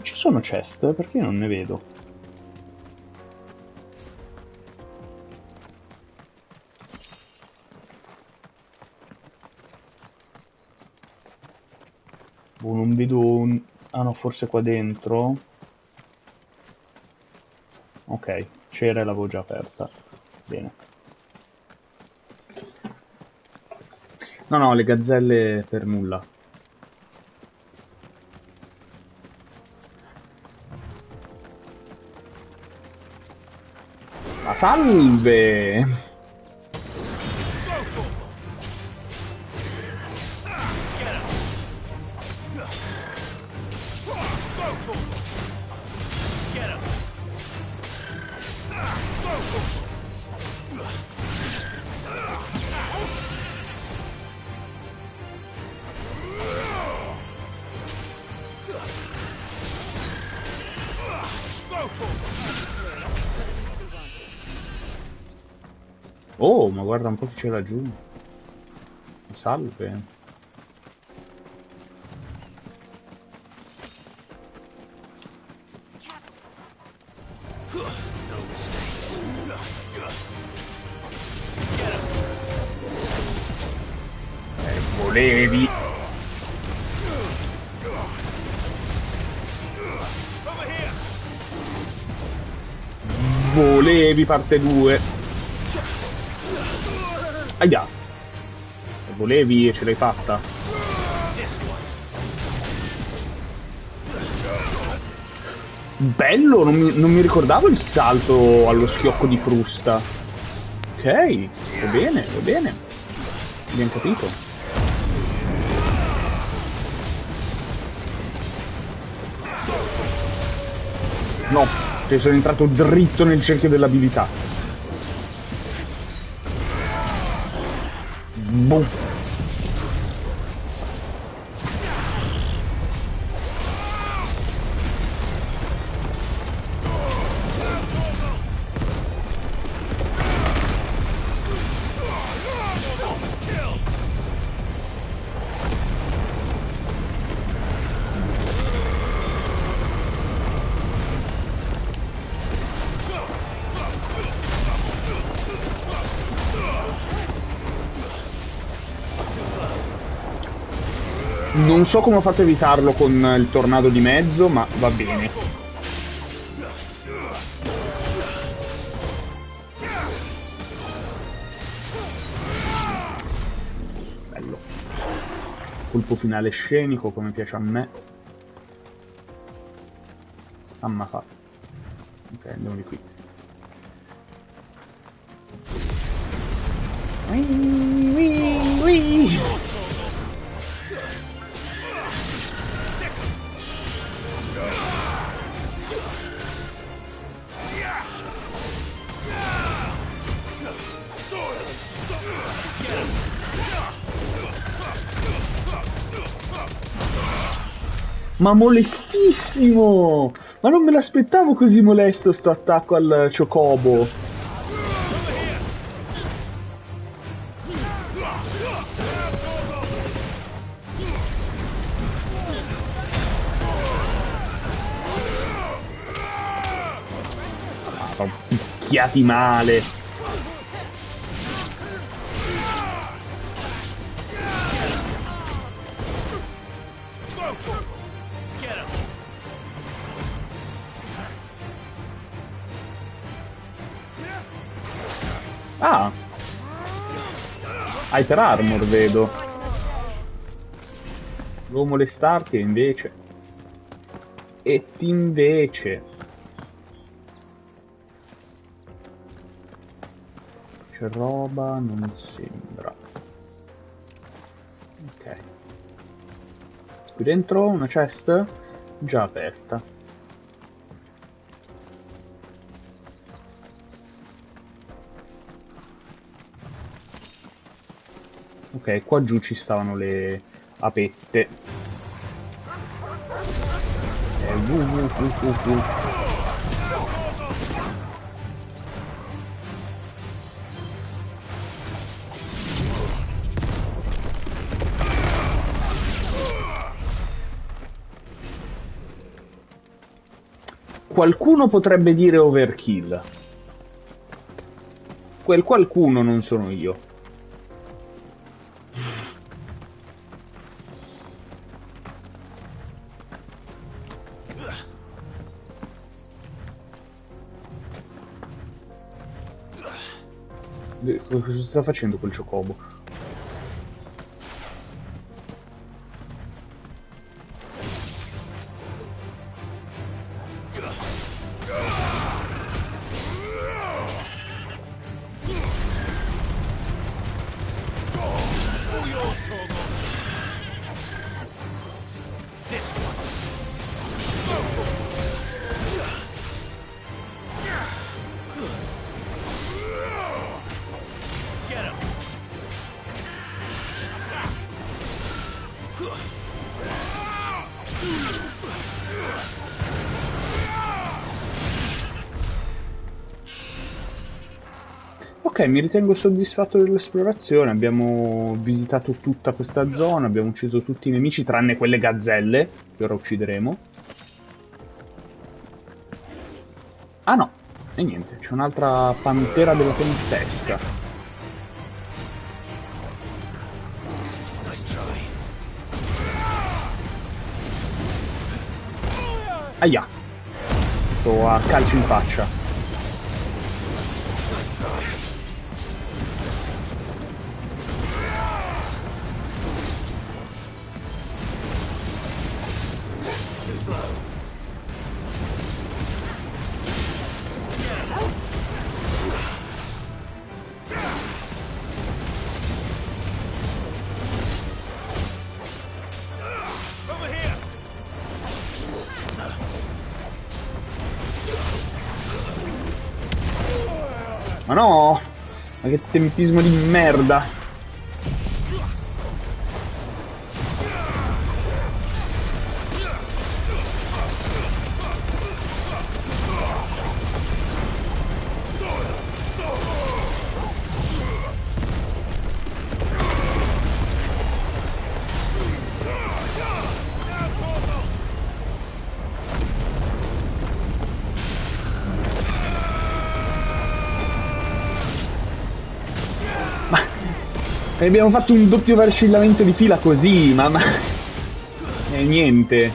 Ci sono chest? Perché io non ne vedo? Boh, non vedo un... Ah no, forse qua dentro. Ok, c'era e l'avevo già aperta. Bene. No, no, le gazzelle per nulla. Ma salve! Oh, ma guarda un po' chi c'è laggiù. Salve. No mistakes. Volevi. Volevi parte 2. Aia. Se volevi e ce l'hai fatta. Bello, non mi ricordavo il salto allo schiocco di frusta. Ok, va bene, va bene. Abbiamo capito. No, che sono entrato dritto nel cerchio dell'abilità. Boom. Non so come ho fatto a evitarlo con il tornado di mezzo, ma va bene. Bello. Colpo finale scenico, come piace a me. Ammazza. Ok, andiamo di qui. Ma molestissimo! Ma non me l'aspettavo così molesto sto attacco al Chocobo. Ah, sono picchiati male. Ah! Hyper Armor, vedo. Devo molestarti invece. E invece. c'è roba, non sembra. Ok. Qui dentro una chest già aperta. Ok, qua giù ci stavano le apette. Qualcuno potrebbe dire overkill. Quel qualcuno non sono io. Cosa sta facendo quel ciocobo? Ok, mi ritengo soddisfatto dell'esplorazione, abbiamo visitato tutta questa zona, abbiamo ucciso tutti i nemici tranne quelle gazzelle, che ora uccideremo. Ah no, e niente, c'è un'altra pantera della tempesta. Aia, sto a calci in faccia. Ma no! Ma che tempismo di merda! E abbiamo fatto un doppio vacillamento di fila così, ma... niente.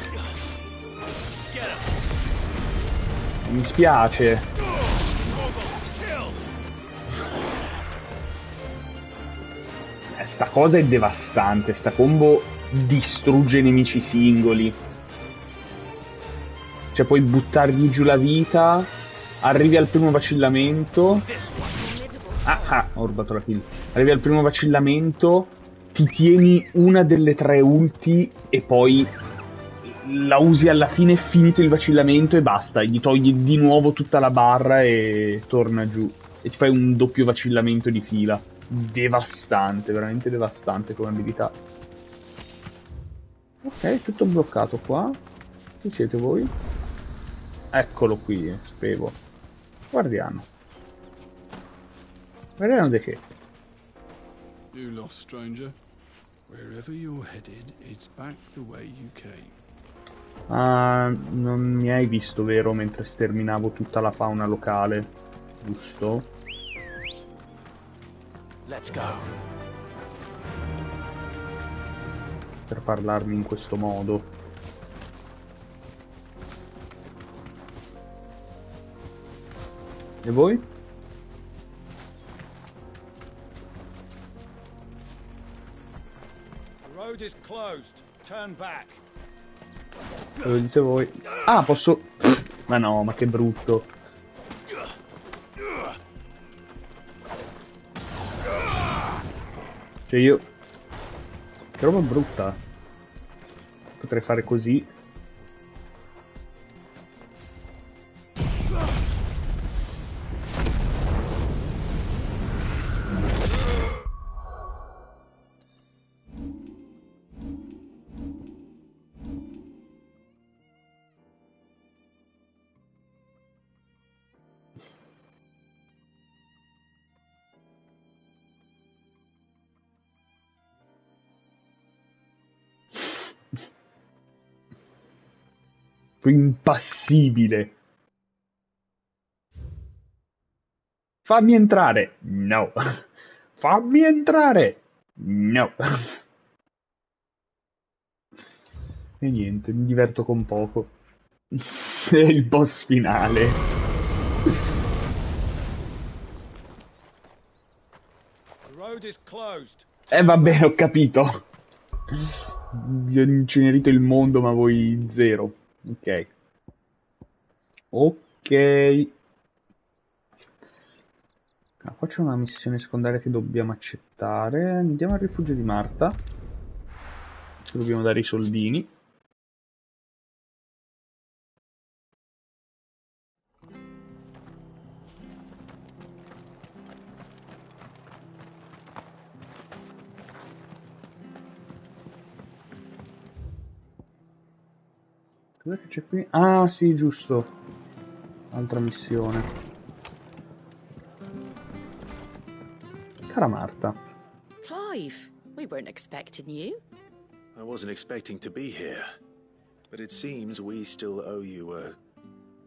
Mi spiace. Sta cosa è devastante, sta combo distrugge i nemici singoli. Cioè puoi buttargli giù la vita, arrivi al primo vacillamento... ho rubato la kill. Arrivi al primo vacillamento, ti tieni una delle 3 ulti e poi la usi alla fine, è finito il vacillamento e basta. Gli togli di nuovo tutta la barra e torna giù. E ti fai un doppio vacillamento di fila. Devastante, veramente devastante come abilità. Ok, tutto bloccato qua. Chi siete voi? Eccolo qui, sapevo. Guardiamo. Guardiamo di che. You lost, stranger. Wherever you're headed, it's back the way you came. Ah, non mi hai visto, vero, mentre sterminavo tutta la fauna locale, giusto? Let's go. Per parlarmi in questo modo. E voi? Road is closed. Turn back. Lo dite voi? Ah, posso... Ma no, ma che brutto. Cioè io... Che roba brutta. Potrei fare così. Impassibile. Fammi entrare. No. Fammi entrare. No. E niente, mi diverto con poco. È il boss finale. The road is closed. Vabbè, ho capito. Vi ho incenerito il mondo, ma voi zero. Ok. Ok. Ah, qua c'è una missione secondaria che dobbiamo accettare. Andiamo al rifugio di Marta. Ci dobbiamo dare i soldini. Cos'è che c'è qui? Ah, sì, giusto. Altra missione. Cara Marta. Clive, we weren't expecting you. I wasn't expecting to be here, but it seems we still owe you a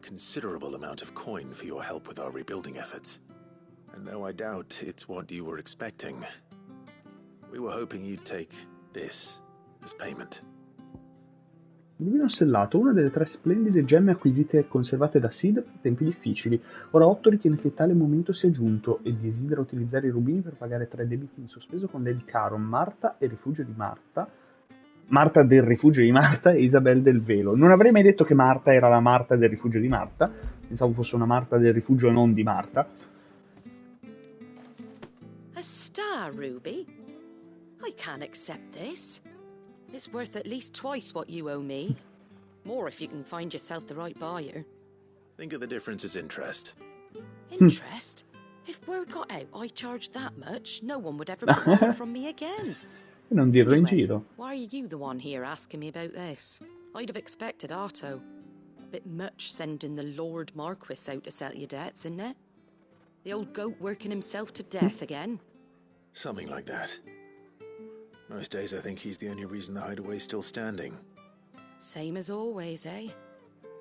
considerable amount of coin for your help with our rebuilding efforts. And though I doubt it's what you were expecting, we were hoping you'd take this as payment. Divino sellato, una delle 3 splendide gemme acquisite e conservate da Sid per tempi difficili. Ora Otto ritiene che tale momento sia giunto e desidera utilizzare i rubini per pagare 3 debiti in sospeso con Lady Caron, Marta e Rifugio di Marta. Marta del Rifugio di Marta e Isabel del Velo. Non avrei mai detto che Marta era la Marta del Rifugio di Marta. Pensavo fosse una Marta del Rifugio e non di Marta. A star, Ruby? I can't accept this. It's worth at least twice what you owe me. More if you can find yourself the right buyer. Think of the difference as interest. Interest? If word got out I charged that much, no one would ever borrow from me again. Non dirlo in Anyway, giro. why are you the one here asking me about this? I'd have expected Otto. A bit much sending the Lord Marquis out to settle your debts, isn't it? The old goat working himself to death again. Something like that. Most days I think he's the only reason the hideaway's still standing. Same as always, eh?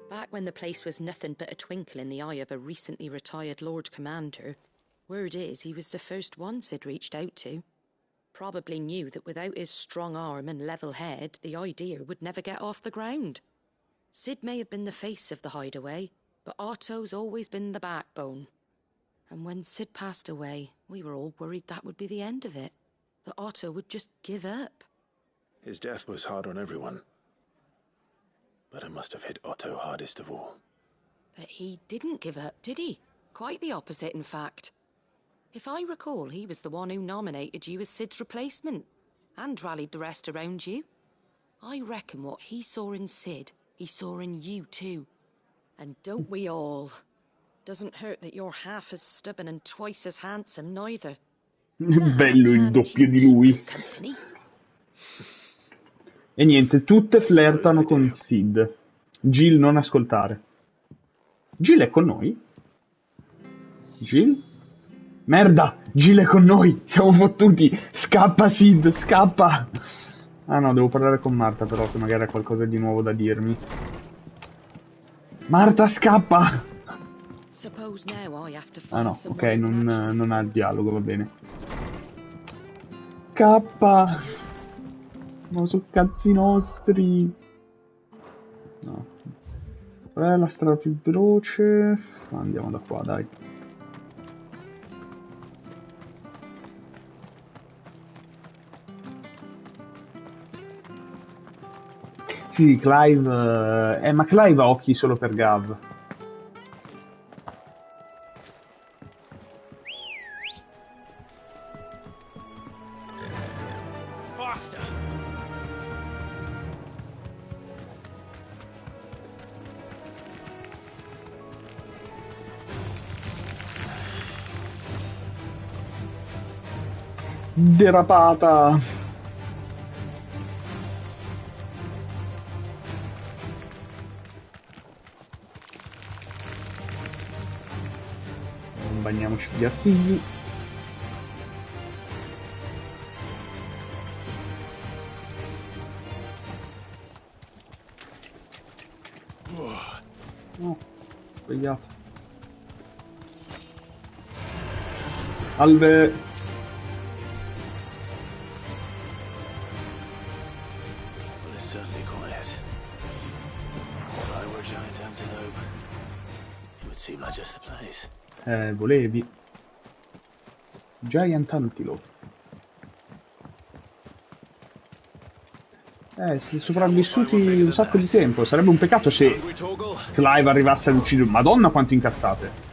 Back when the place was nothing but a twinkle in the eye of a recently retired Lord Commander, word is he was the first one Sid reached out to. Probably knew that without his strong arm and level head, the idea would never get off the ground. Sid may have been the face of the hideaway, but Otto's always been the backbone. And when Sid passed away, we were all worried that would be the end of it. That Otto would just give up. His death was hard on everyone. But it must have hit Otto hardest of all. But he didn't give up, did he? Quite the opposite, in fact. If I recall, he was the one who nominated you as Sid's replacement, and rallied the rest around you. I reckon what he saw in Sid, he saw in you too. And don't we all? Doesn't hurt that you're half as stubborn and twice as handsome, neither. Bello il doppio di lui. E niente, tutte flirtano con Sid. Jill, non ascoltare. Jill è con noi? Jill? Merda! Jill è con noi! Siamo fottuti! Scappa Sid, scappa! Ah no, devo parlare con Marta però, che magari ha qualcosa di nuovo da dirmi. Marta, scappa! Ah no, ok, non ha il dialogo, va bene. Scappa! No, sono cazzi nostri! No. Qual è la strada più veloce? Andiamo da qua, dai. Sì, Clive... ma Clive ha occhi solo per Gav. Derapata. Non bagniamoci gli artigli. No, sbagliato. Salve. Well, it's certainly quiet. If I were a giant antelope, it would seem like just the place. Volevi. Giant Antelope. Siete sopravvissuti un sacco di tempo. Sarebbe un peccato se Clive arrivasse ad uccidere. Madonna quanto incazzate.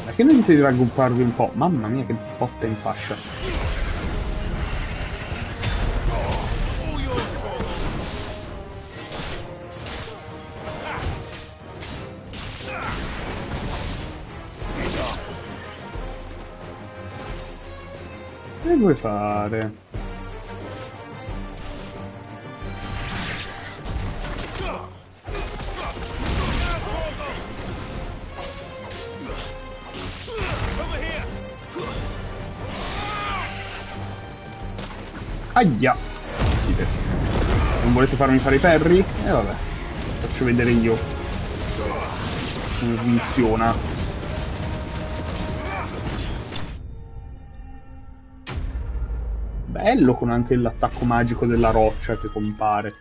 Ma che non dite di raggrupparvi un po'? Mamma mia che botta in fascia. Che vuoi fare? Aia! Non volete farmi fare i perri? E vabbè, faccio vedere io come funziona. Bello con anche l'attacco magico della roccia che compare.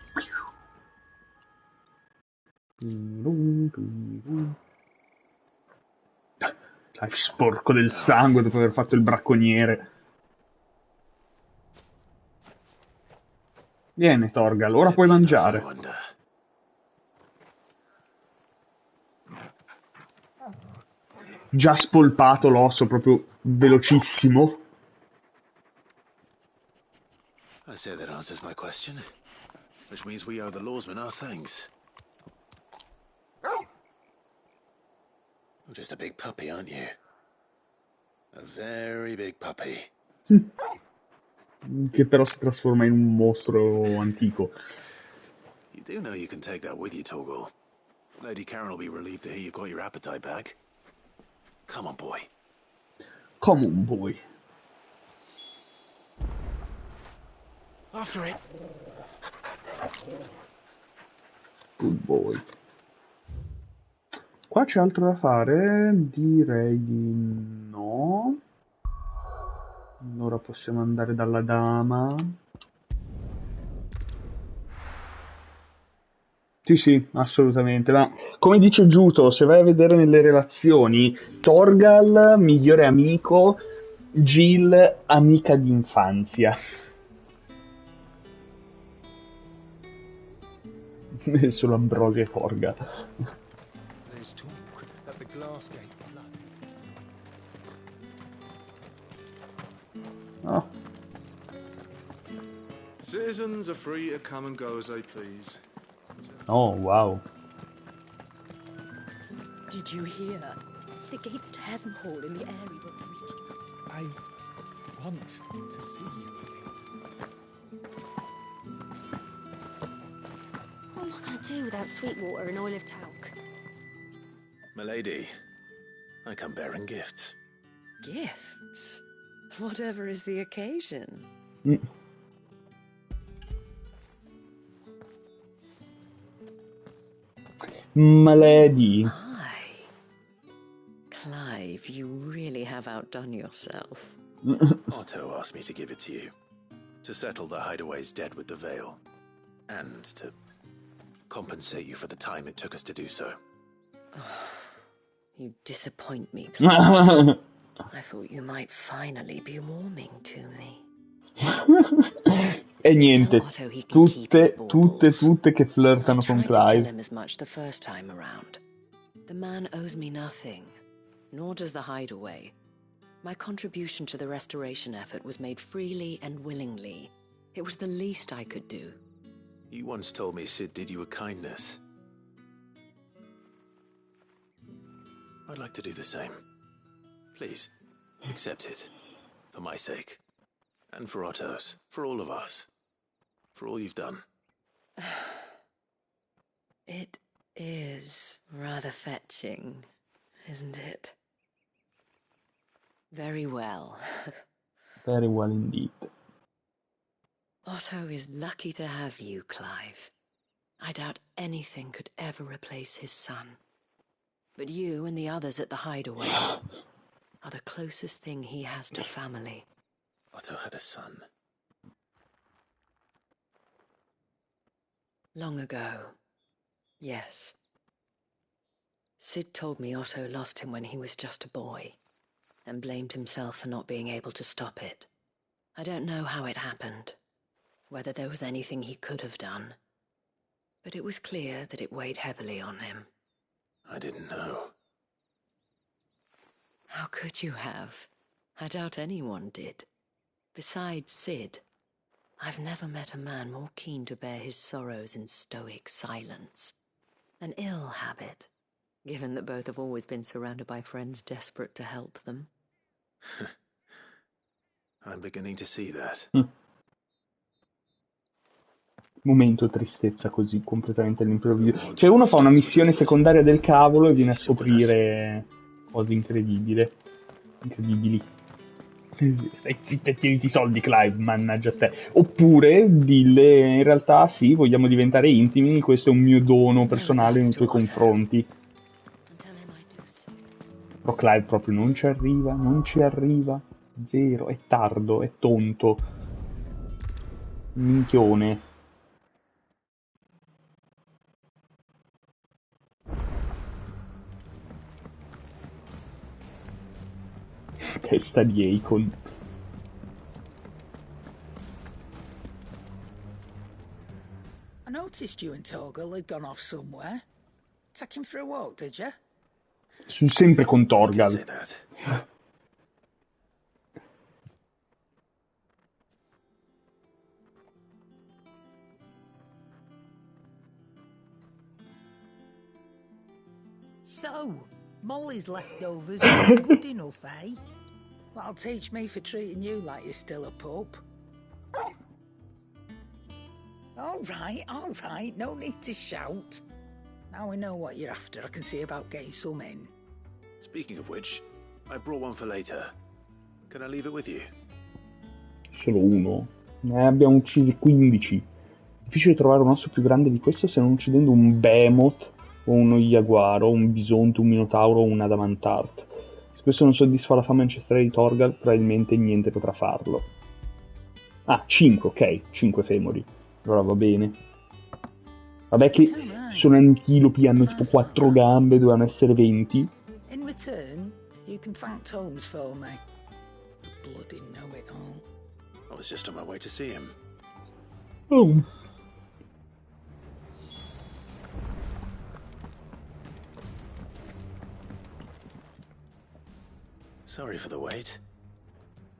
Dai, sporco del sangue dopo aver fatto il bracconiere. Vieni, Torgal, ora puoi mangiare. Già spolpato l'osso, proprio velocissimo. I say that answers my question, which means we owe the lawsman our thanks. You're just a big puppy, aren't you? A very big puppy. Che però si trasforma in un mostro antico. You do know you can take that with you, Torgal. Lady Karen will be relieved to hear you've got your appetite back. Come on, boy. Come on, boy. After it. Good boy. Qua c'è altro da fare? Direi di no. Allora possiamo andare dalla dama. Sì, assolutamente. Ma come dice Giuto, se vai a vedere nelle relazioni, Torgal, migliore amico, Jill, amica d'infanzia. Solo Ambrosia e Torgal. There's talk that the glass gate flooded. Oh. Citizens are free to come and go as they please. Oh, wow. Did you hear? The gates to Heaven Hall in the Airy were breached. I want to see you. What am I going to do without Sweetwater and Olive Talc? Milady, I come bearing gifts. Gifts? Whatever is the occasion. Milady. Clive, you really have outdone yourself. Otto asked me to give it to you. To settle the Hideaway's debt with the Veil. And to compensate you for the time it took us to do so. You disappoint me, Clive. I thought you might finally be warming to me. E niente, tutte che flirtano con I tried to tell Clive. him as much the first time around. The man owes me nothing, nor does the Hideaway. My contribution to the restoration effort was made freely and willingly. It was the least I could do. You once told me Sid did you a kindness. I'd like to do the same. Please, accept it. For my sake. And for Otto's. For all of us. For all you've done. It is rather fetching, isn't it? Very well. Very well indeed. Otto is lucky to have you, Clive. I doubt anything could ever replace his son. But you and the others at the hideaway are the closest thing he has to family. Otto had a son. Long ago, yes. Sid told me Otto lost him when he was just a boy, and blamed himself for not being able to stop it. I don't know how it happened, whether there was anything he could have done, but it was clear that it weighed heavily on him. I didn't know. How could you have? I doubt anyone did. Besides Sid, I've never met a man more keen to bear his sorrows in stoic silence. An ill habit, given that both have always been surrounded by friends desperate to help them. I'm beginning to see that. Momento tristezza così, completamente all'improvviso. Cioè uno fa una missione secondaria del cavolo e viene a scoprire cose incredibili. Stai zitto e tieniti i soldi, Clive, mannaggia te. Oppure dille, in realtà sì, vogliamo diventare intimi, questo è un mio dono personale nei tuoi confronti. Però Clive proprio non ci arriva, zero, è tardo, è tonto. Minchione. Testa di Akon. I noticed you and Torgal had gone off somewhere. Take him for a walk, did you? Sono sempre con Torgal. So, Molly's leftovers aren't good enough, eh? That'll teach me for treating you like you're still a pup. All right, no need to shout. Now we know what you're after, I can see about getting some in. Speaking of which, I brought one for later. Can I leave it with you? Solo uno. Ne abbiamo uccisi 15. Difficile trovare un osso più grande di questo se non uccidendo un behemoth o uno jaguaro, un bisonte, un minotauro o un adamantart. Se questo non soddisfa la fame ancestrale di Torgal, probabilmente niente potrà farlo. Ah, 5, ok, 5 femori. Allora va bene. Vabbè che sono antilopi, hanno tipo 4 gambe, dovevano essere 20. In return, you can thank Tomes for me. The bloody know-it-all. I was just on my way to see him. Oh. Sorry for the wait.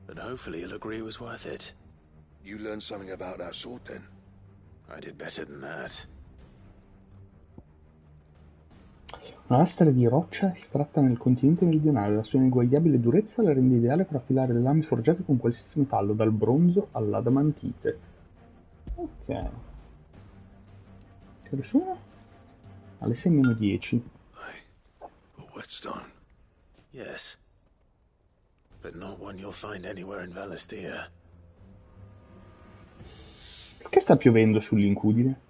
But hopefully you'll agree it was worth it. You learned something about that sword, then? I did better than that. Una lastra di roccia estratta nel continente meridionale. La sua ineguagliabile durezza la rende ideale per affilare le lame forgiate con qualsiasi metallo, dal bronzo all'adamantite. Ok. Che ore sono? Alle 6:10. A whetstone. Yes. But not one you'll find anywhere in Valestia. Perché sta piovendo sull'incudine?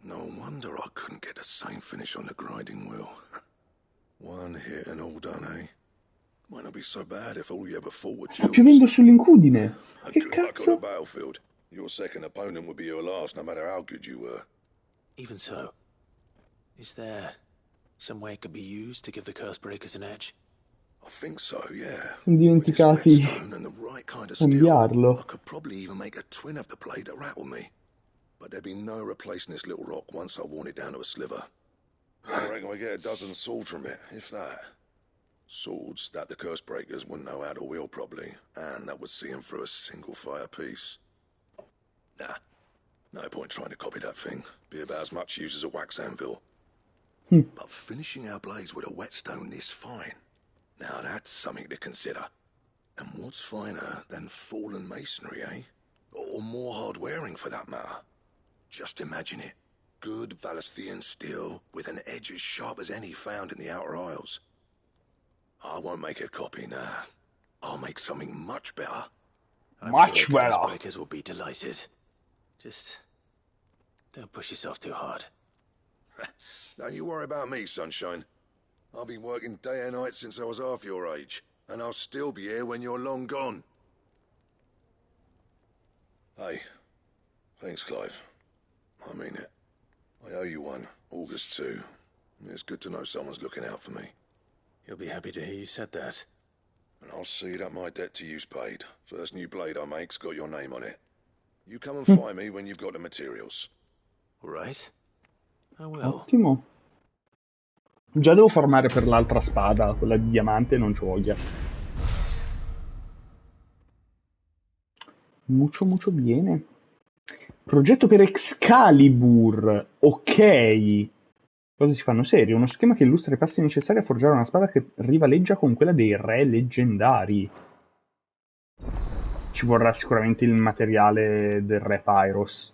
No wonder I couldn't get the same finish on the grinding wheel. One hit and all done, eh? Might not be so bad if all you ever fought were Sta piovendo sull'incudine. Che good luck on cazzo? the battlefield. Your second opponent would be your last, no matter how good you were. Even so, is there some way it could be used to give the curse breakers an edge? I think so, yeah. Sono dimenticati di And the right kind of cambiarlo. I could probably even make a twin of the blade that rattled me. But there'd be no replacing this little rock once I worn it down to a sliver. I reckon we get a dozen swords from it, if that. Swords that the curse breakers wouldn't know how to wield properly, and that would see them through a single fire piece. Nah, no point trying to copy that thing. Be about as much use as a wax anvil. But finishing our blades with a whetstone this fine, now that's something to consider. And what's finer than fallen masonry, eh? Or more hard-wearing, for that matter. Just imagine it. Good Valisthian steel with an edge as sharp as any found in the Outer Isles. I won't make a copy, nah. I'll make something much better. I'm Much sure better. curse breakers will be delighted. Just don't push yourself too hard. Don't you worry about me, sunshine. I've been working day and night since I was half your age, and I'll still be here when you're long gone. Hey, thanks, Clive. I mean it. I owe you one, August too. It's good to know someone's looking out for me. You'll be happy to hear you said that. And I'll see that my debt to you's paid. First new blade I make's got your name on it. You come and find me when you've got the materials. All right. I will. Ottimo. Già devo farmare per l'altra spada, quella di diamante, non ci voglia. Mucho bene. Progetto per Excalibur. Ok. Cosa si fanno serio? Uno schema che illustra i passi necessari a forgiare una spada che rivaleggia con quella dei re leggendari. Ci vorrà sicuramente il materiale del re Pyros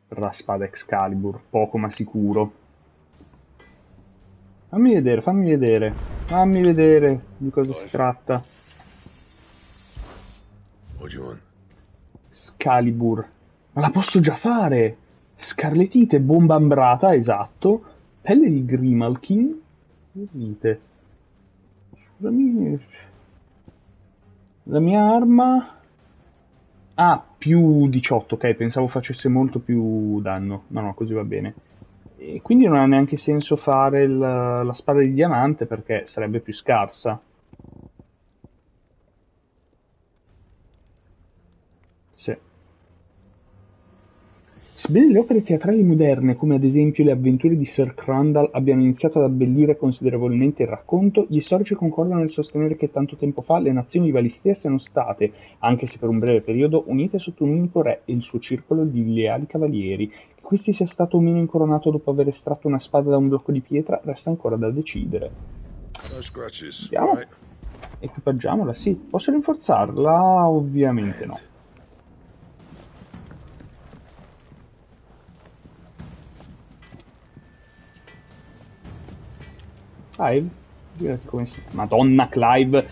per la spada Excalibur, poco ma sicuro. Fammi vedere di cosa si tratta. Excalibur. Ma la posso già fare! Scarletite, bomba ambrata, esatto. Pelle di Grimalkin. Dite. Scusami. La mia arma... Ah, più 18, ok, pensavo facesse molto più danno. No, così va bene. E quindi non ha neanche senso fare la spada di diamante perché sarebbe più scarsa. Sì. Sebbene le opere teatrali moderne, come ad esempio le avventure di Sir Crandall, abbiano iniziato ad abbellire considerevolmente il racconto, gli storici concordano nel sostenere che tanto tempo fa le nazioni di Valistia siano state, anche se per un breve periodo, unite sotto un unico re e il suo circolo di leali cavalieri. Che questi sia stato o meno incoronato dopo aver estratto una spada da un blocco di pietra resta ancora da decidere. Andiamo. Equipaggiamola, sì. Posso rinforzarla? Ovviamente no. Clive? Come si... Madonna, Clive!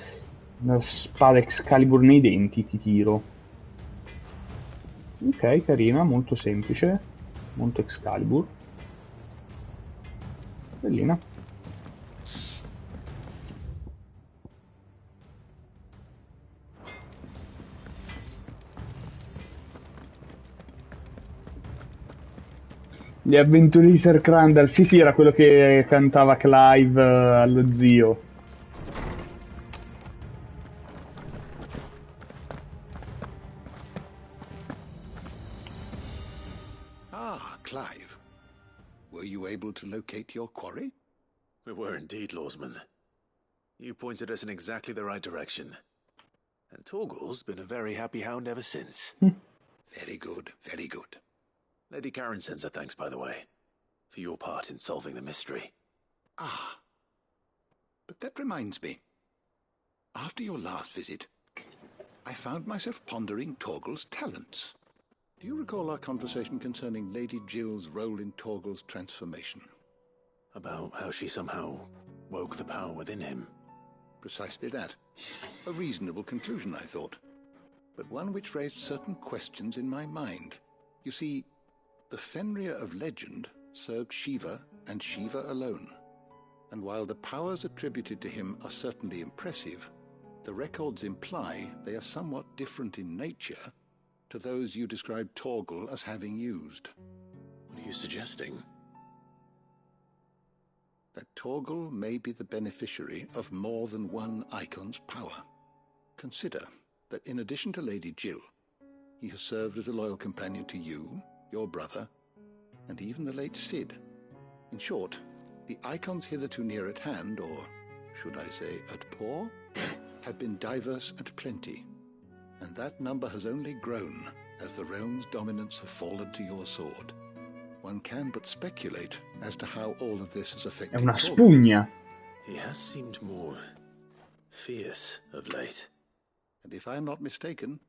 La spada Excalibur nei denti ti tiro. Ok, carina, molto semplice. Molto Excalibur. Bellina. Le avventure di Sir Crandall, sì, era quello che cantava Clive allo zio. Ah, Clive. Were you able to locate your quarry? We were indeed, Lawsman. You pointed us in exactly the right direction. And Torgal's been a very happy hound ever since. Very good, very good. Lady Karen sends her thanks, by the way, for your part in solving the mystery. Ah. But that reminds me. After your last visit, I found myself pondering Torgal's talents. Do you recall our conversation concerning Lady Jill's role in Torgal's transformation? About how she somehow woke the power within him. Precisely that. A reasonable conclusion, I thought. But one which raised certain questions in my mind. You see, the Fenrir of legend served Shiva and Shiva alone. And while the powers attributed to him are certainly impressive, the records imply they are somewhat different in nature to those you described Torgal as having used. What are you suggesting? That Torgal may be the beneficiary of more than one icon's power. Consider that in addition to Lady Jill, he has served as a loyal companion to you, your brother, and even the late Cid. In short, the icons hitherto near at hand, or should I say at poor, have been diverse and plenty, and that number has only grown as the realm's dominance have fallen to your sword. One can but speculate as to how all of this has È affected una Torgal. spugna. He has seemed more fierce of late. And if I am not mistaken,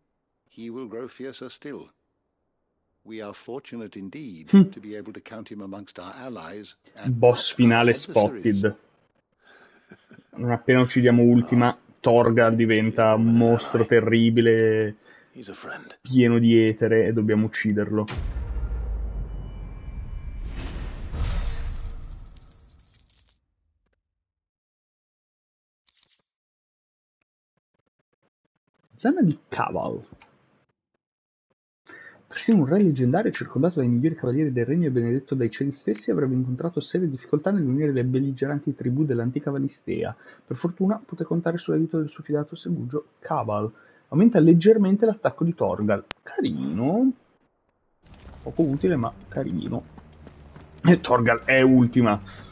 he will grow fiercer still. We are fortunate indeed to be able to count him amongst our allies and Boss finale spotted. Non appena uccidiamo Ultima, Torgal diventa un mostro terribile, pieno di etere, e dobbiamo ucciderlo. Zana di Caval. Persino un re leggendario circondato dai migliori cavalieri del regno e benedetto dai cieli stessi avrebbe incontrato serie difficoltà nell'unire le belligeranti tribù dell'antica Valistea. Per fortuna poté contare sull'aiuto del suo fidato segugio Caval. Aumenta leggermente l'attacco di Torgal. Carino. Poco utile, ma carino. E Torgal è ultima.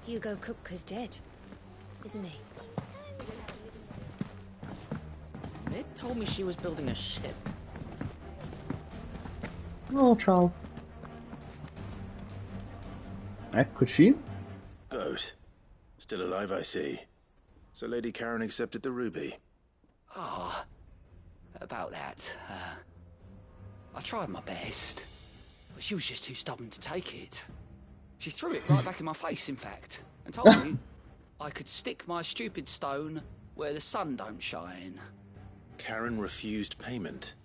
Hugo Kupka's dead, isn't he? Nick told me she was building a ship. Oh, ciao. Eccoci. Goat. Still alive, I see. So Lady Karen accepted the ruby. Ah, about that. I tried my best, but she was just too stubborn to take it. She threw it right back in my face, in fact, and told me I could stick my stupid stone where the sun don't shine. Karen refused payment.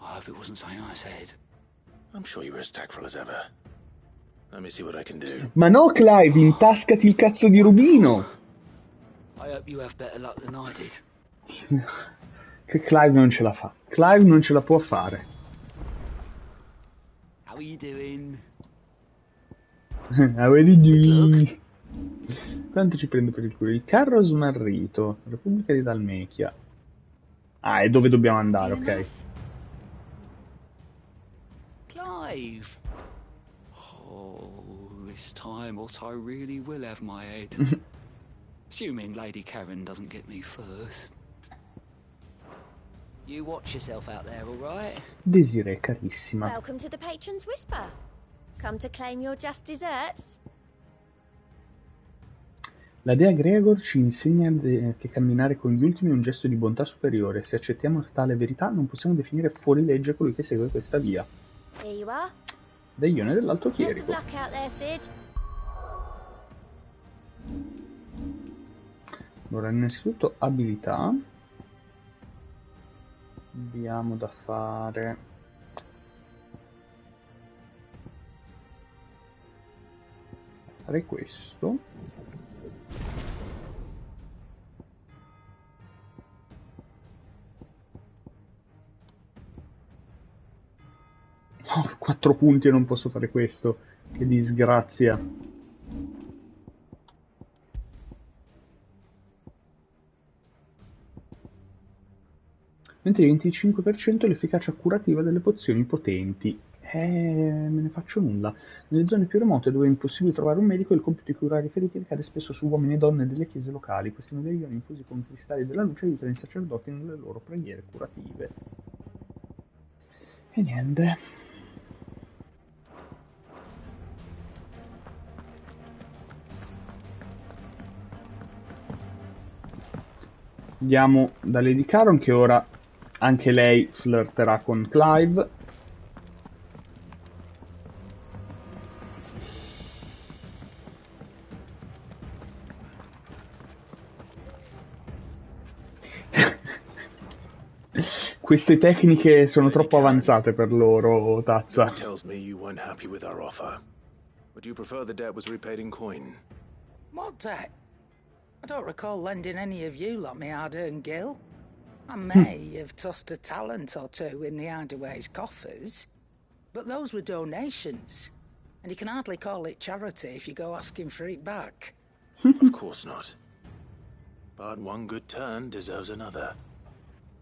I hope it wasn't something I said. I'm sure you were as tactful as ever. Let me see what I can do. Ma no, Clive, intascati il cazzo di rubino! I hope you have better luck than I did. Che Clive non ce la fa. Clive non ce la può fare. How are you doing? How are you doing? Quanto ci prende per il culo? Il carro smarrito. Repubblica di Dalmechia. Ah, è dove dobbiamo andare, ok. Clive! Oh, this time Otto really will have my head. Assuming Lady Karen doesn't get me first. You watch yourself out there, all right? Desiree, carissima. Welcome to the Patron's Whisper. Come to claim your just desserts? La dea Gregor ci insegna che camminare con gli ultimi è un gesto di bontà superiore. Se accettiamo tale verità, non possiamo definire fuori legge colui che segue questa via. Here you are. Deglione dell'Alto Best of Chierico. luck out there, Sid. Allora, innanzitutto abilità. Abbiamo da fare questo. Ho 4 punti e non posso fare questo. Che disgrazia. Mentre il 25% è l'efficacia curativa delle pozioni potenti. Me ne faccio nulla. Nelle zone più remote dove è impossibile trovare un medico, il compito di curare i feriti ricade spesso su uomini e donne delle chiese locali. Questi medaglioni infusi con cristalli della luce aiutano i sacerdoti nelle loro preghiere curative. E niente. Andiamo da Lady Caron, che ora anche lei flirterà con Clive. Queste tecniche sono troppo avanzate per loro, Tazza. Tells me you weren't happy with our offer. Would you prefer the debt was repaid in coin? What debt? I don't recall lending any of you lot me hard-earned gil. I may have tossed a talent or two in the Hideaway's coffers, but those were donations, and you can hardly call it charity if you go asking for it back. Of course not. But one good turn deserves another.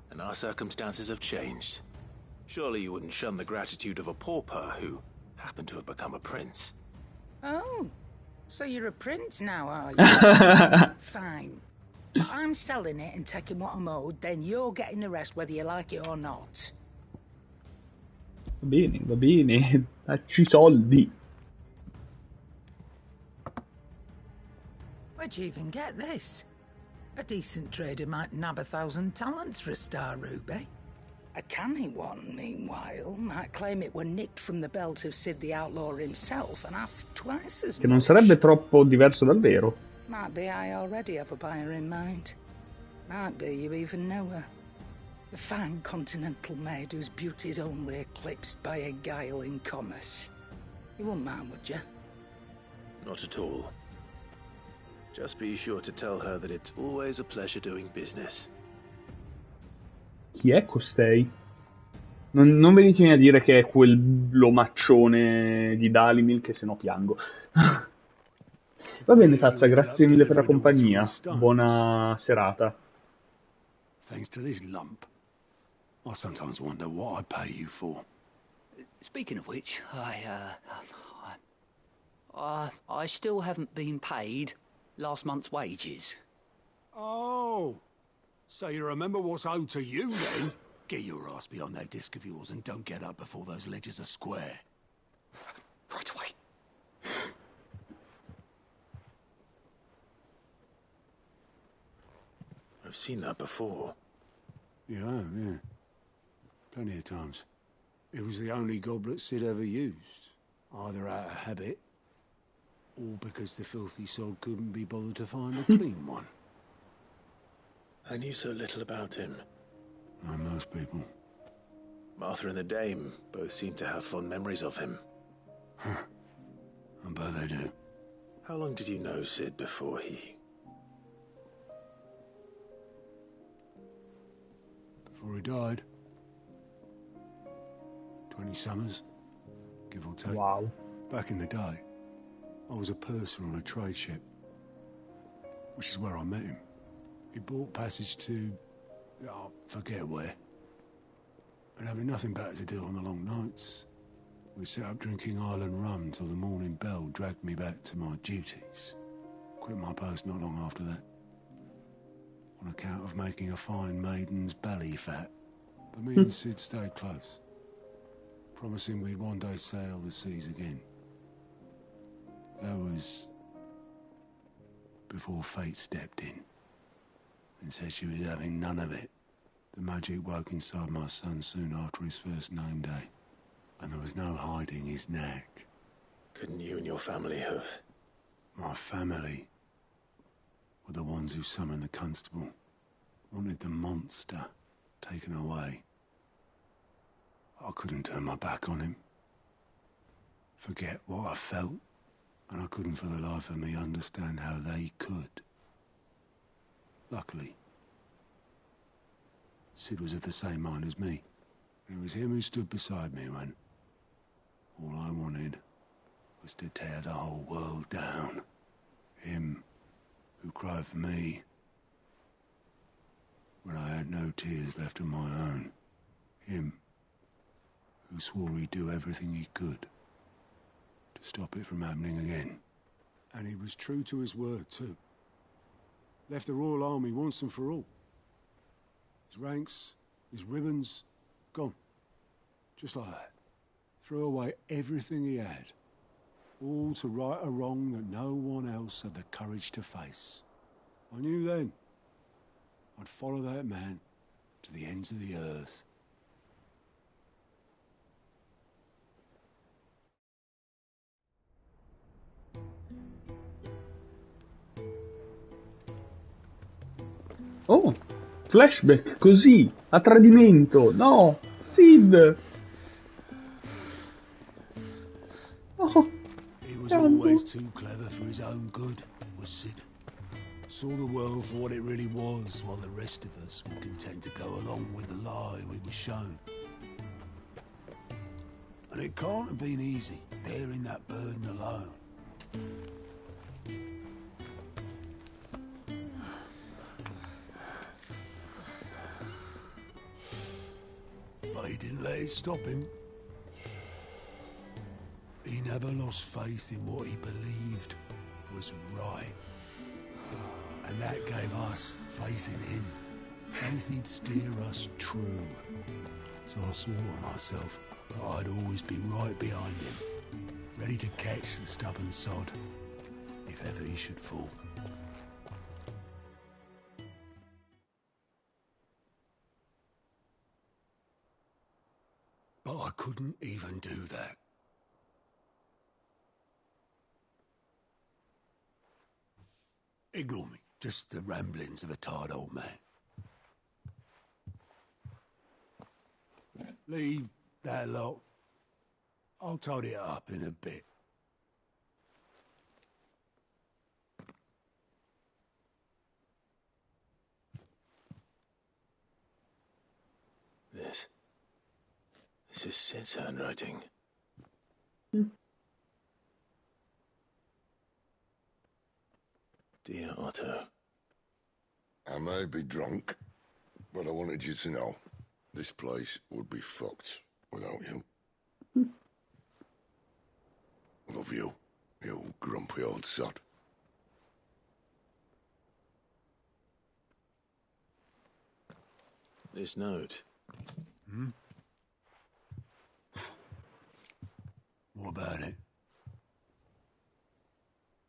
And our circumstances have changed. Surely you wouldn't shun the gratitude of a pauper who happened to have become a prince. Oh, so you're a prince now, are you? Fine. But I'm selling it and taking what I'm owed, then you're getting the rest whether you like it or not. Va bene, dacci soldi. Where'd you even get this? A decent trader might nab 1,000 talents for a star ruby. A canny one, meanwhile, might claim it were nicked from the belt of Sid the Outlaw himself and ask twice as much. Che non sarebbe troppo diverso dal vero. Might be I already have a buyer in mind. Might be you even know her. A fine continental maid whose beauty's only eclipsed by a guile in commerce. You wouldn't mind, would you? Not at all. Just be sure to tell her that it's always a pleasure doing business. Chi è costei? Non venitemi a dire che è quel lomaccione di Dalimil, che se no piango. Va bene, Tazza, grazie mille per la compagnia. Buona serata. Thanks to this lump. I sometimes wonder what I pay you for. Speaking of which, I still haven't been paid last month's wages. Oh, so you remember what's owed to you then? Get your ass behind that disc of yours and don't get up before those ledgers are square. Right away. I've seen that before. Yeah. Plenty of times. It was the only goblet Sid ever used. Either out of habit, or because the filthy sod couldn't be bothered to find a clean one. I knew so little about him. Like most people. Martha and the Dame both seem to have fond memories of him. I bet they do. How long did you know Sid before he... Before he died. 20 summers, give or take. Wow. Back in the day, I was a purser on a trade ship, which is where I met him. He bought passage to... I forget where. And having nothing better to do on the long nights, we set up drinking island rum till the morning bell dragged me back to my duties. Quit my post not long after that. On account of making a fine maiden's belly fat. But me and Sid stayed close, promising we'd one day sail the seas again. That was before fate stepped in and said she was having none of it. The magic woke inside my son soon after his first name day, and there was no hiding his knack. Couldn't you and your family have... My family were the ones who summoned the constable, wanted the monster taken away. I couldn't turn my back on him, forget what I felt, and I couldn't for the life of me understand how they could. Luckily, Sid was of the same mind as me. It was him who stood beside me when all I wanted was to tear the whole world down. Him who cried for me when I had no tears left of my own. Him who swore he'd do everything he could to stop it from happening again. And he was true to his word, too. Left the Royal Army once and for all. His ranks, his ribbons, gone. Just like that. Threw away everything he had. All to right a wrong that no one else had the courage to face. I knew then I'd follow that man to the ends of the earth. Oh, flashback così, a tradimento. No, Sid. Oh, he was always too clever for his own good, was Sid. Saw the world for what it really was, while the rest of us were content to go along with the lie we were shown. And it can't have been easy, bearing that burden alone. let it stop him. He never lost faith in what he believed was right. And that gave us faith in him. Faith he'd steer us true. So I swore to myself that I'd always be right behind him, ready to catch the stubborn sod, if ever he should fall. But I couldn't even do that. Ignore me, just the ramblings of a tired old man. Leave that lot. I'll tidy it up in a bit. This is Sid's handwriting. Dear Otto. I may be drunk, but I wanted you to know this place would be fucked without you. Love you, you grumpy old sod. This note. What about it?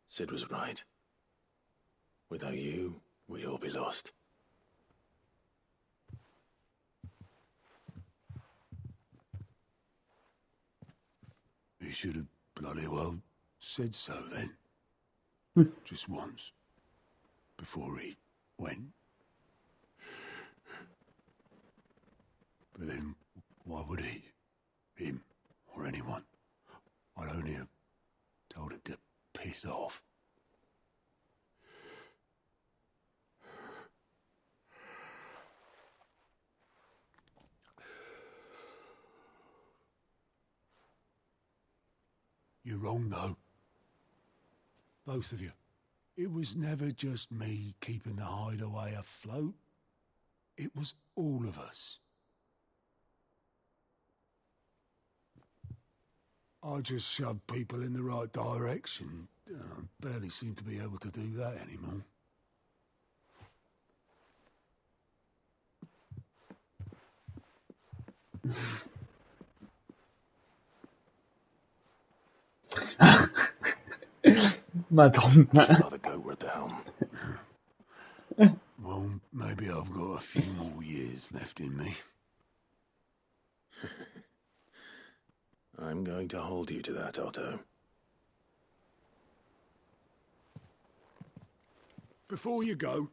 Sid was right. Without you, we'd all be lost. He should have bloody well said so then. Just once. Before he went. But then, why would he? Him, or anyone? I'd only have told him to piss off. You're wrong, though. Both of you. It was never just me keeping the hideaway afloat. It was all of us. I just shoved people in the right direction. I barely seem to be able to do that anymore. Madonna. I'd rather go with the helm. Well, maybe I've got a few more years left in me. I'm going to hold you to that, Otto. Before you go,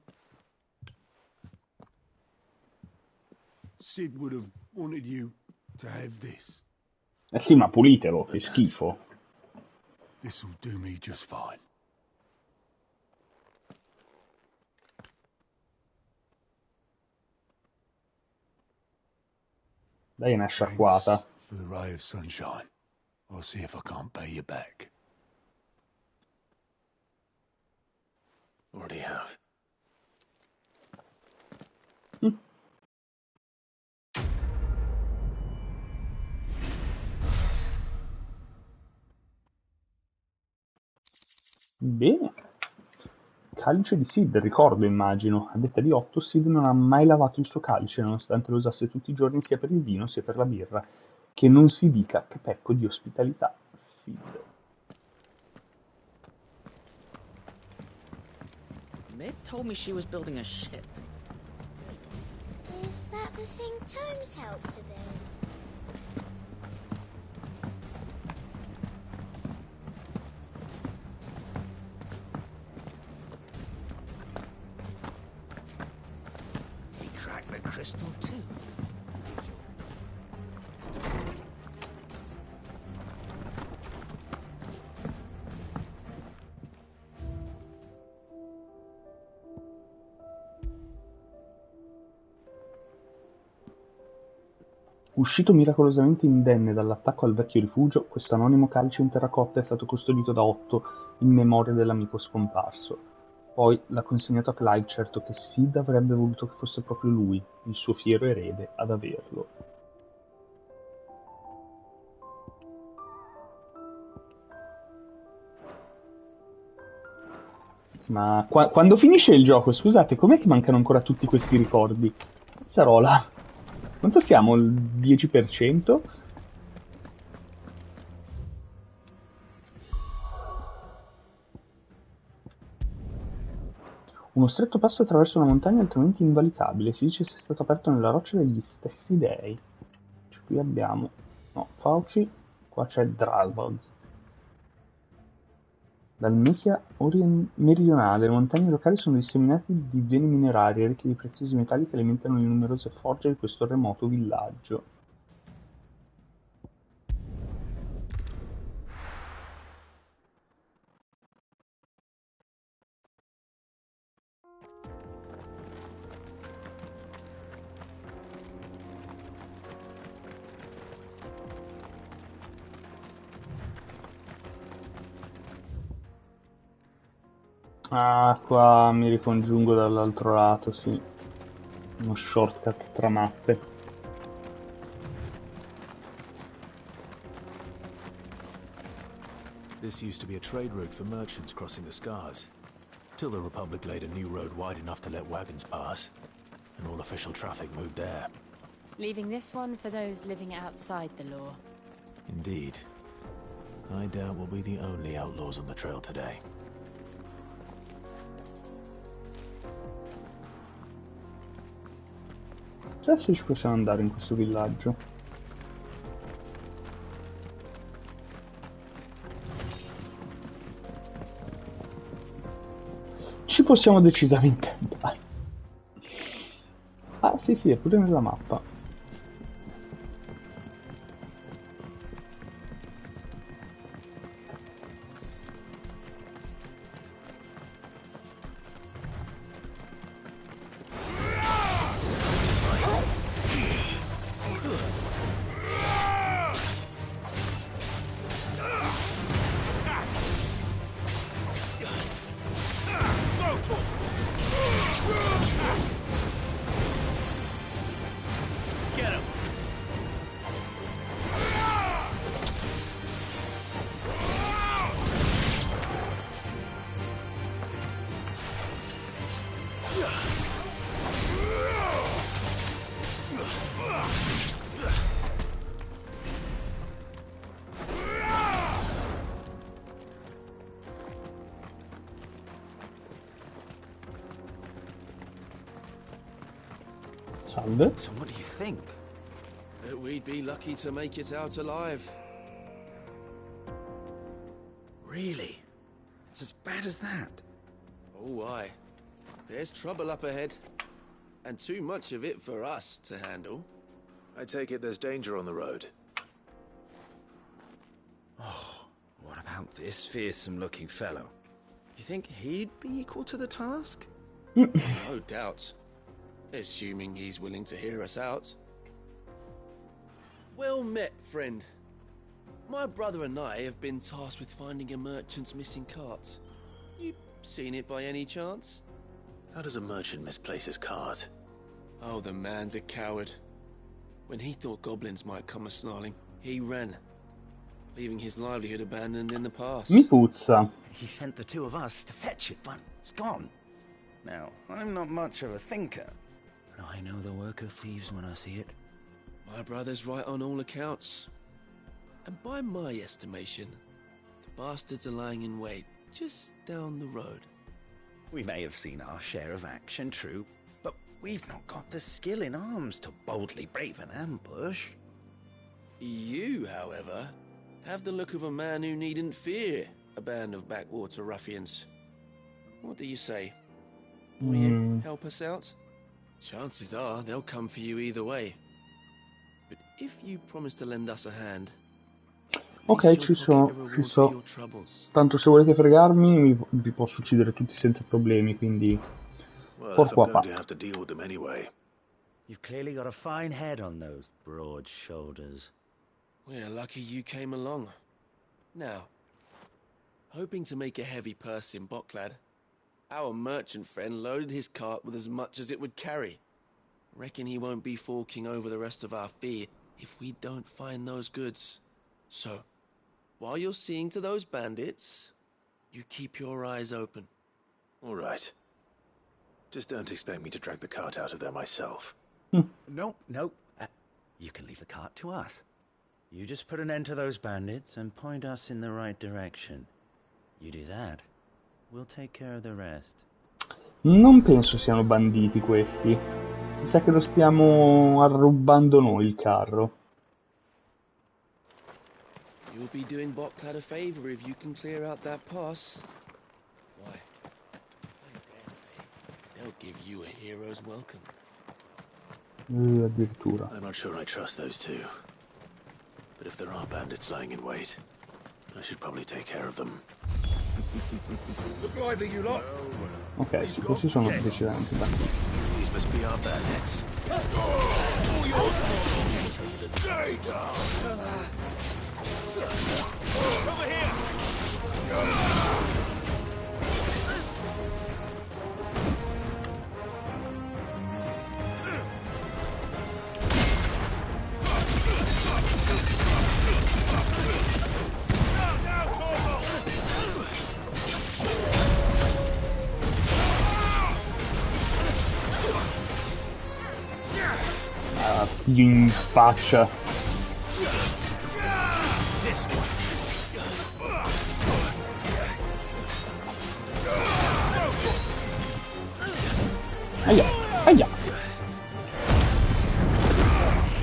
Sid would have wanted you to have this. Eh sì, ma pulitelo, che schifo. This'll do me just fine. Dai una sciacquata. For the ray of sunshine. I'll see if I can't pay you back. Already have. Bene. Calice di Sid, ricordo, immagino. A detta di Otto, Sid non ha mai lavato il suo calice, nonostante lo usasse tutti i giorni sia per il vino sia per la birra. Che non si dica che pecco di ospitalità, Sid. Mid told me she was building a ship. Is that the thing Tomes helped to build? He cracked the crystal too. Uscito miracolosamente indenne dall'attacco al vecchio rifugio, questo anonimo calice in terracotta è stato custodito da Otto in memoria dell'amico scomparso. Poi l'ha consegnato a Clive, certo che Sid avrebbe voluto che fosse proprio lui, il suo fiero erede, ad averlo. Ma quando finisce il gioco, scusate, com'è che mancano ancora tutti questi ricordi? Sarola, quanto siamo? Il 10%? Uno stretto passo attraverso una montagna altrimenti invalicabile, si dice sia stato aperto nella roccia dagli stessi dei. Cioè, qui abbiamo... no, Fauci, qua c'è Dralvoz. Dal Mechia meridionale, le montagne locali sono disseminate di beni minerari ricchi di preziosi metalli che alimentano le numerose forge di questo remoto villaggio. Ah, qua mi ricongiungo dall'altro lato, sì. Uno shortcut tra mappe. This used to be a trade route for merchants crossing the Scars, till the Republic laid a new road wide enough to let wagons pass, and all official traffic moved there. Leaving this one for those living outside the law. Indeed. I doubt we'll be the only outlaws on the trail today. Adesso ci possiamo andare in questo villaggio. Ci possiamo decisamente andare. Ah, sì, sì, è pure nella mappa. Salve. So what do you think? That we'd be lucky to make it out alive. Really? It's as bad as that? Oh, aye. There's trouble up ahead. And too much of it for us to handle. I take it there's danger on the road. Oh, what about this fearsome-looking fellow? You think he'd be equal to the task? No doubt. Assuming he's willing to hear us out. Well met, friend. My brother and I have been tasked with finding a merchant's missing cart. You seen it by any chance? How does a merchant misplace his cart? Oh, the man's a coward. When he thought goblins might come a-snarling, he ran, leaving his livelihood abandoned in the past. Mi puzza. He sent the two of us to fetch it, but it's gone. Now, I'm not much of a thinker, but I know the work of thieves when I see it. My brother's right on all accounts. And by my estimation, the bastards are lying in wait just down the road. We may have seen our share of action, true, but we've not got the skill in arms to boldly brave an ambush. You, however, have the look of a man who needn't fear a band of backwater ruffians. What do you say? Will you help us out? Chances are they'll come for you either way. But if you promise to lend us a hand... Ok, ci so. Tanto se volete fregarmi, vi posso uccidere tutti senza problemi, quindi... Porco a to have to deal with them anyway. You've clearly got a fine head on those broad shoulders. We're lucky you came along. Now, hoping to make a heavy purse in Bocklad, our merchant friend loaded his cart with as much as it would carry. Reckon he won't be forking over the rest of our fee if we don't find those goods. So, while you're seeing to those bandits, you keep your eyes open. All right. Just don't expect me to drag the cart out of there myself. No. You can leave the cart to us. You just put an end to those bandits and point us in the right direction. You do that, we'll take care of the rest. Non penso siano banditi questi. Mi sa che lo stiamo arrubando noi il carro. You'll be doing Botclad a favor if you can clear out that pass. Why, I dare say they'll give you a hero's welcome. Addirittura. I'm not sure I trust those two. But if there are bandits lying in wait, I should probably take care of them. Look lively, you lot. Ok, sì, questi sono decisamente banditi. These must be our bandits. Stay down. Over here. In faccia. Aia, aia.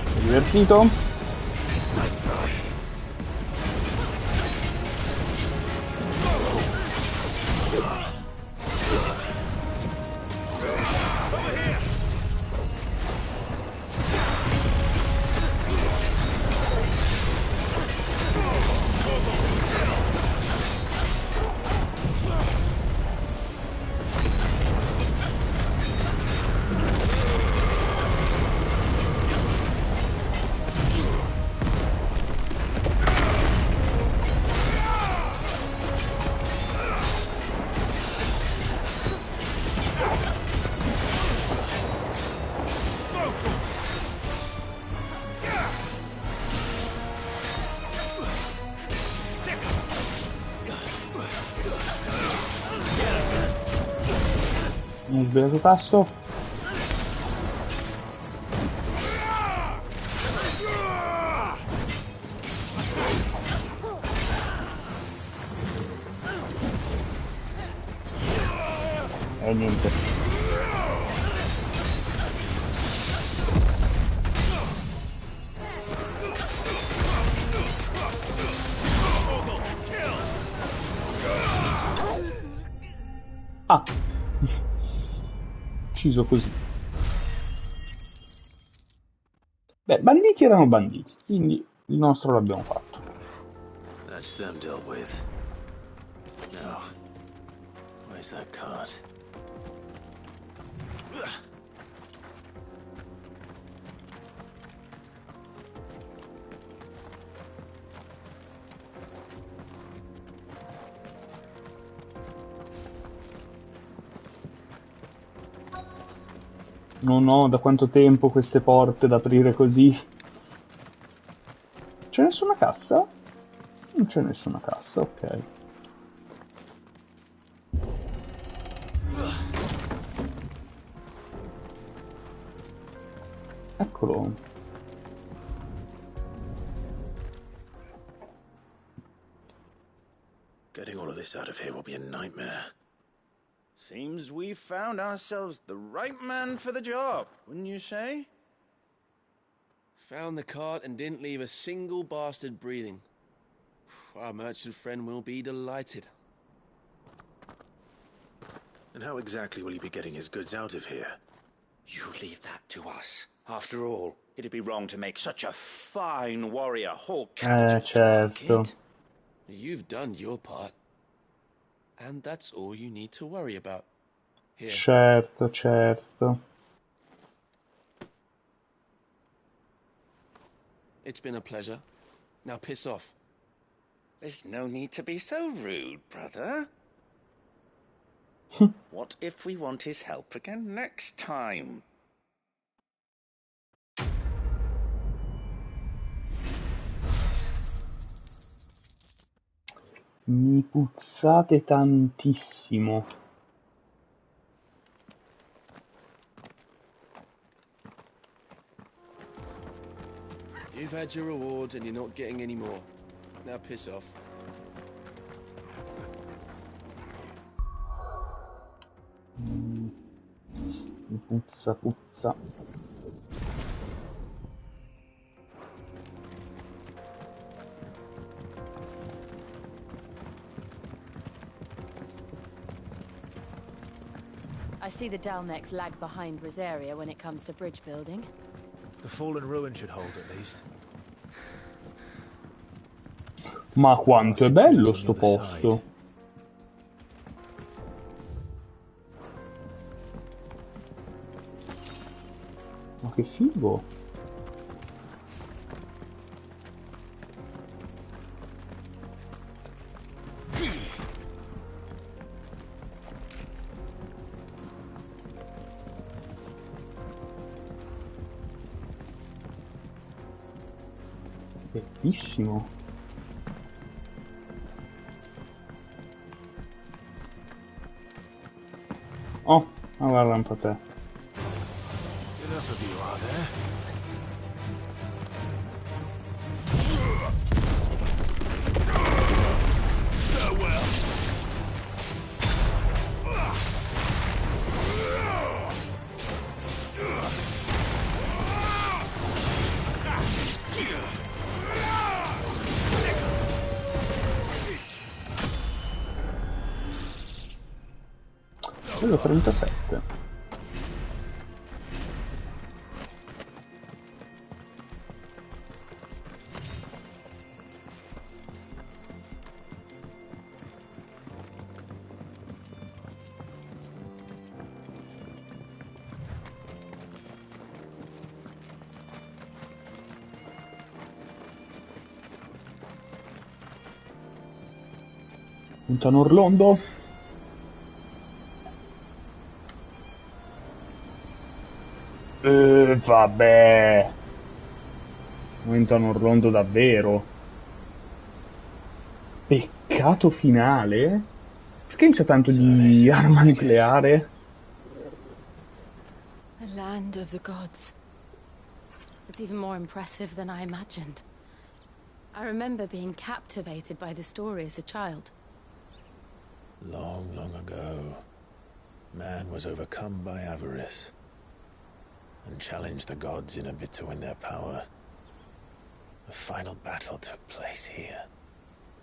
Sei divertito? Ho sbagliato tasto. E niente. Ah. Ucciso così. Beh, banditi erano banditi, quindi il nostro l'abbiamo fatto. That's them dealt with. Now, where's that cart? Non ho da quanto tempo queste porte da aprire così. C'è nessuna cassa? Non c'è nessuna cassa, ok. Eccolo. Getting all of this out of here will be a nightmare. Seems we've found ourselves the right man for the job, wouldn't you say? Found the cart and didn't leave a single bastard breathing. Our merchant friend will be delighted. And how exactly will he be getting his goods out of here? You leave that to us. After all, it'd be wrong to make such a fine warrior haul cabbages to market. You've done your part. And that's all you need to worry about. Here. Certo, certo. It's been a pleasure. Now piss off. There's no need to be so rude, brother. What if we want his help again next time? Mi puzzate tantissimo. You've had your reward and you're not getting any more. Now piss off. Puzza, puzza. I see the Dalmex lag behind Rosaria when it comes to bridge building. The fallen ruin should hold at least. Ma quanto è bello sto posto. Ma che figo. Bellissimo. Oh, guarda un po' te. Enough of you, are there? Quello 37. Puntano Orlando. Vabbè. Diventano Orlando davvero. Peccato finale? Perché c'è tanto di arma nucleare? The land of the gods. It's even more impressive than I imagined. I remember being captivated by the story as a child. Long, long ago, man was overcome by avarice and challenged the gods in a bid to win their power. The final battle took place here,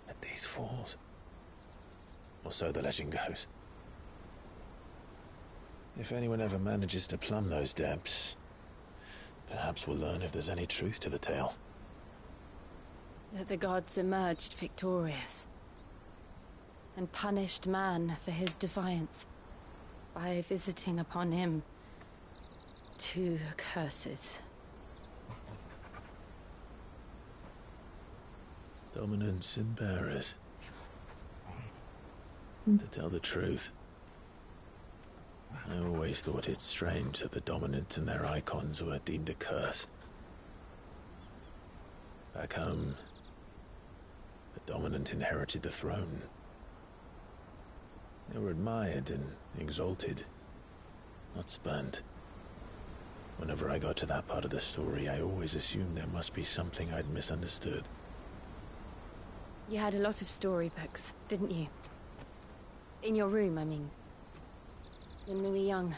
at these falls. Or so the legend goes. If anyone ever manages to plumb those depths, perhaps we'll learn if there's any truth to the tale. That the gods emerged victorious and punished man for his defiance by visiting upon him 2 curses. Dominants and bearers. To tell the truth, I always thought it strange that the dominant and their icons were deemed a curse. Back home, the dominant inherited the throne. They were admired and exalted, not spurned. Whenever I got to that part of the story, I always assumed there must be something I'd misunderstood. You had a lot of storybooks, didn't you? In your room, I mean. When we were young.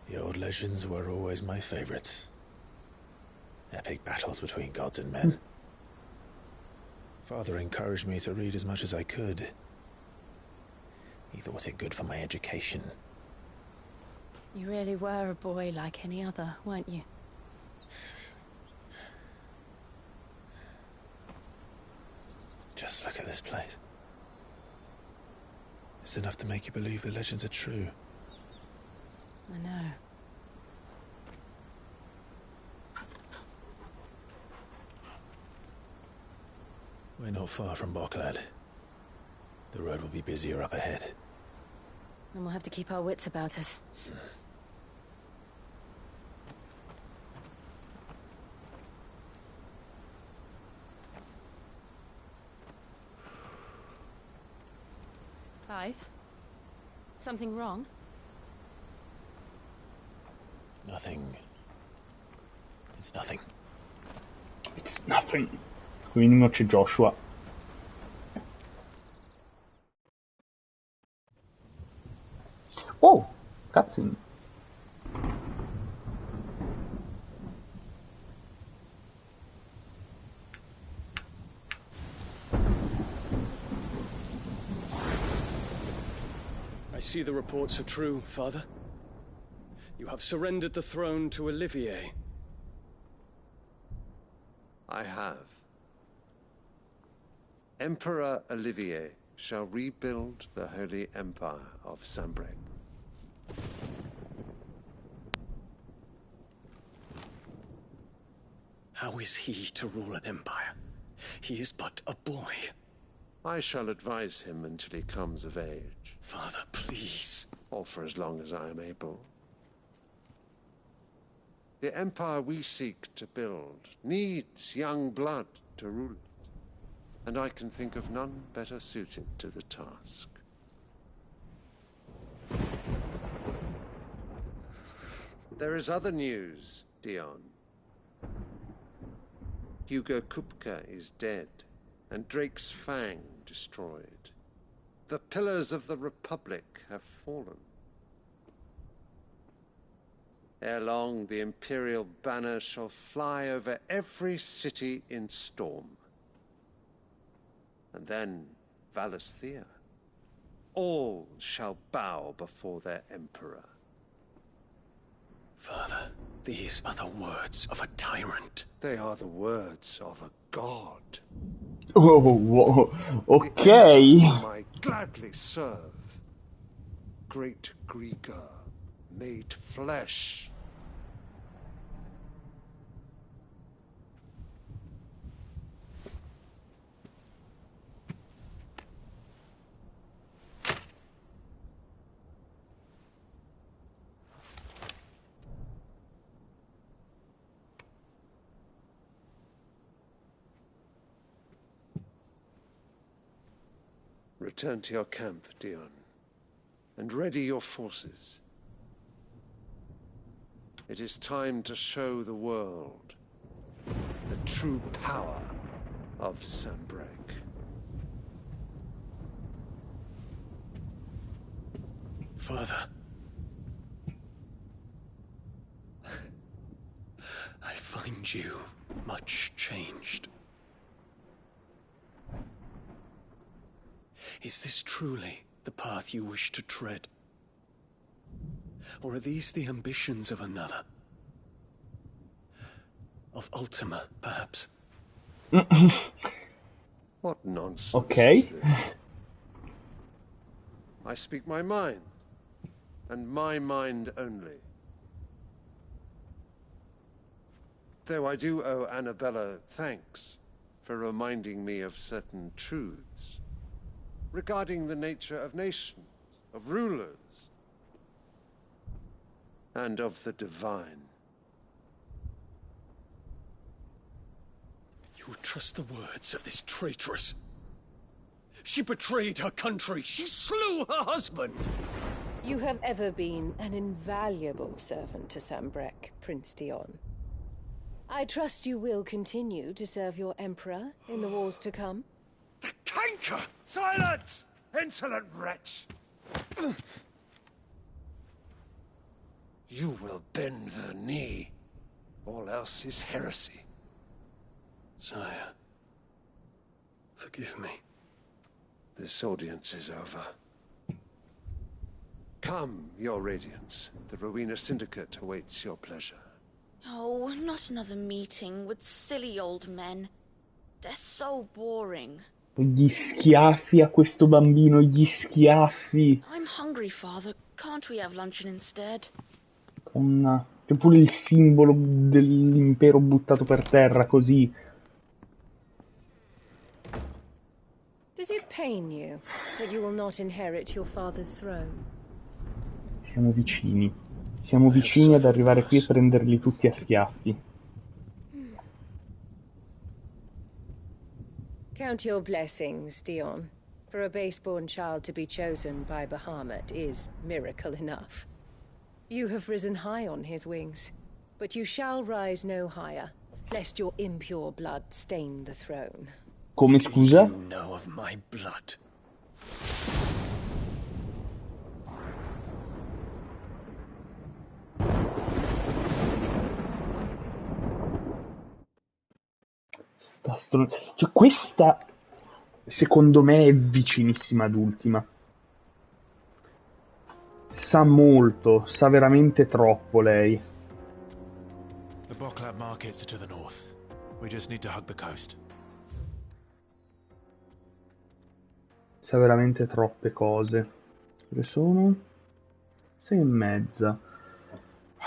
The old legends were always my favorites. Epic battles between gods and men. Father encouraged me to read as much as I could. He thought it good for my education. You really were a boy like any other, weren't you? Just look at this place. It's enough to make you believe the legends are true. I know. We're not far from Waloed. The road will be busier up ahead. And we'll have to keep our wits about us. Clive? Something wrong? Nothing. It's nothing. It's nothing. Qui minimo c'è Joshua. Oh, cutscene. I see the reports are true, Father. You have surrendered the throne to Olivier. I have. Emperor Olivier shall rebuild the Holy Empire of Sanbreque. How is he to rule an empire? He is but a boy. I shall advise him until he comes of age. Father, please. Or for as long as I am able. The empire we seek to build needs young blood to rule it. And I can think of none better suited to the task. There is other news, Dion. Hugo Kupka is dead, and Drake's Fang destroyed. The pillars of the Republic have fallen. Ere long, the Imperial banner shall fly over every city in Storm. And then Valisthea. All shall bow before their Emperor. Father, these are the words of a tyrant. They are the words of a god. Oh, whoa. Okay. I gladly serve. Great Greeker, made flesh. Return to your camp, Dion, and ready your forces. It is time to show the world the true power of Sanbreque. Father, I find you much changed. Is this truly the path you wish to tread? Or are these the ambitions of another? Of Ultima, perhaps? What nonsense Okay. is this? I speak my mind, and my mind only. Though I do owe Annabella thanks for reminding me of certain truths regarding the nature of nations, of rulers, and of the divine. You would trust the words of this traitress? She betrayed her country. She slew her husband. You have ever been an invaluable servant to Sanbreque, Prince Dion. I trust you will continue to serve your Emperor in the wars to come. The canker! Silence! Insolent wretch! You will bend the knee. All else is heresy. Sire, forgive me. This audience is over. Come, your Radiance. The Rowena Syndicate awaits your pleasure. Oh, not another meeting with silly old men. They're so boring. Gli schiaffi a questo bambino, gli schiaffi. I'm hungry, Father. Can't we have luncheon instead? C'è pure il simbolo dell'impero buttato per terra, così. Does it pain you that you will not inherit your father's throne? Siamo vicini. Siamo vicini ad arrivare qui e prenderli tutti a schiaffi. Count your blessings, Dion. For a base-born child to be chosen by Bahamut is miracle enough. You have risen high on his wings, but you shall rise no higher, lest your impure blood stain the throne. Come, scusa? You know of my blood. Cioè, questa secondo me è vicinissima ad Ultima. Sa molto, sa veramente troppo lei. The Bocklab markets are to the north. We just need to hug the coast. Sa veramente troppe cose. Che sono? 6:30.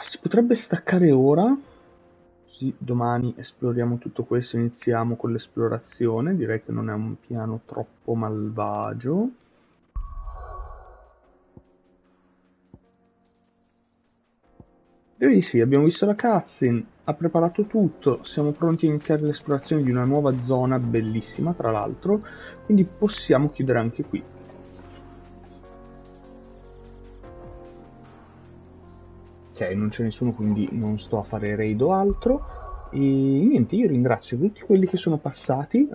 Si potrebbe staccare ora. Così domani esploriamo tutto questo, iniziamo con l'esplorazione. Direi che non è un piano troppo malvagio. Direi di sì, abbiamo visto la cutscene, ha preparato tutto, siamo pronti a iniziare l'esplorazione di una nuova zona bellissima, tra l'altro, quindi possiamo chiudere anche qui. Ok, non c'è nessuno, quindi non sto a fare raid o altro. E niente, io ringrazio tutti quelli che sono passati,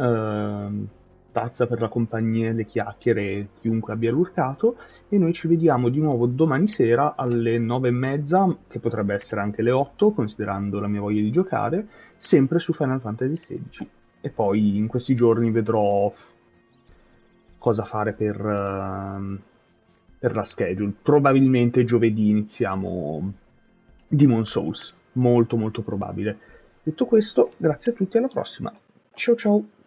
Tazza per la compagnia, le chiacchiere, chiunque abbia lurcato, e noi ci vediamo di nuovo domani sera alle 9:30, che potrebbe essere anche le 8, considerando la mia voglia di giocare, sempre su Final Fantasy XVI. E poi in questi giorni vedrò cosa fare per la schedule. Probabilmente giovedì iniziamo Demon Souls, molto molto probabile. Detto questo, grazie a tutti, alla prossima. Ciao ciao!